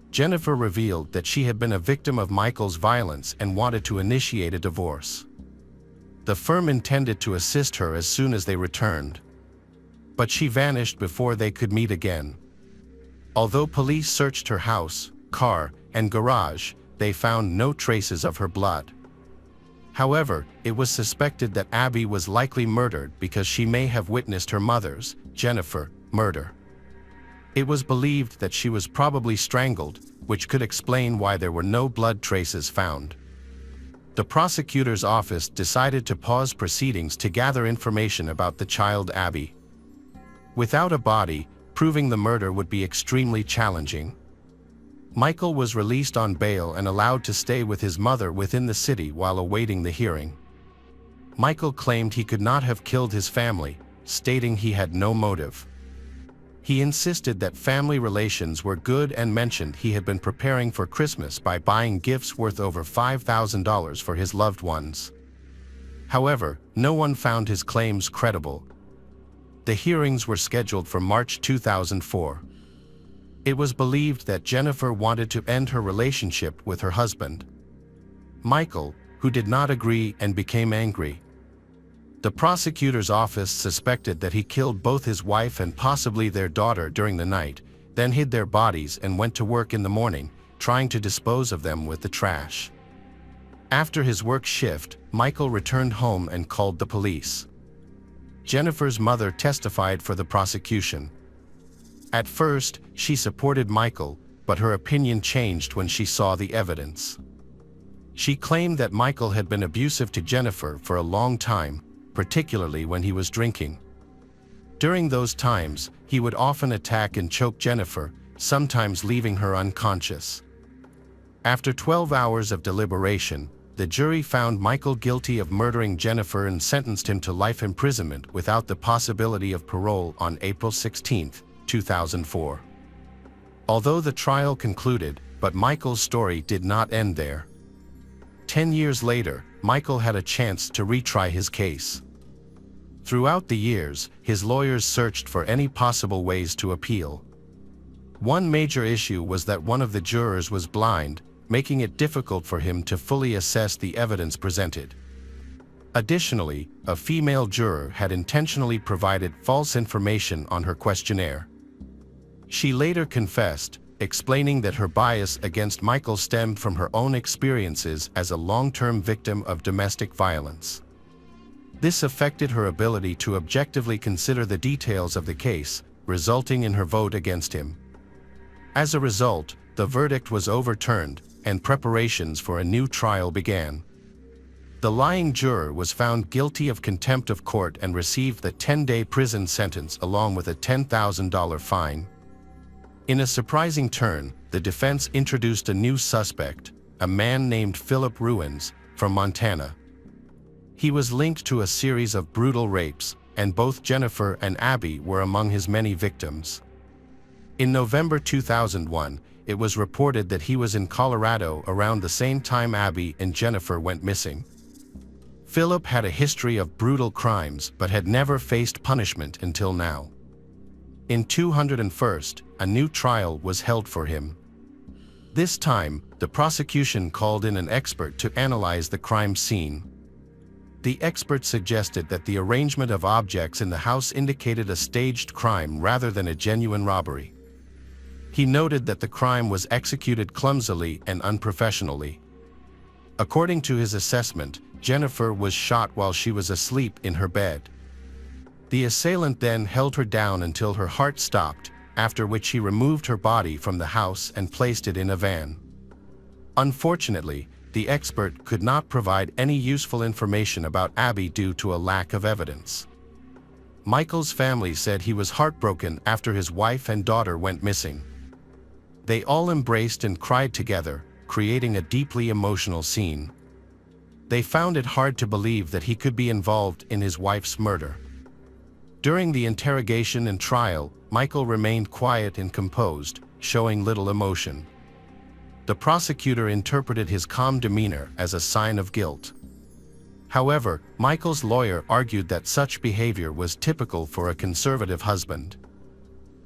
Jennifer revealed that she had been a victim of Michael's violence and wanted to initiate a divorce. The firm intended to assist her as soon as they returned, but she vanished before they could meet again. Although police searched her house, car, and garage, they found no traces of her blood. However, it was suspected that Abby was likely murdered because she may have witnessed her mother's, Jennifer, murder. It was believed that she was probably strangled, which could explain why there were no blood traces found. The prosecutor's office decided to pause proceedings to gather information about the child Abby. Without a body, proving the murder would be extremely challenging. Michael was released on bail and allowed to stay with his mother within the city while awaiting the hearing. Michael claimed he could not have killed his family, stating he had no motive. He insisted that family relations were good and mentioned he had been preparing for Christmas by buying gifts worth over $5,000 for his loved ones. However, no one found his claims credible. The hearings were scheduled for March 2004. It was believed that Jennifer wanted to end her relationship with her husband, Michael, who did not agree and became angry. The prosecutor's office suspected that he killed both his wife and possibly their daughter during the night, then hid their bodies and went to work in the morning, trying to dispose of them with the trash. After his work shift, Michael returned home and called the police. Jennifer's mother testified for the prosecution. At first, she supported Michael, but her opinion changed when she saw the evidence. She claimed that Michael had been abusive to Jennifer for a long time, particularly when he was drinking. During those times, he would often attack and choke Jennifer, sometimes leaving her unconscious. After 12 hours of deliberation, the jury found Michael guilty of murdering Jennifer and sentenced him to life imprisonment without the possibility of parole on April 16, 2004. Although the trial concluded, but Michael's story did not end there. 10 years later, Michael had a chance to retry his case. Throughout the years, his lawyers searched for any possible ways to appeal. One major issue was that one of the jurors was blind, making it difficult for him to fully assess the evidence presented. Additionally, a female juror had intentionally provided false information on her questionnaire. She later confessed, explaining that her bias against Michael stemmed from her own experiences as a long-term victim of domestic violence. This affected her ability to objectively consider the details of the case, resulting in her vote against him. As a result, the verdict was overturned, and preparations for a new trial began. The lying juror was found guilty of contempt of court and received the 10-day prison sentence along with a $10,000 fine. In a surprising turn, the defense introduced a new suspect, a man named Philip Ruins, from Montana. He was linked to a series of brutal rapes, and both Jennifer and Abby were among his many victims. In November 2001, it was reported that he was in Colorado around the same time Abby and Jennifer went missing. Philip had a history of brutal crimes but had never faced punishment until now. In 201st, a new trial was held for him. This time, the prosecution called in an expert to analyze the crime scene. The expert suggested that the arrangement of objects in the house indicated a staged crime rather than a genuine robbery. He noted that the crime was executed clumsily and unprofessionally. According to his assessment, Jennifer was shot while she was asleep in her bed. The assailant then held her down until her heart stopped, after which he removed her body from the house and placed it in a van. Unfortunately, the expert could not provide any useful information about Abby due to a lack of evidence. Michael's family said he was heartbroken after his wife and daughter went missing. They all embraced and cried together, creating a deeply emotional scene. They found it hard to believe that he could be involved in his wife's murder. During the interrogation and trial, Michael remained quiet and composed, showing little emotion. The prosecutor interpreted his calm demeanor as a sign of guilt. However, Michael's lawyer argued that such behavior was typical for a conservative husband.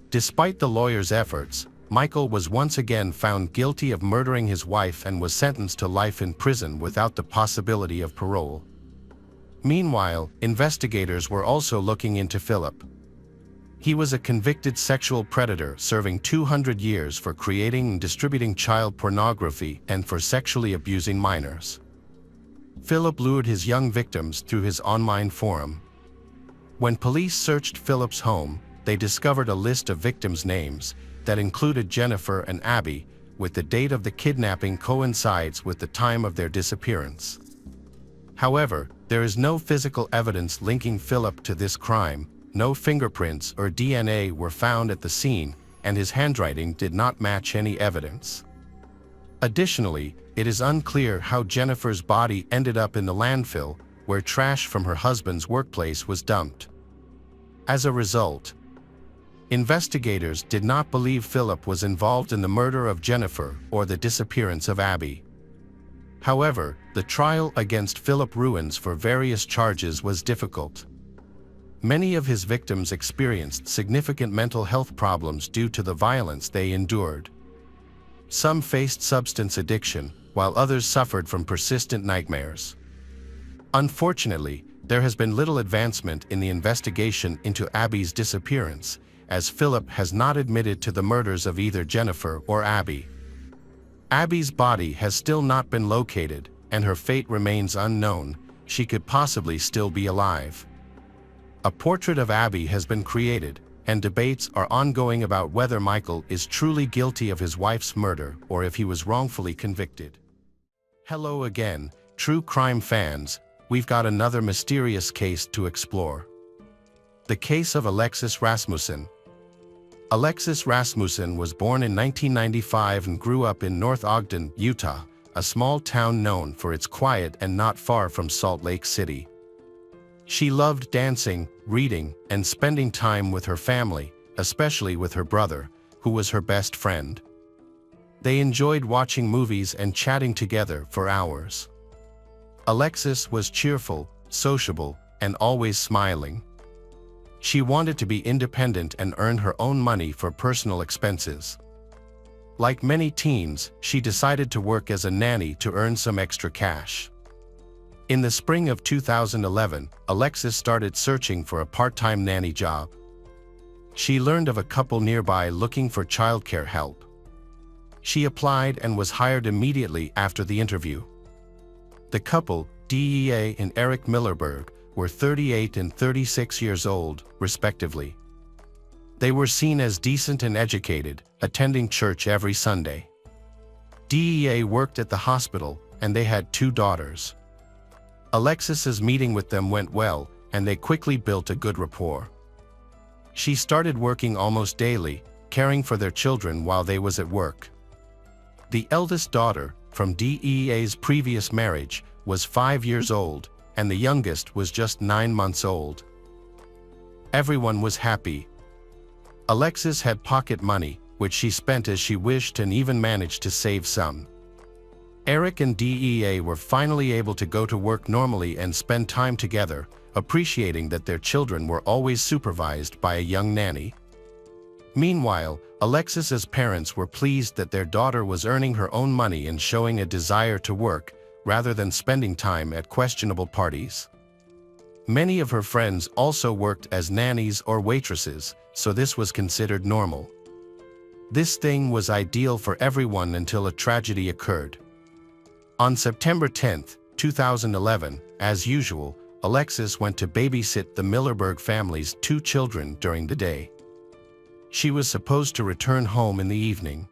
Despite the lawyer's efforts, Michael was once again found guilty of murdering his wife and was sentenced to life in prison without the possibility of parole. Meanwhile, investigators were also looking into Philip. He was a convicted sexual predator serving 200 years for creating and distributing child pornography and for sexually abusing minors. Philip lured his young victims through his online forum. When police searched Philip's home, they discovered a list of victims' names that included Jennifer and Abby, with the date of the kidnapping coincides with the time of their disappearance. However, there is no physical evidence linking Philip to this crime, no fingerprints or DNA were found at the scene, and his handwriting did not match any evidence. Additionally, it is unclear how Jennifer's body ended up in the landfill, where trash from her husband's workplace was dumped. As a result, Investigators did not believe Philip was involved in the murder of Jennifer or the disappearance of Abby. However, the trial against Philip Ruins for various charges was difficult. Many of his victims experienced significant mental health problems due to the violence they endured. Some faced substance addiction, while others suffered from persistent nightmares. Unfortunately, there has been little advancement in the investigation into Abby's disappearance, as Philip has not admitted to the murders of either Jennifer or Abby. Abby's body has still not been located, and her fate remains unknown. She could possibly still be alive. A portrait of Abby has been created, and debates are ongoing about whether Michael is truly guilty of his wife's murder or if he was wrongfully convicted. Hello again, true crime fans. We've got another mysterious case to explore. The case of Alexis Rasmussen. Alexis Rasmussen was born in 1995 and grew up in North Ogden, Utah, a small town known for its quiet and not far from Salt Lake City. She loved dancing, reading, and spending time with her family, especially with her brother, who was her best friend. They enjoyed watching movies and chatting together for hours. Alexis was cheerful, sociable, and always smiling. She wanted to be independent and earn her own money for personal expenses. Like many teens, she decided to work as a nanny to earn some extra cash. In the spring of 2011, Alexis started searching for a part-time nanny job. She learned of a couple nearby looking for childcare help. She applied and was hired immediately after the interview. The couple, DEA and Eric Millerberg, were 38 and 36 years old, respectively. They were seen as decent and educated, attending church every Sunday. DEA worked at the hospital, and they had 2 daughters. Alexis's meeting with them went well, and they quickly built a good rapport. She started working almost daily, caring for their children while they was at work. The eldest daughter, from DEA's previous marriage, was 5 years old, and the youngest was just 9 months old. Everyone was happy. Alexis had pocket money, which she spent as she wished and even managed to save some. Eric and DEA were finally able to go to work normally and spend time together, appreciating that their children were always supervised by a young nanny. Meanwhile, Alexis's parents were pleased that their daughter was earning her own money and showing a desire to work, rather than spending time at questionable parties. Many of her friends also worked as nannies or waitresses, so this was considered normal. This thing was ideal for everyone until a tragedy occurred. On September 10, 2011, as usual, Alexis went to babysit the Millerberg family's 2 children during the day. She was supposed to return home in the evening.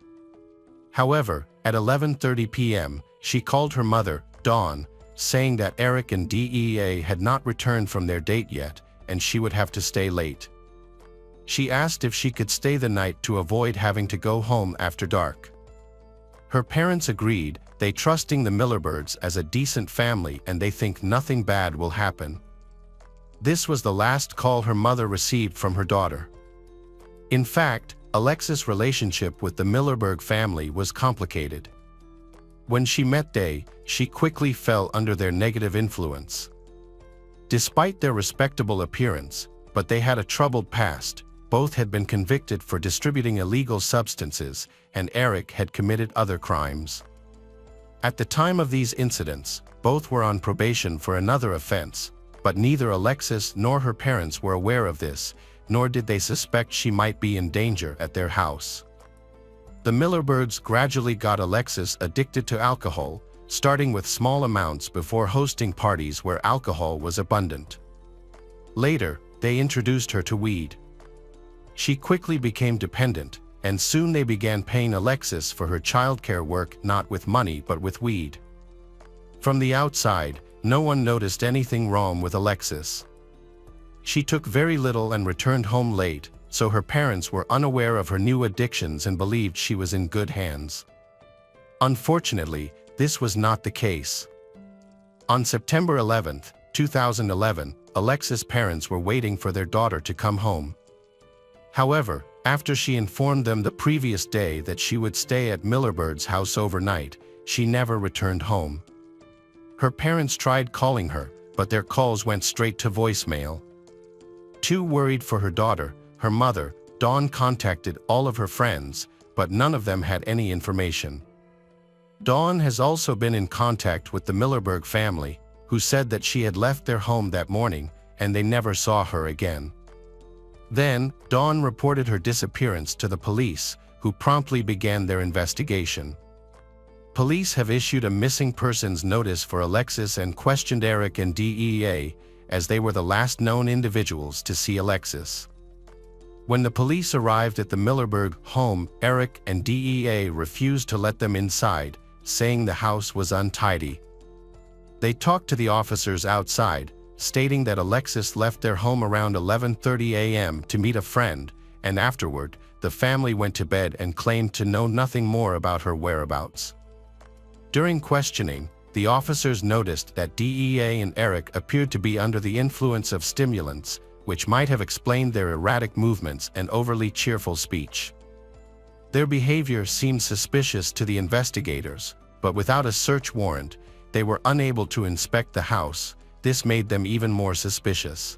However, at 11:30 p.m., she called her mother, Dawn, saying that Eric and DEA had not returned from their date yet, and she would have to stay late. She asked if she could stay the night to avoid having to go home after dark. Her parents agreed, they trusting the Millerbergs as a decent family and they think nothing bad will happen. This was the last call her mother received from her daughter. In fact, Alexis' relationship with the Millerberg family was complicated. When she met Day, she quickly fell under their negative influence. Despite their respectable appearance, but they had a troubled past. Both had been convicted for distributing illegal substances, and Eric had committed other crimes. At the time of these incidents, both were on probation for another offense, but neither Alexis nor her parents were aware of this, nor did they suspect she might be in danger at their house. The Millerbergs gradually got Alexis addicted to alcohol, starting with small amounts before hosting parties where alcohol was abundant. Later, they introduced her to weed. She quickly became dependent, and soon they began paying Alexis for her childcare work not with money but with weed. From the outside, no one noticed anything wrong with Alexis. She took very little and returned home late, so her parents were unaware of her new addictions and believed she was in good hands. Unfortunately, this was not the case. On September 11, 2011, Alexis' parents were waiting for their daughter to come home. However, after she informed them the previous day that she would stay at Millerbird's house overnight, she never returned home. Her parents tried calling her, but their calls went straight to voicemail. Too worried for her daughter, her mother, Dawn contacted all of her friends, but none of them had any information. Dawn has also been in contact with the Millerberg family, who said that she had left their home that morning and they never saw her again. Then, Dawn reported her disappearance to the police, who promptly began their investigation. Police have issued a missing persons notice for Alexis and questioned Eric and DEA, as they were the last known individuals to see Alexis. When the police arrived at the Millerberg home, Eric and DEA refused to let them inside, saying the house was untidy. They talked to the officers outside, stating that Alexis left their home around 11:30 a.m. to meet a friend, and afterward, the family went to bed and claimed to know nothing more about her whereabouts. During questioning, the officers noticed that DEA and Eric appeared to be under the influence of stimulants, which might have explained their erratic movements and overly cheerful speech. Their behavior seemed suspicious to the investigators, but without a search warrant, they were unable to inspect the house. This made them even more suspicious.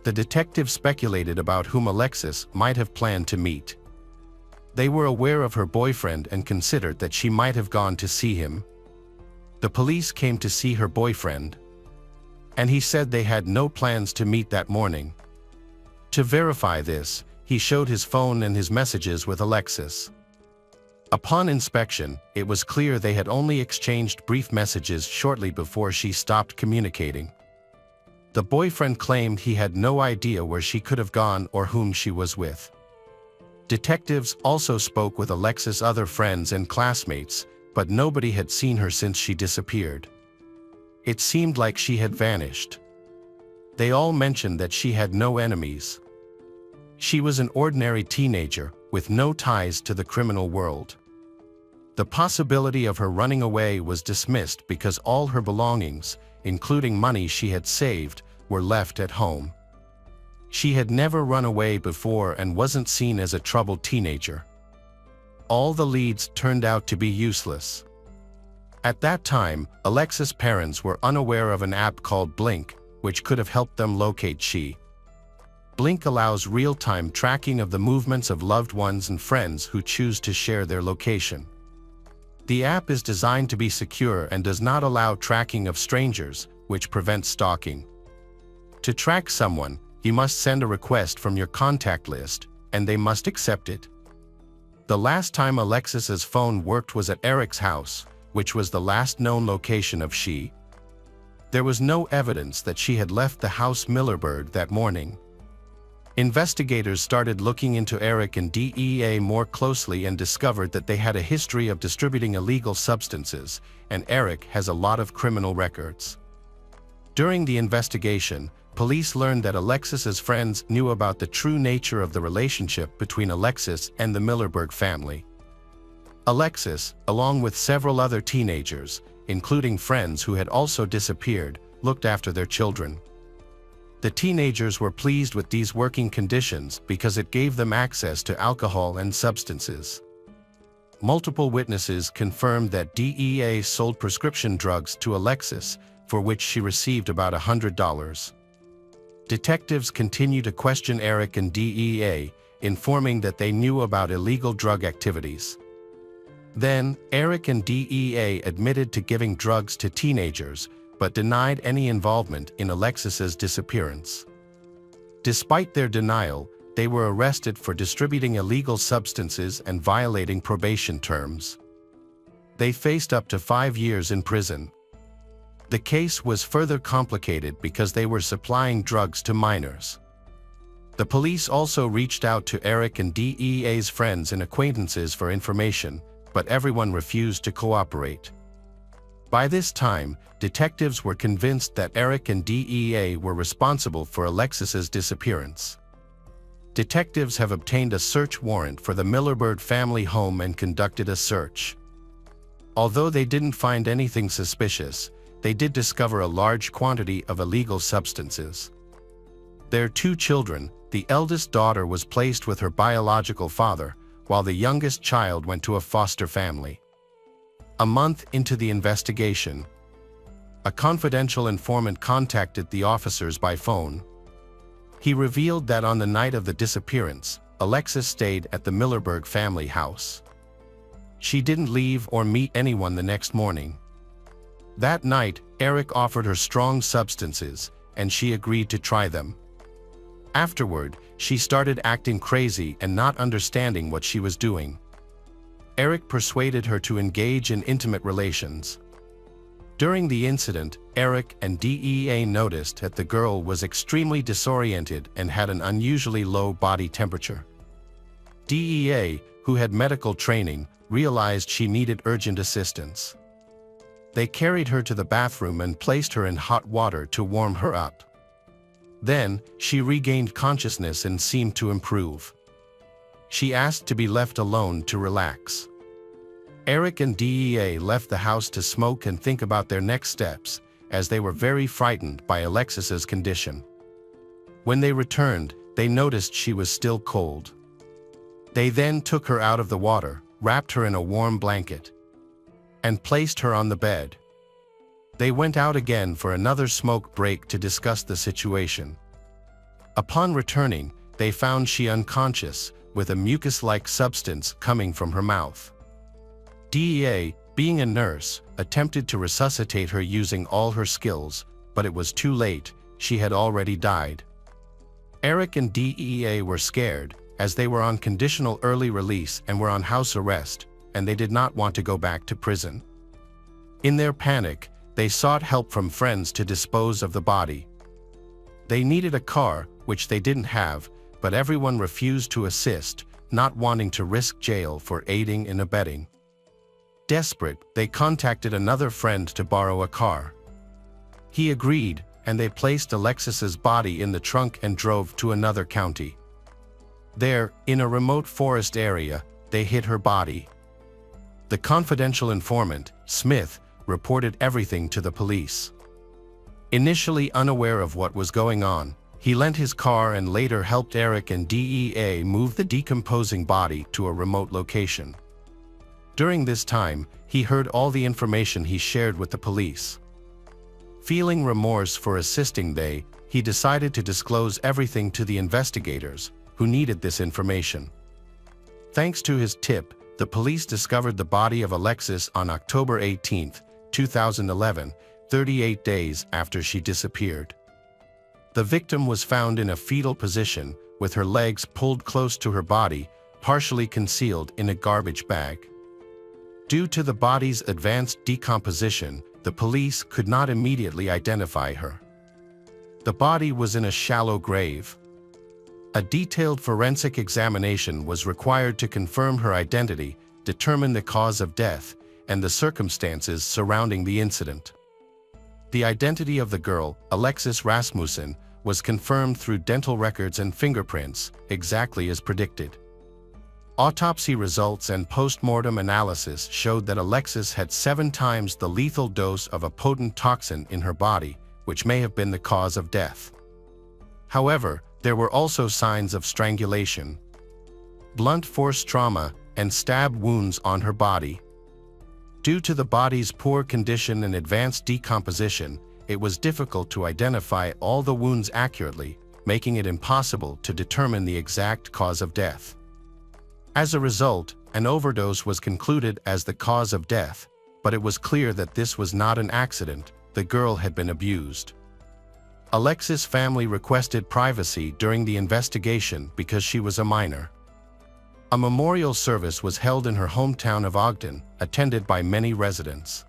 The detectives speculated about whom Alexis might have planned to meet. They were aware of her boyfriend and considered that she might have gone to see him. The police came to see her boyfriend, and he said they had no plans to meet that morning. To verify this, he showed his phone and his messages with Alexis. Upon inspection, it was clear they had only exchanged brief messages shortly before she stopped communicating. The boyfriend claimed he had no idea where she could have gone or whom she was with. Detectives also spoke with Alexis' other friends and classmates, but nobody had seen her since she disappeared. It seemed like she had vanished. They all mentioned that she had no enemies. She was an ordinary teenager, with no ties to the criminal world. The possibility of her running away was dismissed because all her belongings, including money she had saved, were left at home. She had never run away before and wasn't seen as a troubled teenager. All the leads turned out to be useless. At that time, Alexis' parents were unaware of an app called Blink, which could have helped them locate she. Blink allows real-time tracking of the movements of loved ones and friends who choose to share their location. The app is designed to be secure and does not allow tracking of strangers, which prevents stalking. To track someone, you must send a request from your contact list, and they must accept it. The last time Alexis's phone worked was at Eric's house, which was the last known location of she. There was no evidence that she had left the house Millerberg that morning. Investigators started looking into Eric and DEA more closely and discovered that they had a history of distributing illegal substances, and Eric has a lot of criminal records. During the investigation, police learned that Alexis's friends knew about the true nature of the relationship between Alexis and the Millerberg family. Alexis, along with several other teenagers, including friends who had also disappeared, looked after their children. The teenagers were pleased with these working conditions because it gave them access to alcohol and substances. Multiple witnesses confirmed that DEA sold prescription drugs to Alexis, for which she received about $100. Detectives continue to question Eric and DEA, informing that they knew about illegal drug activities. Then, Eric and DEA admitted to giving drugs to teenagers, but denied any involvement in Alexis's disappearance. Despite their denial, they were arrested for distributing illegal substances and violating probation terms. They faced up to 5 years in prison. The case was further complicated because they were supplying drugs to minors. The police also reached out to Eric and DEA's friends and acquaintances for information, but everyone refused to cooperate. By this time, detectives were convinced that Eric and DEA were responsible for Alexis's disappearance. Detectives have obtained a search warrant for the Millerberg family home and conducted a search. Although they didn't find anything suspicious, they did discover a large quantity of illegal substances. Their 2 children, The eldest daughter was placed with her biological father, while the youngest child went to a foster family. A month into the investigation, a confidential informant contacted the officers by phone. He revealed that on the night of the disappearance, Alexis stayed at the Millerberg family house. She didn't leave or meet anyone the next morning. That night, Eric offered her strong substances, and she agreed to try them. Afterward, she started acting crazy and not understanding what she was doing. Eric persuaded her to engage in intimate relations. During the incident, Eric and DEA noticed that the girl was extremely disoriented and had an unusually low body temperature. DEA, who had medical training, realized she needed urgent assistance. They carried her to the bathroom and placed her in hot water to warm her up. Then, she regained consciousness and seemed to improve. She asked to be left alone to relax. Eric and DEA left the house to smoke and think about their next steps, as they were very frightened by Alexis's condition. When they returned, they noticed she was still cold. They then took her out of the water, wrapped her in a warm blanket, and placed her on the bed. They went out again for another smoke break to discuss the situation. Upon returning, they found she unconscious, with a mucus-like substance coming from her mouth. DEA, being a nurse, attempted to resuscitate her using all her skills, but it was too late, she had already died. Eric and DEA were scared, as they were on conditional early release and were on house arrest, and they did not want to go back to prison. In their panic, they sought help from friends to dispose of the body. They needed a car, which they didn't have, but everyone refused to assist, not wanting to risk jail for aiding and abetting. Desperate, they contacted another friend to borrow a car. He agreed, and they placed Alexis's body in the trunk and drove to another county. There, in a remote forest area, they hid her body. The confidential informant, Smith, reported everything to the police. Initially unaware of what was going on, he lent his car and later helped Eric and DEA move the decomposing body to a remote location. During this time, he heard all the information he shared with the police. Feeling remorse for assisting he decided to disclose everything to the investigators, who needed this information. Thanks to his tip, the police discovered the body of Alexis on October 18, 2011, 38 days after she disappeared. The victim was found in a fetal position, with her legs pulled close to her body, partially concealed in a garbage bag. Due to the body's advanced decomposition, the police could not immediately identify her. The body was in a shallow grave. A detailed forensic examination was required to confirm her identity, determine the cause of death, and the circumstances surrounding the incident. The identity of the girl, Alexis Rasmussen, was confirmed through dental records and fingerprints, exactly as predicted. Autopsy results and post-mortem analysis showed that Alexis had 7 times the lethal dose of a potent toxin in her body, which may have been the cause of death. However, there were also signs of strangulation, blunt force trauma, and stab wounds on her body. Due to the body's poor condition and advanced decomposition, it was difficult to identify all the wounds accurately, making it impossible to determine the exact cause of death. As a result, an overdose was concluded as the cause of death, but it was clear that this was not an accident. The girl had been abused. Alexis' family requested privacy during the investigation because she was a minor. A memorial service was held in her hometown of Ogden, attended by many residents.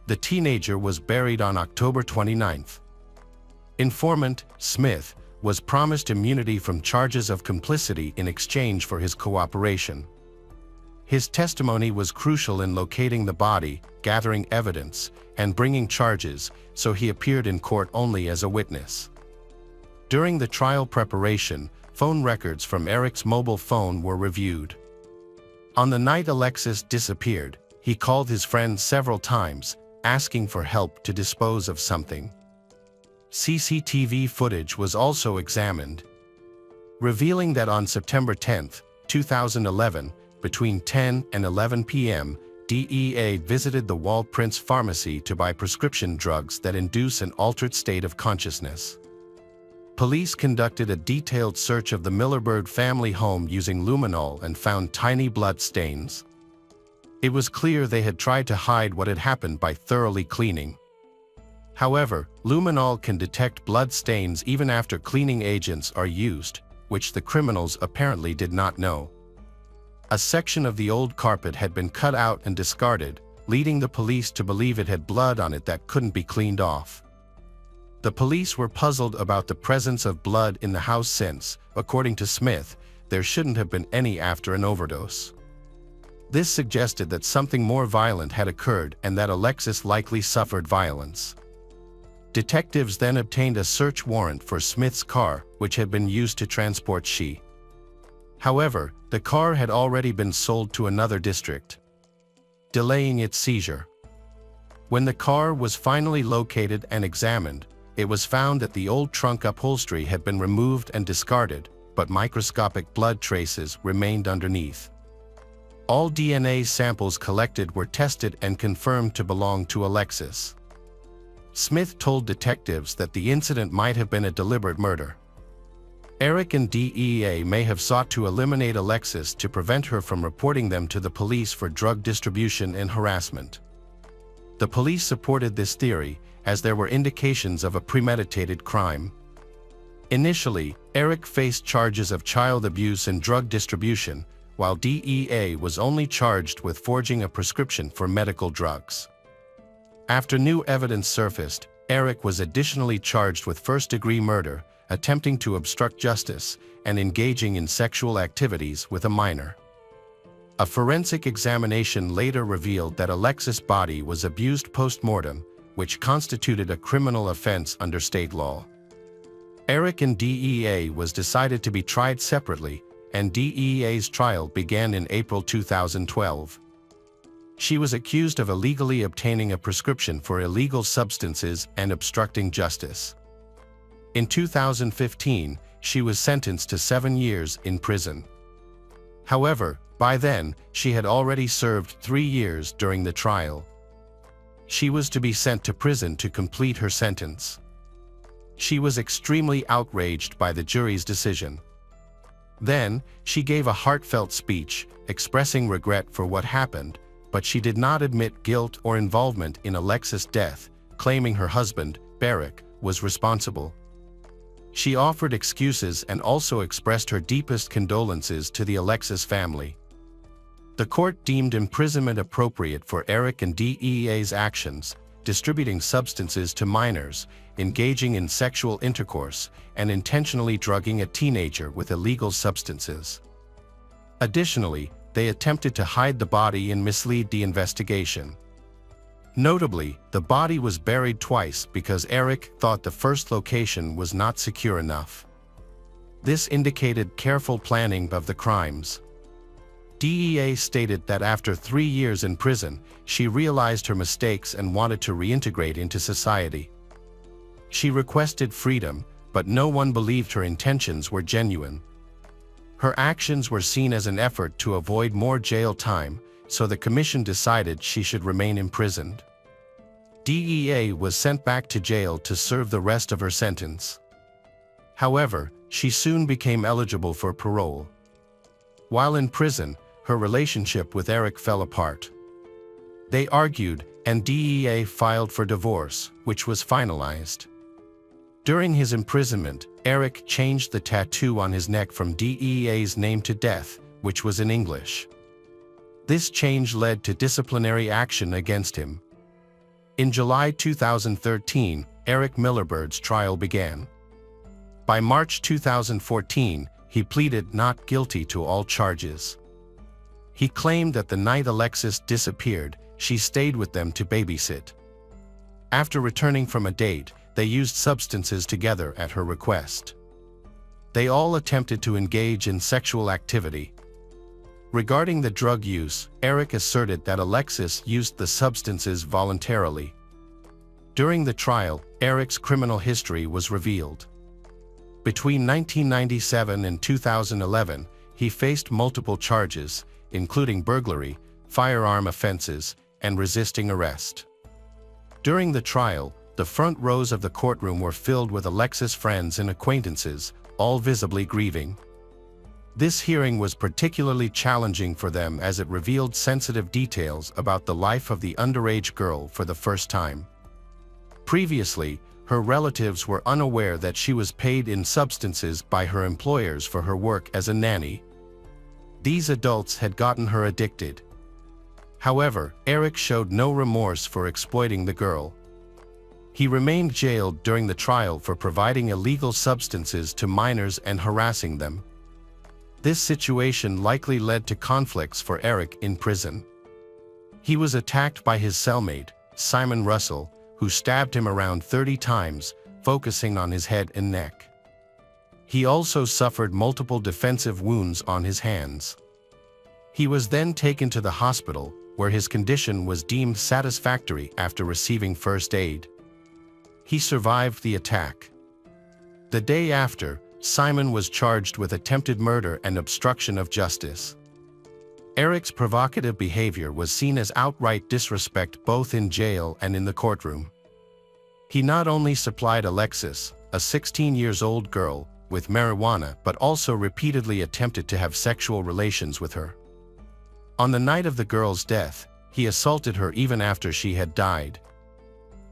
The teenager was buried on October 29th. Informant, Smith, was promised immunity from charges of complicity in exchange for his cooperation. His testimony was crucial in locating the body, gathering evidence, and bringing charges, so he appeared in court only as a witness. During the trial preparation, phone records from Eric's mobile phone were reviewed. On the night Alexis disappeared, he called his friend several times, asking for help to dispose of something. CCTV footage was also examined. revealing that on September 10, 2011, between 10 and 11 p.m., DEA visited the Walt Prince Pharmacy to buy prescription drugs that induce an altered state of consciousness. Police conducted a detailed search of the Millerbird family home using luminol and found tiny blood stains. It was clear they had tried to hide what had happened by thoroughly cleaning. However, luminol can detect blood stains even after cleaning agents are used, which the criminals apparently did not know. A section of the old carpet had been cut out and discarded, leading the police to believe it had blood on it that couldn't be cleaned off. The police were puzzled about the presence of blood in the house since, according to Smith, there shouldn't have been any after an overdose. This suggested that something more violent had occurred and that Alexis likely suffered violence. Detectives then obtained a search warrant for Smith's car, which had been used to transport she. However, the car had already been sold to another district, delaying its seizure. When the car was finally located and examined, it was found that the old trunk upholstery had been removed and discarded, but microscopic blood traces remained underneath. All DNA samples collected were tested and confirmed to belong to Alexis. Smith told detectives that the incident might have been a deliberate murder. Eric and DEA may have sought to eliminate Alexis to prevent her from reporting them to the police for drug distribution and harassment. The police supported this theory, as there were indications of a premeditated crime. Initially, Eric faced charges of child abuse and drug distribution, while DEA was only charged with forging a prescription for medical drugs. After new evidence surfaced, Eric was additionally charged with first-degree murder, attempting to obstruct justice, and engaging in sexual activities with a minor. A forensic examination later revealed that Alexis' body was abused post-mortem, which constituted a criminal offense under state law. Eric and DEA was decided to be tried separately, and DEA's trial began in April 2012. She was accused of illegally obtaining a prescription for illegal substances and obstructing justice. In 2015, she was sentenced to 7 years in prison. However, by then, she had already served 3 years during the trial. She was to be sent to prison to complete her sentence. She was extremely outraged by the jury's decision. Then, she gave a heartfelt speech, expressing regret for what happened, but she did not admit guilt or involvement in Alexis' death, claiming her husband, Barrick, was responsible. She offered excuses and also expressed her deepest condolences to the Alexis family. The court deemed imprisonment appropriate for Eric and DEA's actions, distributing substances to minors, engaging in sexual intercourse, and intentionally drugging a teenager with illegal substances. Additionally, they attempted to hide the body and mislead the investigation. Notably, the body was buried twice because Eric thought the first location was not secure enough. This indicated careful planning of the crimes. DEA stated that after 3 years in prison, she realized her mistakes and wanted to reintegrate into society. She requested freedom, but no one believed her intentions were genuine. Her actions were seen as an effort to avoid more jail time, so the commission decided she should remain imprisoned. DEA was sent back to jail to serve the rest of her sentence. However, she soon became eligible for parole. While in prison, her relationship with Eric fell apart. They argued, and DEA filed for divorce, which was finalized. During his imprisonment, Eric changed the tattoo on his neck from DEA's name to Death, which was in English. This change led to disciplinary action against him. In July 2013, Eric Millerbird's trial began. By March 2014, he pleaded not guilty to all charges. He claimed that the night Alexis disappeared, she stayed with them to babysit. After returning from a date, they used substances together at her request. They all attempted to engage in sexual activity. Regarding the drug use, Eric asserted that Alexis used the substances voluntarily. During the trial, Eric's criminal history was revealed. Between 1997 and 2011, he faced multiple charges, including burglary, firearm offenses, and resisting arrest. During the trial, the front rows of the courtroom were filled with Alexis' friends and acquaintances, all visibly grieving. This hearing was particularly challenging for them as it revealed sensitive details about the life of the underage girl for the first time. Previously, her relatives were unaware that she was paid in substances by her employers for her work as a nanny. These adults had gotten her addicted. However, Eric showed no remorse for exploiting the girl. He remained jailed during the trial for providing illegal substances to minors and harassing them. This situation likely led to conflicts for Eric in prison. He was attacked by his cellmate, Simon Russell, who stabbed him around 30 times, focusing on his head and neck. He also suffered multiple defensive wounds on his hands. He was then taken to the hospital, where his condition was deemed satisfactory after receiving first aid. He survived the attack. The day after, Simon was charged with attempted murder and obstruction of justice. Eric's provocative behavior was seen as outright disrespect both in jail and in the courtroom. He not only supplied Alexis, a 16-year-old girl, with marijuana but also repeatedly attempted to have sexual relations with her. On the night of the girl's death, he assaulted her even after she had died.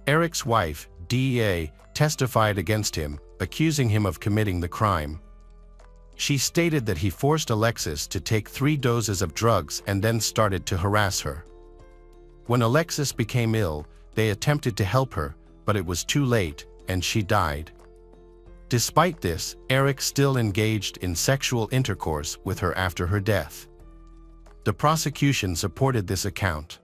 Eric's wife, DEA, testified against him, accusing him of committing the crime. She stated that he forced Alexis to take 3 doses of drugs and then started to harass her. When Alexis became ill, they attempted to help her, but it was too late, and she died. Despite this, Eric still engaged in sexual intercourse with her after her death. The prosecution supported this account.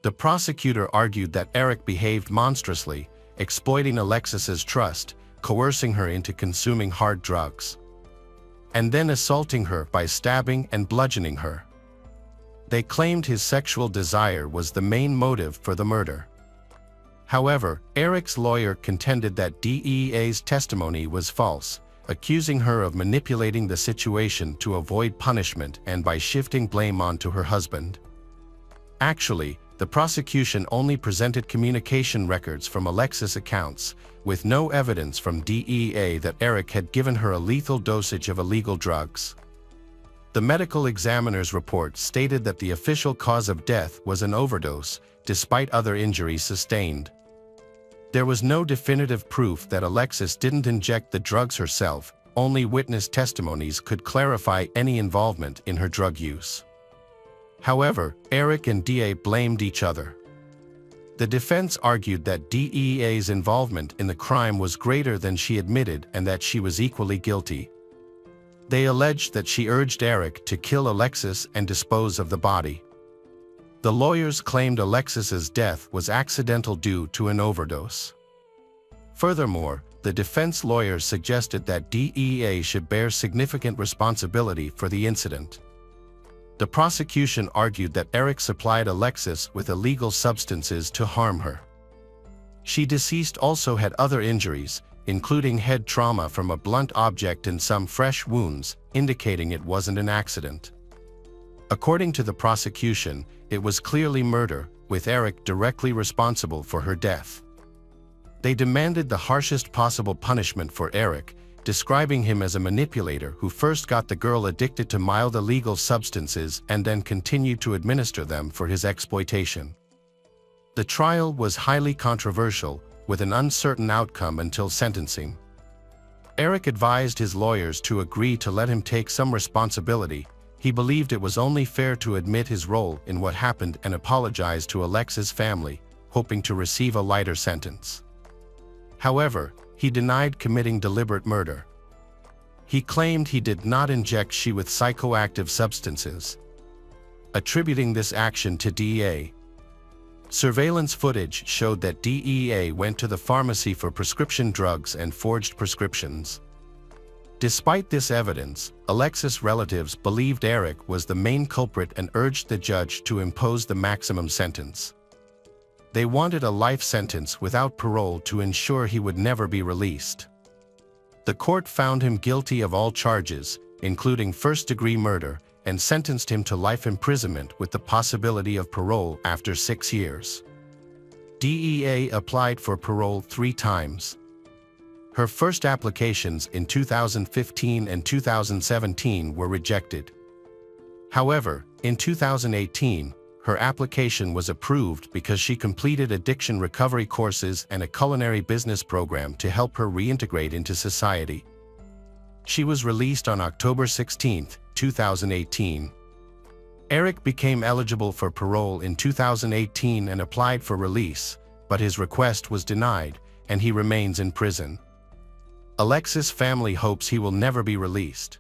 The prosecutor argued that Eric behaved monstrously, exploiting Alexis's trust, coercing her into consuming hard drugs, and then assaulting her by stabbing and bludgeoning her. They claimed his sexual desire was the main motive for the murder. However, Eric's lawyer contended that DEA's testimony was false, accusing her of manipulating the situation to avoid punishment and by shifting blame onto her husband. Actually, the prosecution only presented communication records from Alexis' accounts, with no evidence from DEA that Eric had given her a lethal dosage of illegal drugs. The medical examiner's report stated that the official cause of death was an overdose, despite other injuries sustained. There was no definitive proof that Alexis didn't inject the drugs herself, only witness testimonies could clarify any involvement in her drug use. However, Eric and DEA blamed each other. The defense argued that DEA's involvement in the crime was greater than she admitted and that she was equally guilty. They alleged that she urged Eric to kill Alexis and dispose of the body. The lawyers claimed Alexis's death was accidental due to an overdose. Furthermore, the defense lawyers suggested that DEA should bear significant responsibility for the incident. The prosecution argued that Eric supplied Alexis with illegal substances to harm her. She deceased also had other injuries, including head trauma from a blunt object and some fresh wounds, indicating it wasn't an accident. According to the prosecution, it was clearly murder, with Eric directly responsible for her death. They demanded the harshest possible punishment for Eric, describing him as a manipulator who first got the girl addicted to mild illegal substances and then continued to administer them for his exploitation. The trial was highly controversial, with an uncertain outcome until sentencing. Eric advised his lawyers to agree to let him take some responsibility. He believed it was only fair to admit his role in what happened and apologize to Alexis' family, hoping to receive a lighter sentence. However, he denied committing deliberate murder. He claimed he did not inject she with psychoactive substances, attributing this action to DEA. Surveillance footage showed that DEA went to the pharmacy for prescription drugs and forged prescriptions. Despite this evidence, Alexis' relatives believed Eric was the main culprit and urged the judge to impose the maximum sentence. They wanted a life sentence without parole to ensure he would never be released. The court found him guilty of all charges, including first-degree murder, and sentenced him to life imprisonment with the possibility of parole after 6 years. DEA applied for parole 3 times. Her first applications in 2015 and 2017 were rejected. However, in 2018, her application was approved because she completed addiction recovery courses and a culinary business program to help her reintegrate into society. She was released on October 16, 2018. Eric became eligible for parole in 2018 and applied for release, but his request was denied, and he remains in prison. Alexis' family hopes he will never be released.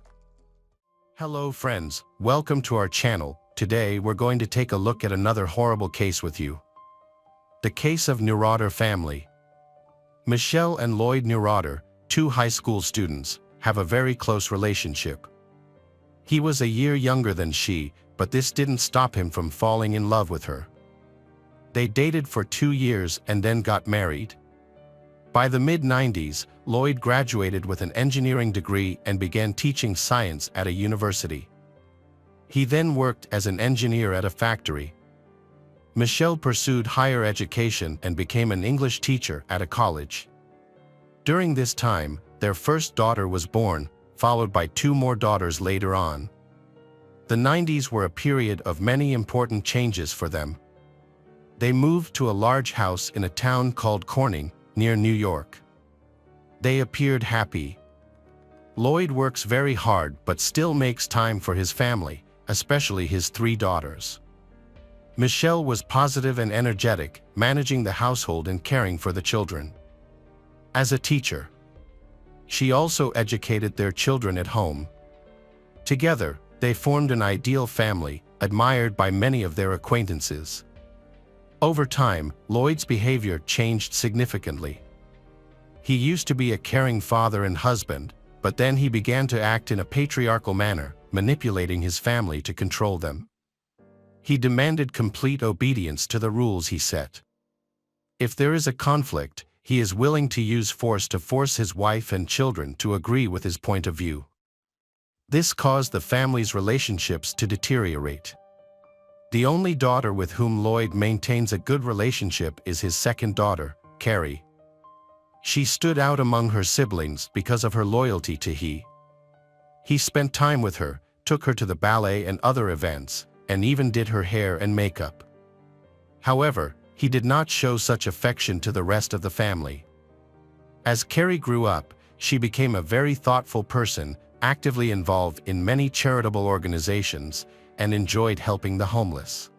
Hello friends, welcome to our channel. Today we're going to take a look at another horrible case with you. The case of Neurotter family. Michelle and Lloyd Neurotter, 2 high school students, have a very close relationship. He was a year younger than she, but this didn't stop him from falling in love with her. They dated for 2 years and then got married. By the mid-90s, Lloyd graduated with an engineering degree and began teaching science at a university. He then worked as an engineer at a factory. Michelle pursued higher education and became an English teacher at a college. During this time, their first daughter was born, followed by 2 more daughters later on. The 90s were a period of many important changes for them. They moved to a large house in a town called Corning, near New York. They appeared happy. Lloyd works very hard but still makes time for his family, especially his 3 daughters. Michelle was positive and energetic, managing the household and caring for the children. As a teacher, she also educated their children at home. Together, they formed an ideal family, admired by many of their acquaintances. Over time, Lloyd's behavior changed significantly. He used to be a caring father and husband, but then he began to act in a patriarchal manner, manipulating his family to control them. He demanded complete obedience to the rules he set. If there is a conflict, he is willing to use force to force his wife and children to agree with his point of view. This caused the family's relationships to deteriorate. The only daughter with whom Lloyd maintains a good relationship is his second daughter, Carrie. She stood out among her siblings because of her loyalty to he. He spent time with her, took her to the ballet and other events, and even did her hair and makeup. However, he did not show such affection to the rest of the family. As Carrie grew up, she became a very thoughtful person, actively involved in many charitable organizations, and enjoyed helping the homeless.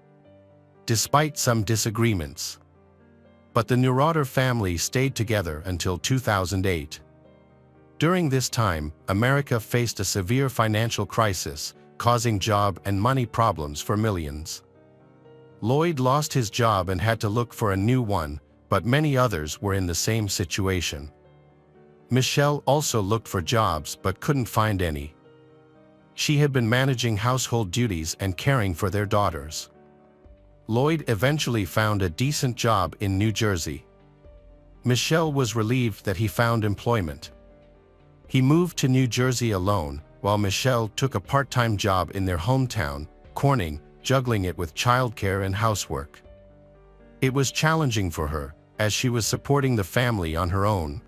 Despite some disagreements. But the Neurotter family stayed together until 2008. During this time, America faced a severe financial crisis, causing job and money problems for millions. Lloyd lost his job and had to look for a new one, but many others were in the same situation. Michelle also looked for jobs but couldn't find any. She had been managing household duties and caring for their daughters. Lloyd eventually found a decent job in New Jersey. Michelle was relieved that he found employment. He moved to New Jersey alone, while Michelle took a part-time job in their hometown, Corning, juggling it with childcare and housework. It was challenging for her, as she was supporting the family on her own.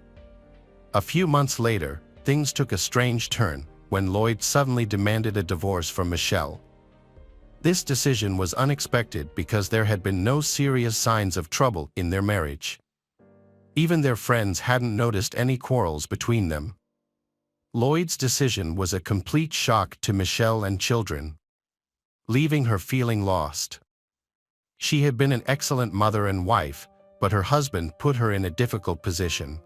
A few months later, things took a strange turn, when Lloyd suddenly demanded a divorce from Michelle. This decision was unexpected because there had been no serious signs of trouble in their marriage. Even their friends hadn't noticed any quarrels between them. Lloyd's decision was a complete shock to Michelle and children, leaving her feeling lost. She had been an excellent mother and wife, but her husband put her in a difficult position.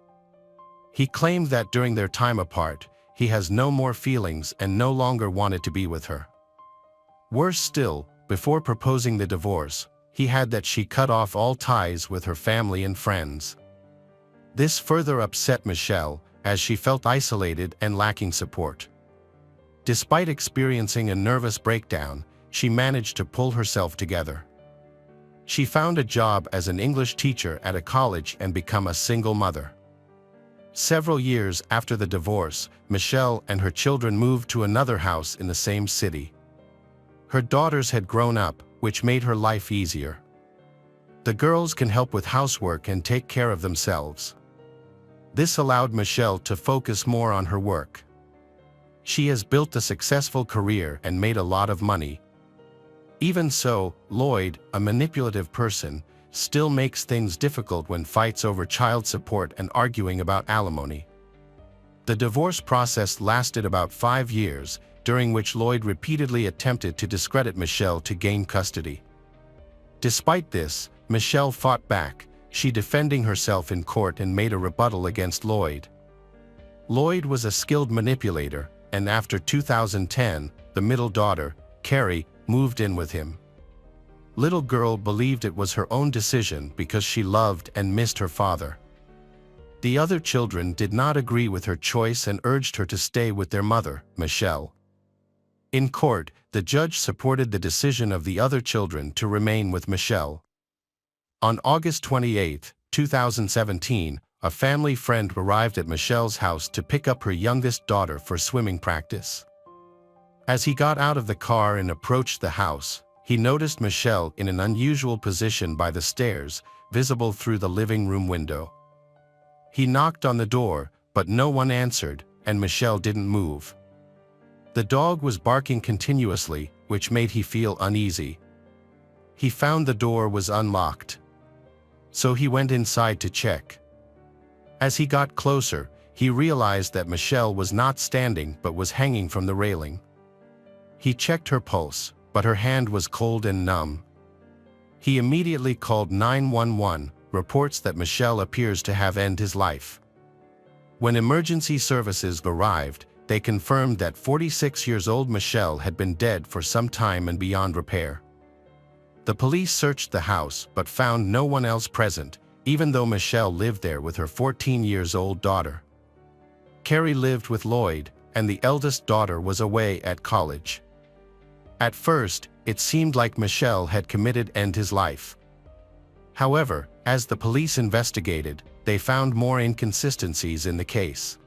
He claimed that during their time apart, he has no more feelings and no longer wanted to be with her. Worse still, before proposing the divorce, he had that she cut off all ties with her family and friends. This further upset Michelle, as she felt isolated and lacking support. Despite experiencing a nervous breakdown, she managed to pull herself together. She found a job as an English teacher at a college and became a single mother. Several years after the divorce, Michelle and her children moved to another house in the same city. Her daughters had grown up, which made her life easier. The girls can help with housework and take care of themselves. This allowed Michelle to focus more on her work. She has built a successful career and made a lot of money. Even so, Lloyd, a manipulative person, still makes things difficult when fights over child support and arguing about alimony. The divorce process lasted about 5 years, during which Lloyd repeatedly attempted to discredit Michelle to gain custody. Despite this, Michelle fought back, she defending herself in court and made a rebuttal against Lloyd. Lloyd was a skilled manipulator, and after 2010, the middle daughter, Carrie, moved in with him. Little girl believed it was her own decision because she loved and missed her father. The other children did not agree with her choice and urged her to stay with their mother, Michelle. In court, the judge supported the decision of the other children to remain with Michelle. On August 28, 2017, a family friend arrived at Michelle's house to pick up her youngest daughter for swimming practice. As he got out of the car and approached the house, he noticed Michelle in an unusual position by the stairs, visible through the living room window. He knocked on the door, but no one answered, and Michelle didn't move. The dog was barking continuously, which made him feel uneasy. He found the door was unlocked. So he went inside to check. As he got closer, he realized that Michelle was not standing but was hanging from the railing. He checked her pulse, but her hand was cold and numb. He immediately called 911, reports that Michelle appears to have ended his life. When emergency services arrived, they confirmed that 46-year-old Michelle had been dead for some time and beyond repair. The police searched the house but found no one else present, even though Michelle lived there with her 14-year-old daughter. Carrie lived with Lloyd, and the eldest daughter was away at college. At first, it seemed like Michelle had committed end his life. However, as the police investigated, they found more inconsistencies in the case.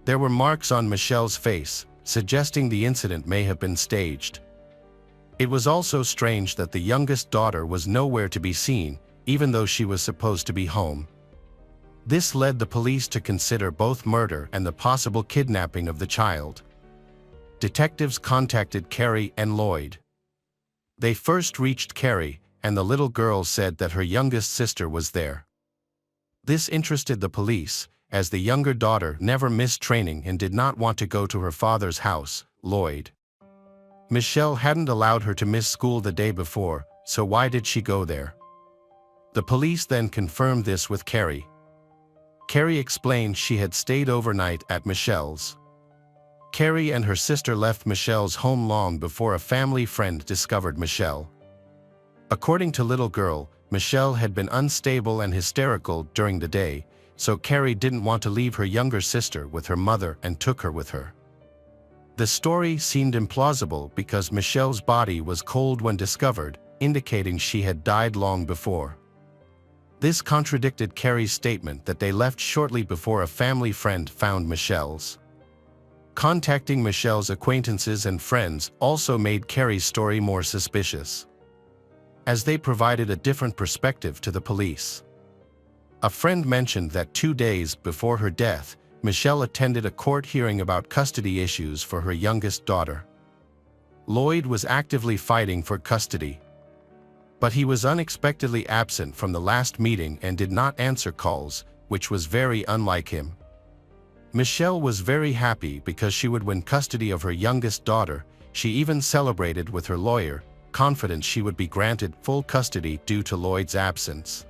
There were marks on Michelle's face, suggesting the incident may have been staged. It was also strange that the youngest daughter was nowhere to be seen, even though she was supposed to be home. This led the police to consider both murder and the possible kidnapping of the child. Detectives contacted Carrie and Lloyd. They first reached Carrie, and the little girl said that her youngest sister was there. This interested the police, as the younger daughter never missed training and did not want to go to her father's house, Lloyd. Michelle hadn't allowed her to miss school the day before, so why did she go there? The police then confirmed this with Carrie. Carrie explained she had stayed overnight at Michelle's. Carrie and her sister left Michelle's home long before a family friend discovered Michelle. According to little girl, Michelle had been unstable and hysterical during the day, so Carrie didn't want to leave her younger sister with her mother and took her with her. The story seemed implausible because Michelle's body was cold when discovered, indicating she had died long before. This contradicted Carrie's statement that they left shortly before a family friend found Michelle's. Contacting Michelle's acquaintances and friends also made Carrie's story more suspicious, as they provided a different perspective to the police. A friend mentioned that 2 days before her death, Michelle attended a court hearing about custody issues for her youngest daughter. Lloyd was actively fighting for custody, but he was unexpectedly absent from the last meeting and did not answer calls, which was very unlike him. Michelle was very happy because she would win custody of her youngest daughter. She even celebrated with her lawyer, confident she would be granted full custody due to Lloyd's absence.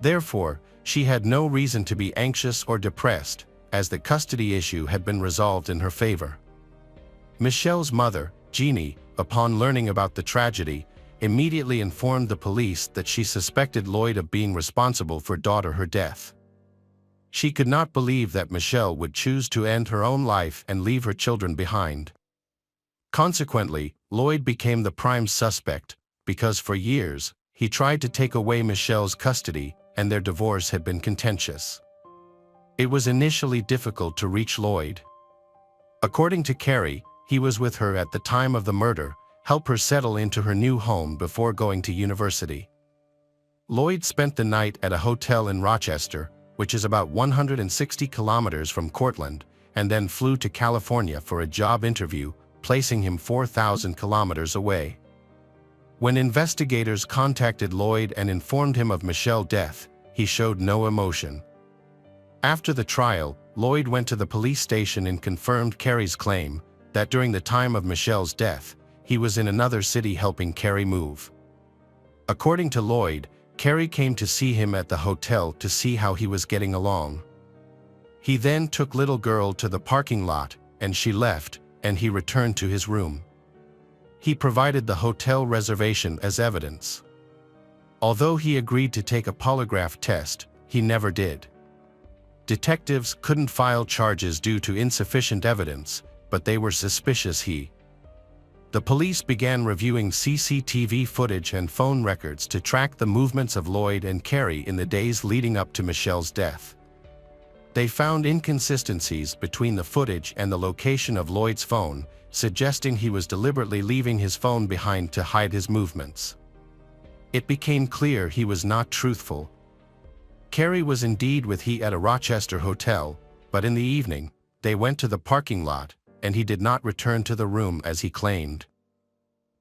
Therefore, she had no reason to be anxious or depressed, as the custody issue had been resolved in her favor. Michelle's mother, Jeannie, upon learning about the tragedy, immediately informed the police that she suspected Lloyd of being responsible for her death. She could not believe that Michelle would choose to end her own life and leave her children behind. Consequently, Lloyd became the prime suspect, because for years, he tried to take away Michelle's custody, and their divorce had been contentious. It was initially difficult to reach Lloyd. According to Carrie, he was with her at the time of the murder, help her settle into her new home before going to university. Lloyd spent the night at a hotel in Rochester, which is about 160 kilometers from Cortland, and then flew to California for a job interview, placing him 4,000 kilometers away. When investigators contacted Lloyd and informed him of Michelle's death, he showed no emotion. After the trial, Lloyd went to the police station and confirmed Carrie's claim that during the time of Michelle's death, he was in another city helping Carrie move. According to Lloyd, Carrie came to see him at the hotel to see how he was getting along. He then took little girl to the parking lot, and she left, and he returned to his room. He provided the hotel reservation as evidence. Although he agreed to take a polygraph test, he never did. Detectives couldn't file charges due to insufficient evidence, but they were suspicious The police began reviewing CCTV footage and phone records to track the movements of Lloyd and Carrie in the days leading up to Michelle's death. They found inconsistencies between the footage and the location of Lloyd's phone, suggesting he was deliberately leaving his phone behind to hide his movements. It became clear he was not truthful. Carrie was indeed with he at a Rochester hotel, but in the evening, they went to the parking lot, and he did not return to the room as he claimed.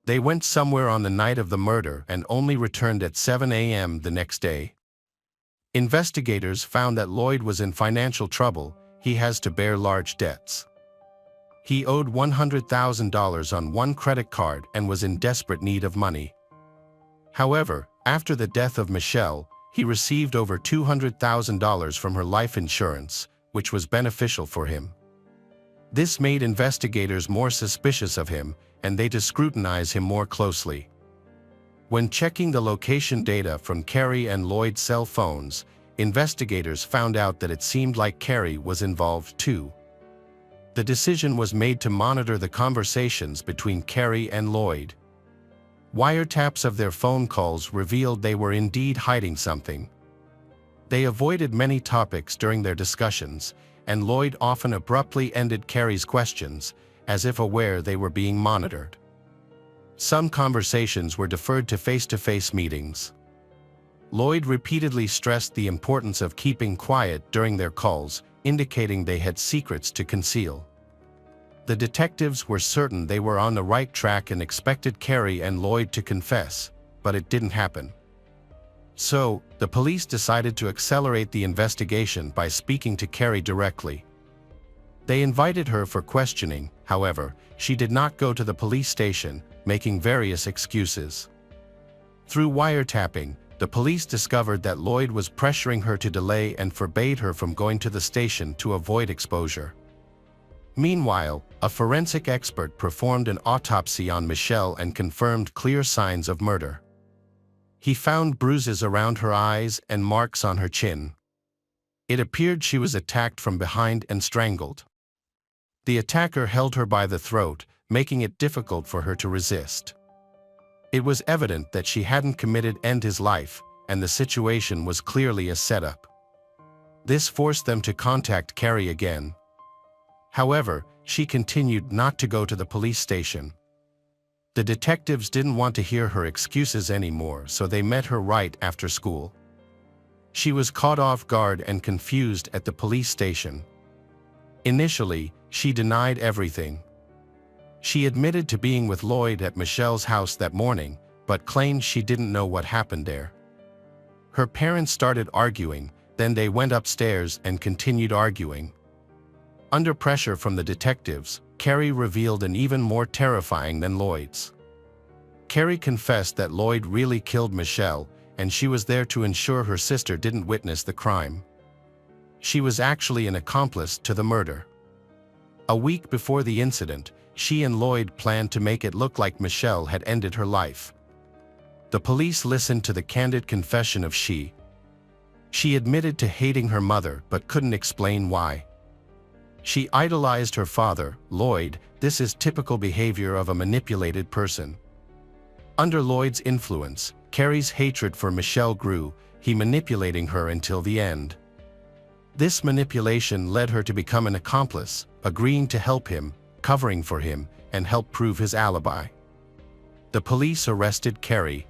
They went somewhere on the night of the murder and only returned at 7 a.m. the next day. Investigators found that Lloyd was in financial trouble. He has to bear large debts. He owed $100,000 on one credit card and was in desperate need of money. However, after the death of Michelle, he received over $200,000 from her life insurance, which was beneficial for him. This made investigators more suspicious of him, and they to scrutinize him more closely. When checking the location data from Carrie and Lloyd's cell phones, investigators found out that it seemed like Carrie was involved too. The decision was made to monitor the conversations between Carrie and Lloyd. Wiretaps of their phone calls revealed they were indeed hiding something. They avoided many topics during their discussions, and Lloyd often abruptly ended Carrie's questions, as if aware they were being monitored. Some conversations were deferred to face-to-face meetings. Lloyd repeatedly stressed the importance of keeping quiet during their calls, indicating they had secrets to conceal. The detectives were certain they were on the right track and expected Carrie and Lloyd to confess, but it didn't happen. So, the police decided to accelerate the investigation by speaking to Carrie directly. They invited her for questioning. However, she did not go to the police station, making various excuses. Through wiretapping, the police discovered that Lloyd was pressuring her to delay and forbade her from going to the station to avoid exposure. Meanwhile, a forensic expert performed an autopsy on Michelle and confirmed clear signs of murder. He found bruises around her eyes and marks on her chin. It appeared she was attacked from behind and strangled. The attacker held her by the throat, making it difficult for her to resist. It was evident that she hadn't committed to end his life, and the situation was clearly a setup. This forced them to contact Carrie again. However, she continued not to go to the police station. The detectives didn't want to hear her excuses anymore, so they met her right after school. She was caught off guard and confused at the police station. Initially, she denied everything. She admitted to being with Lloyd at Michelle's house that morning, but claimed she didn't know what happened there. Her parents started arguing, then they went upstairs and continued arguing. Under pressure from the detectives, Carrie revealed an even more terrifying than Lloyd's. Carrie confessed that Lloyd really killed Michelle, and she was there to ensure her sister didn't witness the crime. She was actually an accomplice to the murder. A week before the incident, she and Lloyd planned to make it look like Michelle had ended her life. The police listened to the candid confession of she. She admitted to hating her mother but couldn't explain why. She idolized her father, Lloyd. This is typical behavior of a manipulated person. Under Lloyd's influence, Carrie's hatred for Michelle grew, he manipulating her until the end. This manipulation led her to become an accomplice, agreeing to help him, covering for him, and help prove his alibi. The police arrested Carrie.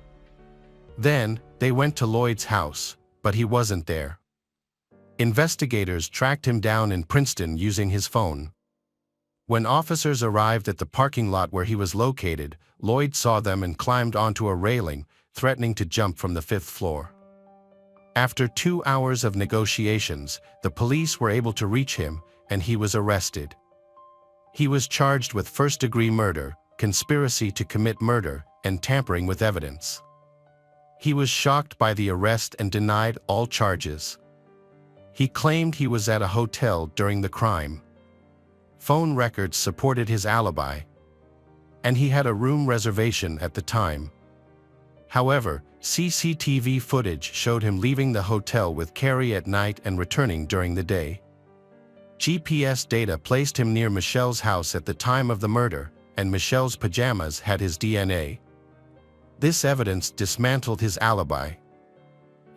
Then, they went to Lloyd's house, but he wasn't there. Investigators tracked him down in Princeton using his phone. When officers arrived at the parking lot where he was located, Lloyd saw them and climbed onto a railing, threatening to jump from the 5th floor. After 2 hours of negotiations, the police were able to reach him, and he was arrested. He was charged with first-degree murder, conspiracy to commit murder, and tampering with evidence. He was shocked by the arrest and denied all charges. He claimed he was at a hotel during the crime. Phone records supported his alibi, and he had a room reservation at the time. However, CCTV footage showed him leaving the hotel with Carrie at night and returning during the day. GPS data placed him near Michelle's house at the time of the murder, and Michelle's pajamas had his DNA. This evidence dismantled his alibi.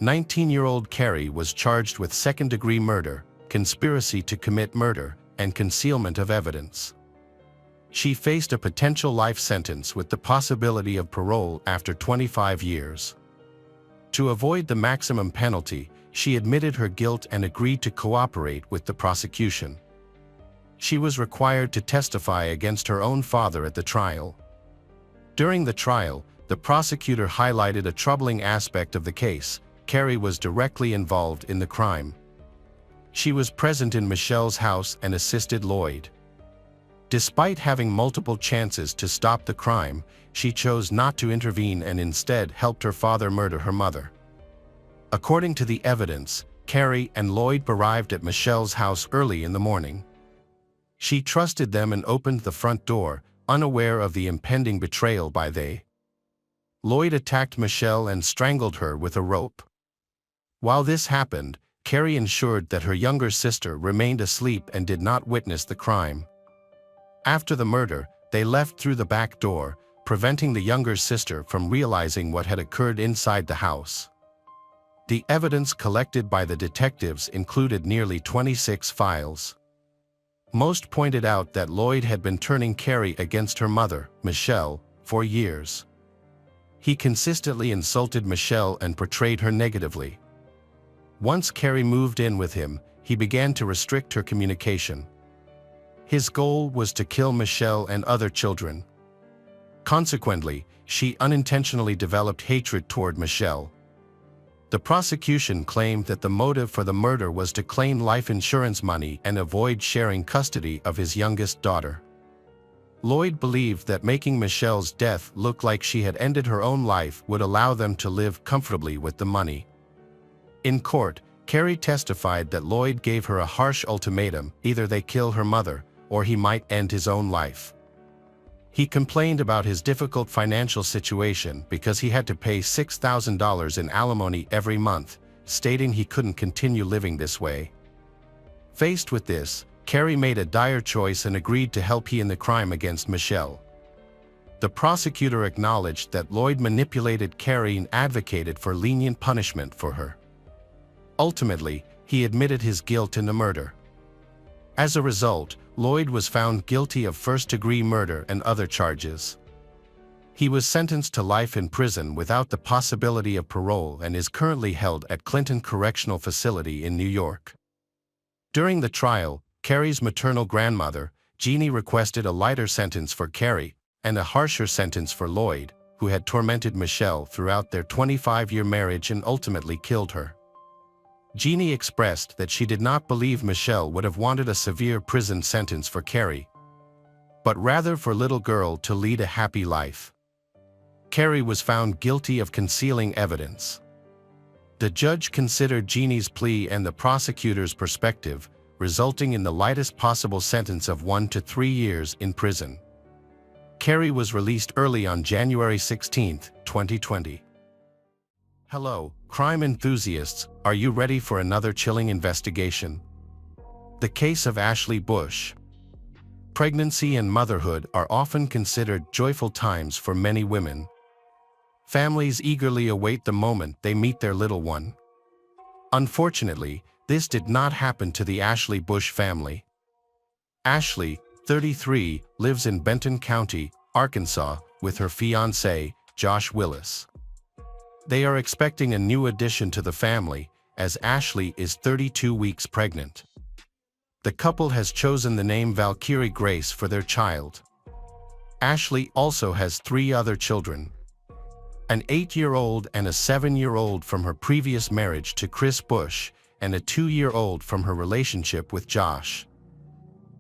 19-year-old Carrie was charged with second-degree murder, conspiracy to commit murder, and concealment of evidence. She faced a potential life sentence with the possibility of parole after 25 years. To avoid the maximum penalty, she admitted her guilt and agreed to cooperate with the prosecution. She was required to testify against her own father at the trial. During the trial, the prosecutor highlighted a troubling aspect of the case: Carrie was directly involved in the crime. She was present in Michelle's house and assisted Lloyd. Despite having multiple chances to stop the crime, she chose not to intervene and instead helped her father murder her mother. According to the evidence, Carrie and Lloyd arrived at Michelle's house early in the morning. She trusted them and opened the front door, unaware of the impending betrayal by they. Lloyd attacked Michelle and strangled her with a rope. While this happened, Carrie ensured that her younger sister remained asleep and did not witness the crime. After the murder, they left through the back door, preventing the younger sister from realizing what had occurred inside the house. The evidence collected by the detectives included nearly 26 files. Most pointed out that Lloyd had been turning Carrie against her mother, Michelle, for years. He consistently insulted Michelle and portrayed her negatively. Once Carrie moved in with him, he began to restrict her communication. His goal was to kill Michelle and other children. Consequently, she unintentionally developed hatred toward Michelle. The prosecution claimed that the motive for the murder was to claim life insurance money and avoid sharing custody of his youngest daughter. Lloyd believed that making Michelle's death look like she had ended her own life would allow them to live comfortably with the money. In court, Carrie testified that Lloyd gave her a harsh ultimatum: either they kill her mother, or he might end his own life. He complained about his difficult financial situation because he had to pay $6,000 in alimony every month, stating he couldn't continue living this way. Faced with this, Carrie made a dire choice and agreed to help in the crime against Michelle. The prosecutor acknowledged that Lloyd manipulated Carrie and advocated for lenient punishment for her. Ultimately, he admitted his guilt in the murder. As a result, Lloyd was found guilty of first-degree murder and other charges. He was sentenced to life in prison without the possibility of parole and is currently held at Clinton Correctional Facility in New York. During the trial, Carrie's maternal grandmother, Jeannie, requested a lighter sentence for Carrie and a harsher sentence for Lloyd, who had tormented Michelle throughout their 25-year marriage and ultimately killed her. Jeannie expressed that she did not believe Michelle would have wanted a severe prison sentence for Carrie, but rather for little girl to lead a happy life. Carrie was found guilty of concealing evidence. The judge considered Jeannie's plea and the prosecutor's perspective, resulting in the lightest possible sentence of 1 to 3 years in prison. Carrie was released early on January 16, 2020. Hello, crime enthusiasts, are you ready for another chilling investigation? The case of Ashley Bush. Pregnancy and motherhood are often considered joyful times for many women. Families eagerly await the moment they meet their little one. Unfortunately, This did not happen to the Ashley Bush family. Ashley, 33, lives in Benton County, Arkansas, with her fiancé, Josh Willis. They are expecting a new addition to the family, as Ashley is 32 weeks pregnant. The couple has chosen the name Valkyrie Grace for their child. Ashley also has 3 other children: an 8-year-old and a 7-year-old from her previous marriage to Chris Bush, and a 2-year-old from her relationship with Josh.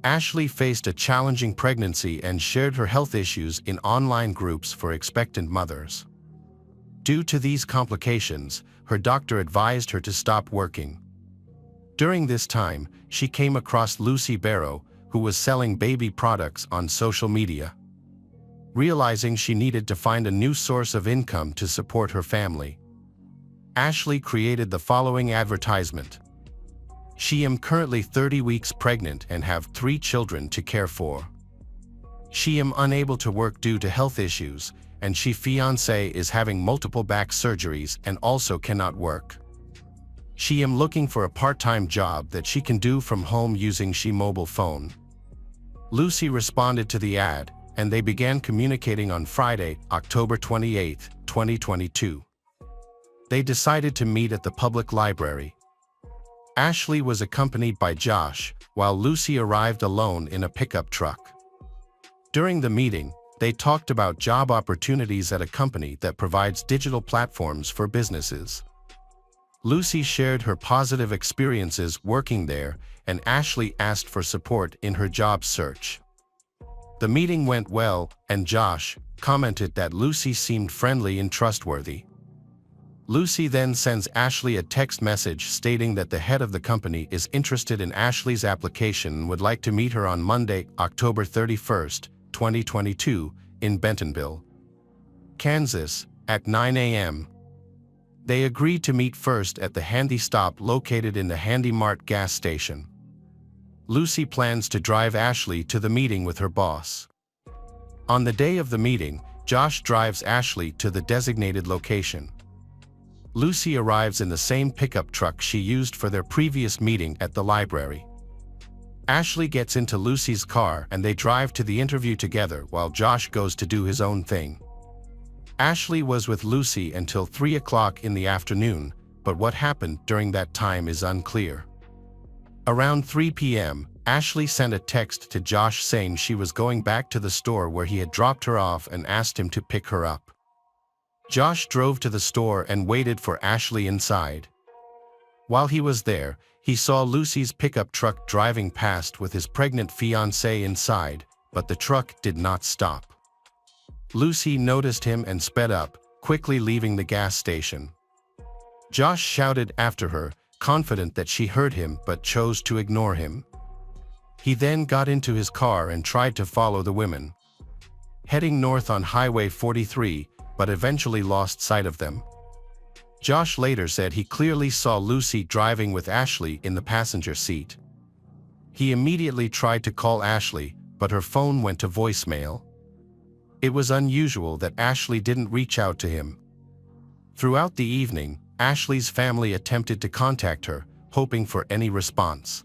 Ashley faced a challenging pregnancy and shared her health issues in online groups for expectant mothers. Due to these complications, her doctor advised her to stop working. During this time, she came across Lucy Barrow, who was selling baby products on social media. Realizing she needed to find a new source of income to support her family, Ashley created the following advertisement. "She am currently 30 weeks pregnant and have 3 children to care for. She am unable to work due to health issues, and she fiancé is having multiple back surgeries and also cannot work. She am looking for a part-time job that she can do from home using she mobile phone." Lucy responded to the ad, and they began communicating on Friday, October 28, 2022. They decided to meet at the public library. Ashley was accompanied by Josh, while Lucy arrived alone in a pickup truck. During the meeting, they talked about job opportunities at a company that provides digital platforms for businesses. Lucy shared her positive experiences working there, and Ashley asked for support in her job search. The meeting went well, and Josh commented that Lucy seemed friendly and trustworthy. Lucy then sends Ashley a text message stating that the head of the company is interested in Ashley's application and would like to meet her on Monday, October 31, 2022, in Bentonville, Kansas, at 9 a.m. They agreed to meet first at the Handy Stop located in the Handy Mart gas station. Lucy plans to drive Ashley to the meeting with her boss. On the day of the meeting, Josh drives Ashley to the designated location. Lucy arrives in the same pickup truck she used for their previous meeting at the library. Ashley gets into Lucy's car and they drive to the interview together while Josh goes to do his own thing. Ashley was with Lucy until 3 o'clock in the afternoon, but what happened during that time is unclear. Around 3 p.m., Ashley sent a text to Josh saying she was going back to the store where he had dropped her off and asked him to pick her up. Josh drove to the store and waited for Ashley inside. While he was there, he saw Lucy's pickup truck driving past with his pregnant fiancée inside, but the truck did not stop. Lucy noticed him and sped up, quickly leaving the gas station. Josh shouted after her, confident that she heard him but chose to ignore him. He then got into his car and tried to follow the women, heading north on Highway 43, but eventually lost sight of them. Josh later said he clearly saw Lucy driving with Ashley in the passenger seat. He immediately tried to call Ashley, but her phone went to voicemail. It was unusual that Ashley didn't reach out to him. Throughout the evening, Ashley's family attempted to contact her, hoping for any response.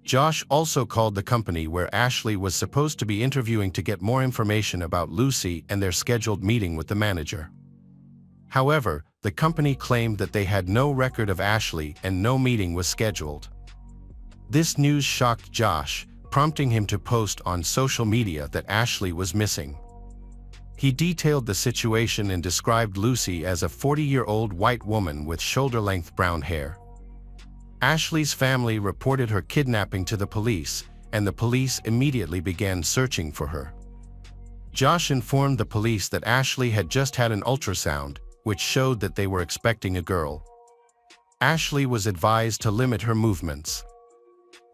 Josh also called the company where Ashley was supposed to be interviewing to get more information about Lucy and their scheduled meeting with the manager. However, the company claimed that they had no record of Ashley and no meeting was scheduled. This news shocked Josh, prompting him to post on social media that Ashley was missing. He detailed the situation and described Lucy as a 40-year-old white woman with shoulder-length brown hair. Ashley's family reported her kidnapping to the police, and the police immediately began searching for her. Josh informed the police that Ashley had just had an ultrasound, which showed that they were expecting a girl. Ashley was advised to limit her movements.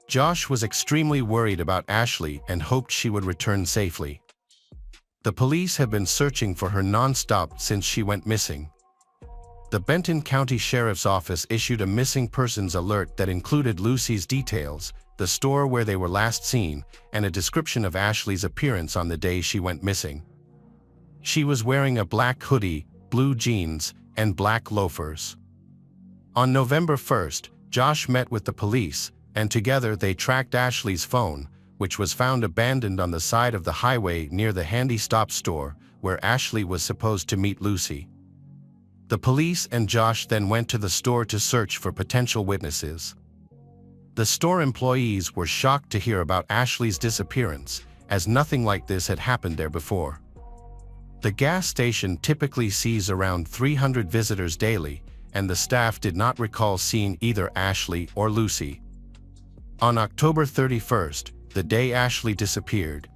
Josh was extremely worried about Ashley and hoped she would return safely. The police have been searching for her non-stop since she went missing. The Benton County Sheriff's Office issued a missing persons alert that included Lucy's details, the store where they were last seen, and a description of Ashley's appearance on the day she went missing. She was wearing a black hoodie, blue jeans, and black loafers. On November 1st, Josh met with the police, and together they tracked Ashley's phone, which was found abandoned on the side of the highway near the Handy Stop store, where Ashley was supposed to meet Lucy. The police and Josh then went to the store to search for potential witnesses. The store employees were shocked to hear about Ashley's disappearance, as nothing like this had happened there before. The gas station typically sees around 300 visitors daily, and the staff did not recall seeing either Ashley or Lucy. On October 31st, the day Ashley disappeared,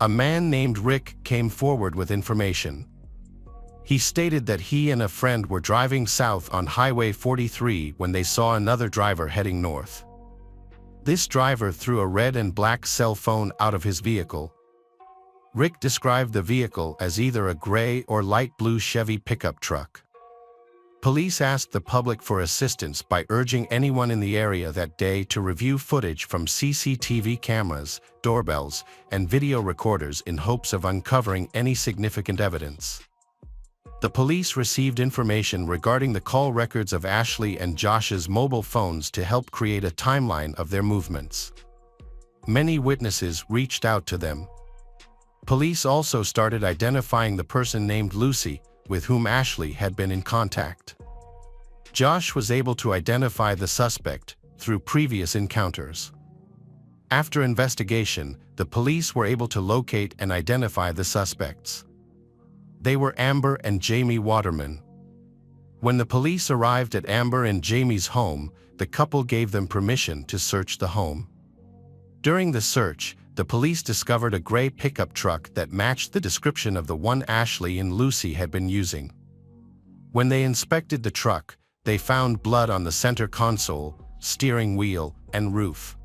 a man named Rick came forward with information. He stated that he and a friend were driving south on Highway 43 when they saw another driver heading north. This driver threw a red and black cell phone out of his vehicle. Rick described the vehicle as either a gray or light blue Chevy pickup truck. Police asked the public for assistance by urging anyone in the area that day to review footage from CCTV cameras, doorbells, and video recorders in hopes of uncovering any significant evidence. The police received information regarding the call records of Ashley and Josh's mobile phones to help create a timeline of their movements. Many witnesses reached out to them. Police also started identifying the person named Lucy, with whom Ashley had been in contact. Josh was able to identify the suspect through previous encounters. After investigation, the police were able to locate and identify the suspects. They were Amber and Jamie Waterman. When the police arrived at Amber and Jamie's home, the couple gave them permission to search the home. During the search, the police discovered a gray pickup truck that matched the description of the one Ashley and Lucy had been using. When they inspected the truck, they found blood on the center console, steering wheel, and roof.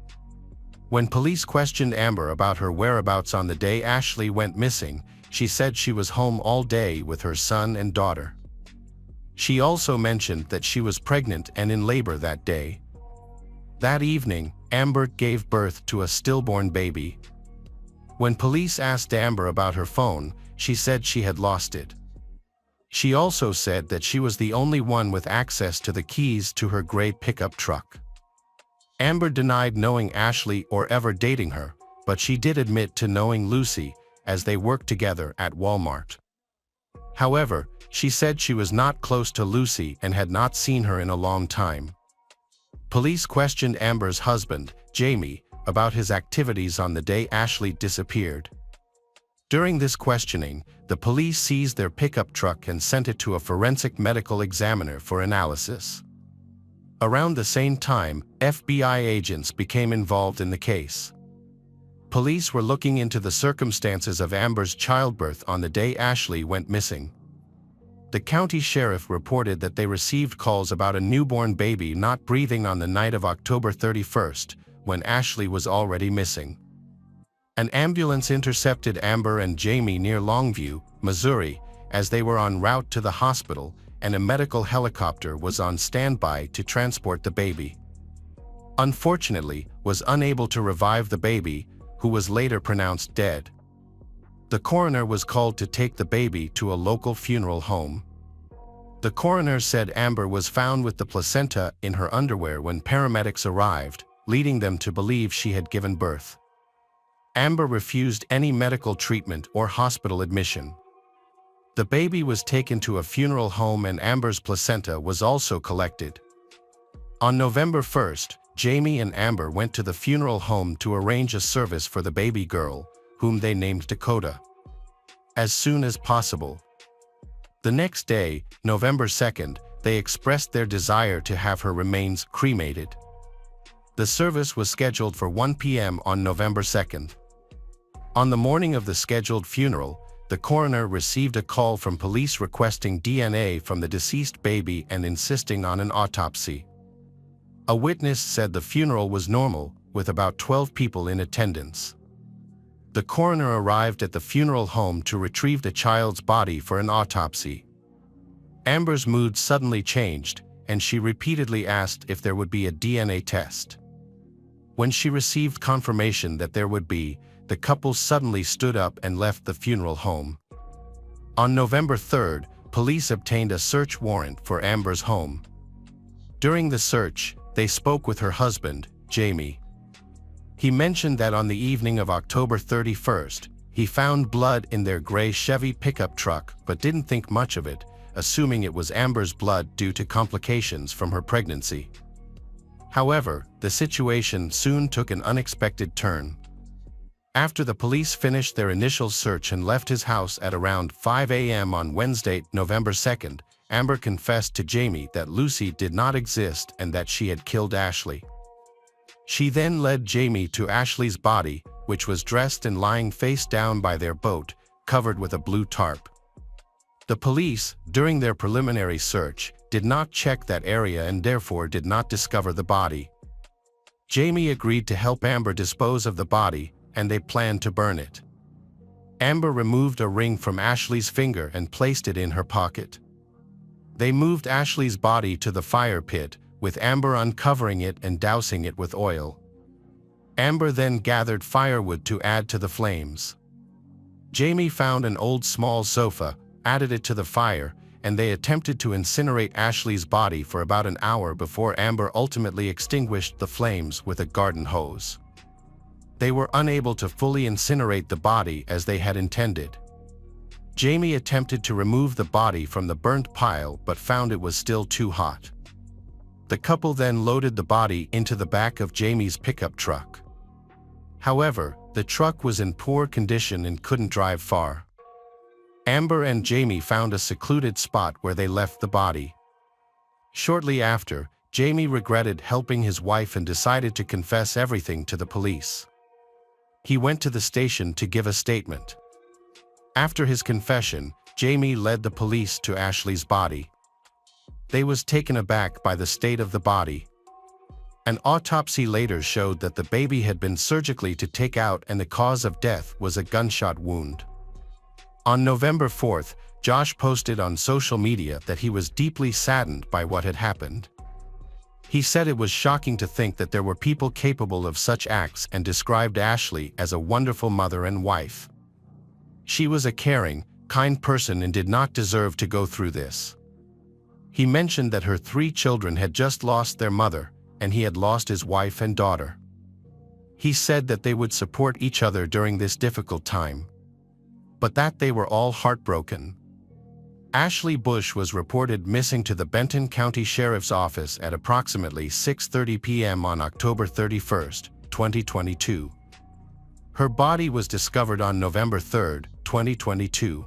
When police questioned Amber about her whereabouts on the day Ashley went missing, she said she was home all day with her son and daughter. She also mentioned that she was pregnant and in labor that day. That evening, Amber gave birth to a stillborn baby. When police asked Amber about her phone, she said she had lost it. She also said that she was the only one with access to the keys to her gray pickup truck. Amber denied knowing Ashley or ever dating her, but she did admit to knowing Lucy, as they worked together at Walmart. However, she said she was not close to Lucy and had not seen her in a long time. Police questioned Amber's husband, Jamie, about his activities on the day Ashley disappeared. During this questioning, the police seized their pickup truck and sent it to a forensic medical examiner for analysis. Around the same time, FBI agents became involved in the case. Police were looking into the circumstances of Amber's childbirth on the day Ashley went missing. The county sheriff reported that they received calls about a newborn baby not breathing on the night of October 31st, when Ashley was already missing. An ambulance intercepted Amber and Jamie near Longview, Missouri, as they were en route to the hospital, and a medical helicopter was on standby to transport the baby. Unfortunately, was unable to revive the baby, who was later pronounced dead. The coroner was called to take the baby to a local funeral home. The coroner said Amber was found with the placenta in her underwear when paramedics arrived, leading them to believe she had given birth. Amber refused any medical treatment or hospital admission. The baby was taken to a funeral home and Amber's placenta was also collected. On November 1st, Jamie and Amber went to the funeral home to arrange a service for the baby girl, whom they named Dakota, as soon as possible. The next day, November 2nd, they expressed their desire to have her remains cremated. The service was scheduled for 1 p.m. on November 2nd. On the morning of the scheduled funeral, the coroner received a call from police requesting DNA from the deceased baby and insisting on an autopsy. A witness said the funeral was normal, with about 12 people in attendance. The coroner arrived at the funeral home to retrieve the child's body for an autopsy. Amber's mood suddenly changed, and she repeatedly asked if there would be a DNA test. When she received confirmation that there would be, the couple suddenly stood up and left the funeral home. On November 3rd, police obtained a search warrant for Amber's home. During the search, they spoke with her husband, Jamie. He mentioned that on the evening of October 31st, he found blood in their gray Chevy pickup truck but didn't think much of it, assuming it was Amber's blood due to complications from her pregnancy. However, the situation soon took an unexpected turn. After the police finished their initial search and left his house at around 5 a.m. on Wednesday, November 2nd, Amber confessed to Jamie that Lucy did not exist and that she had killed Ashley. She then led Jamie to Ashley's body, which was dressed and lying face down by their boat, covered with a blue tarp. The police, during their preliminary search, did not check that area and therefore did not discover the body. Jamie agreed to help Amber dispose of the body, and they planned to burn it. Amber removed a ring from Ashley's finger and placed it in her pocket. They moved Ashley's body to the fire pit, with Amber uncovering it and dousing it with oil. Amber then gathered firewood to add to the flames. Jamie found an old small sofa, added it to the fire, and they attempted to incinerate Ashley's body for about an hour before Amber ultimately extinguished the flames with a garden hose. They were unable to fully incinerate the body as they had intended. Jamie attempted to remove the body from the burnt pile but found it was still too hot. The couple then loaded the body into the back of Jamie's pickup truck. However, the truck was in poor condition and couldn't drive far. Amber and Jamie found a secluded spot where they left the body. Shortly after, Jamie regretted helping his wife and decided to confess everything to the police. He went to the station to give a statement. After his confession, Jamie led the police to Ashley's body. They was taken aback by the state of the body. An autopsy later showed that the baby had been surgically taken out and the cause of death was a gunshot wound. On November 4th, Josh posted on social media that he was deeply saddened by what had happened. He said it was shocking to think that there were people capable of such acts and described Ashley as a wonderful mother and wife. She was a caring, kind person and did not deserve to go through this. He mentioned that her 3 children had just lost their mother, and he had lost his wife and daughter. He said that they would support each other during this difficult time, but that they were all heartbroken. Ashley Bush was reported missing to the Benton County Sheriff's Office at approximately 6:30 p.m. on October 31st, 2022. Her body was discovered on November 3rd, 2022.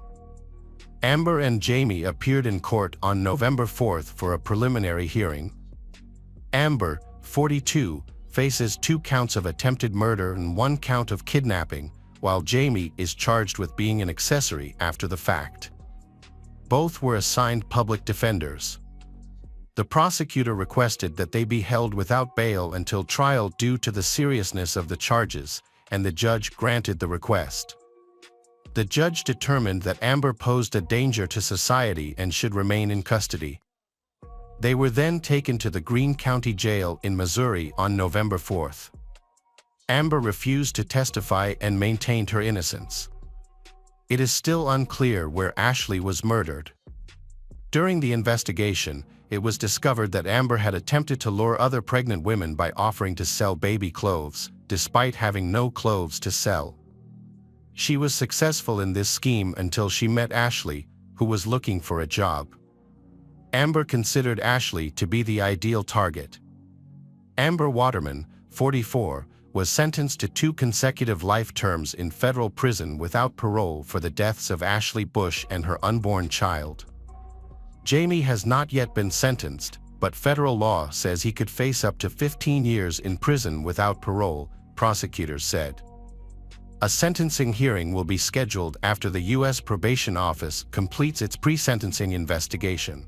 Amber and Jamie appeared in court on November 4th for a preliminary hearing. Amber, 42, faces 2 counts of attempted murder and 1 count of kidnapping, while Jamie is charged with being an accessory after the fact. Both were assigned public defenders. The prosecutor requested that they be held without bail until trial due to the seriousness of the charges, and the judge granted the request. The judge determined that Amber posed a danger to society and should remain in custody. They were then taken to the Greene County Jail in Missouri on November 4th. Amber refused to testify and maintained her innocence. It is still unclear where Ashley was murdered. During the investigation, it was discovered that Amber had attempted to lure other pregnant women by offering to sell baby clothes, despite having no clothes to sell. She was successful in this scheme until she met Ashley, who was looking for a job. Amber considered Ashley to be the ideal target. Amber Waterman, 44, was sentenced to 2 consecutive life terms in federal prison without parole for the deaths of Ashley Bush and her unborn child. Jamie has not yet been sentenced, but federal law says he could face up to 15 years in prison without parole, prosecutors said. A sentencing hearing will be scheduled after the U.S. Probation Office completes its pre-sentencing investigation.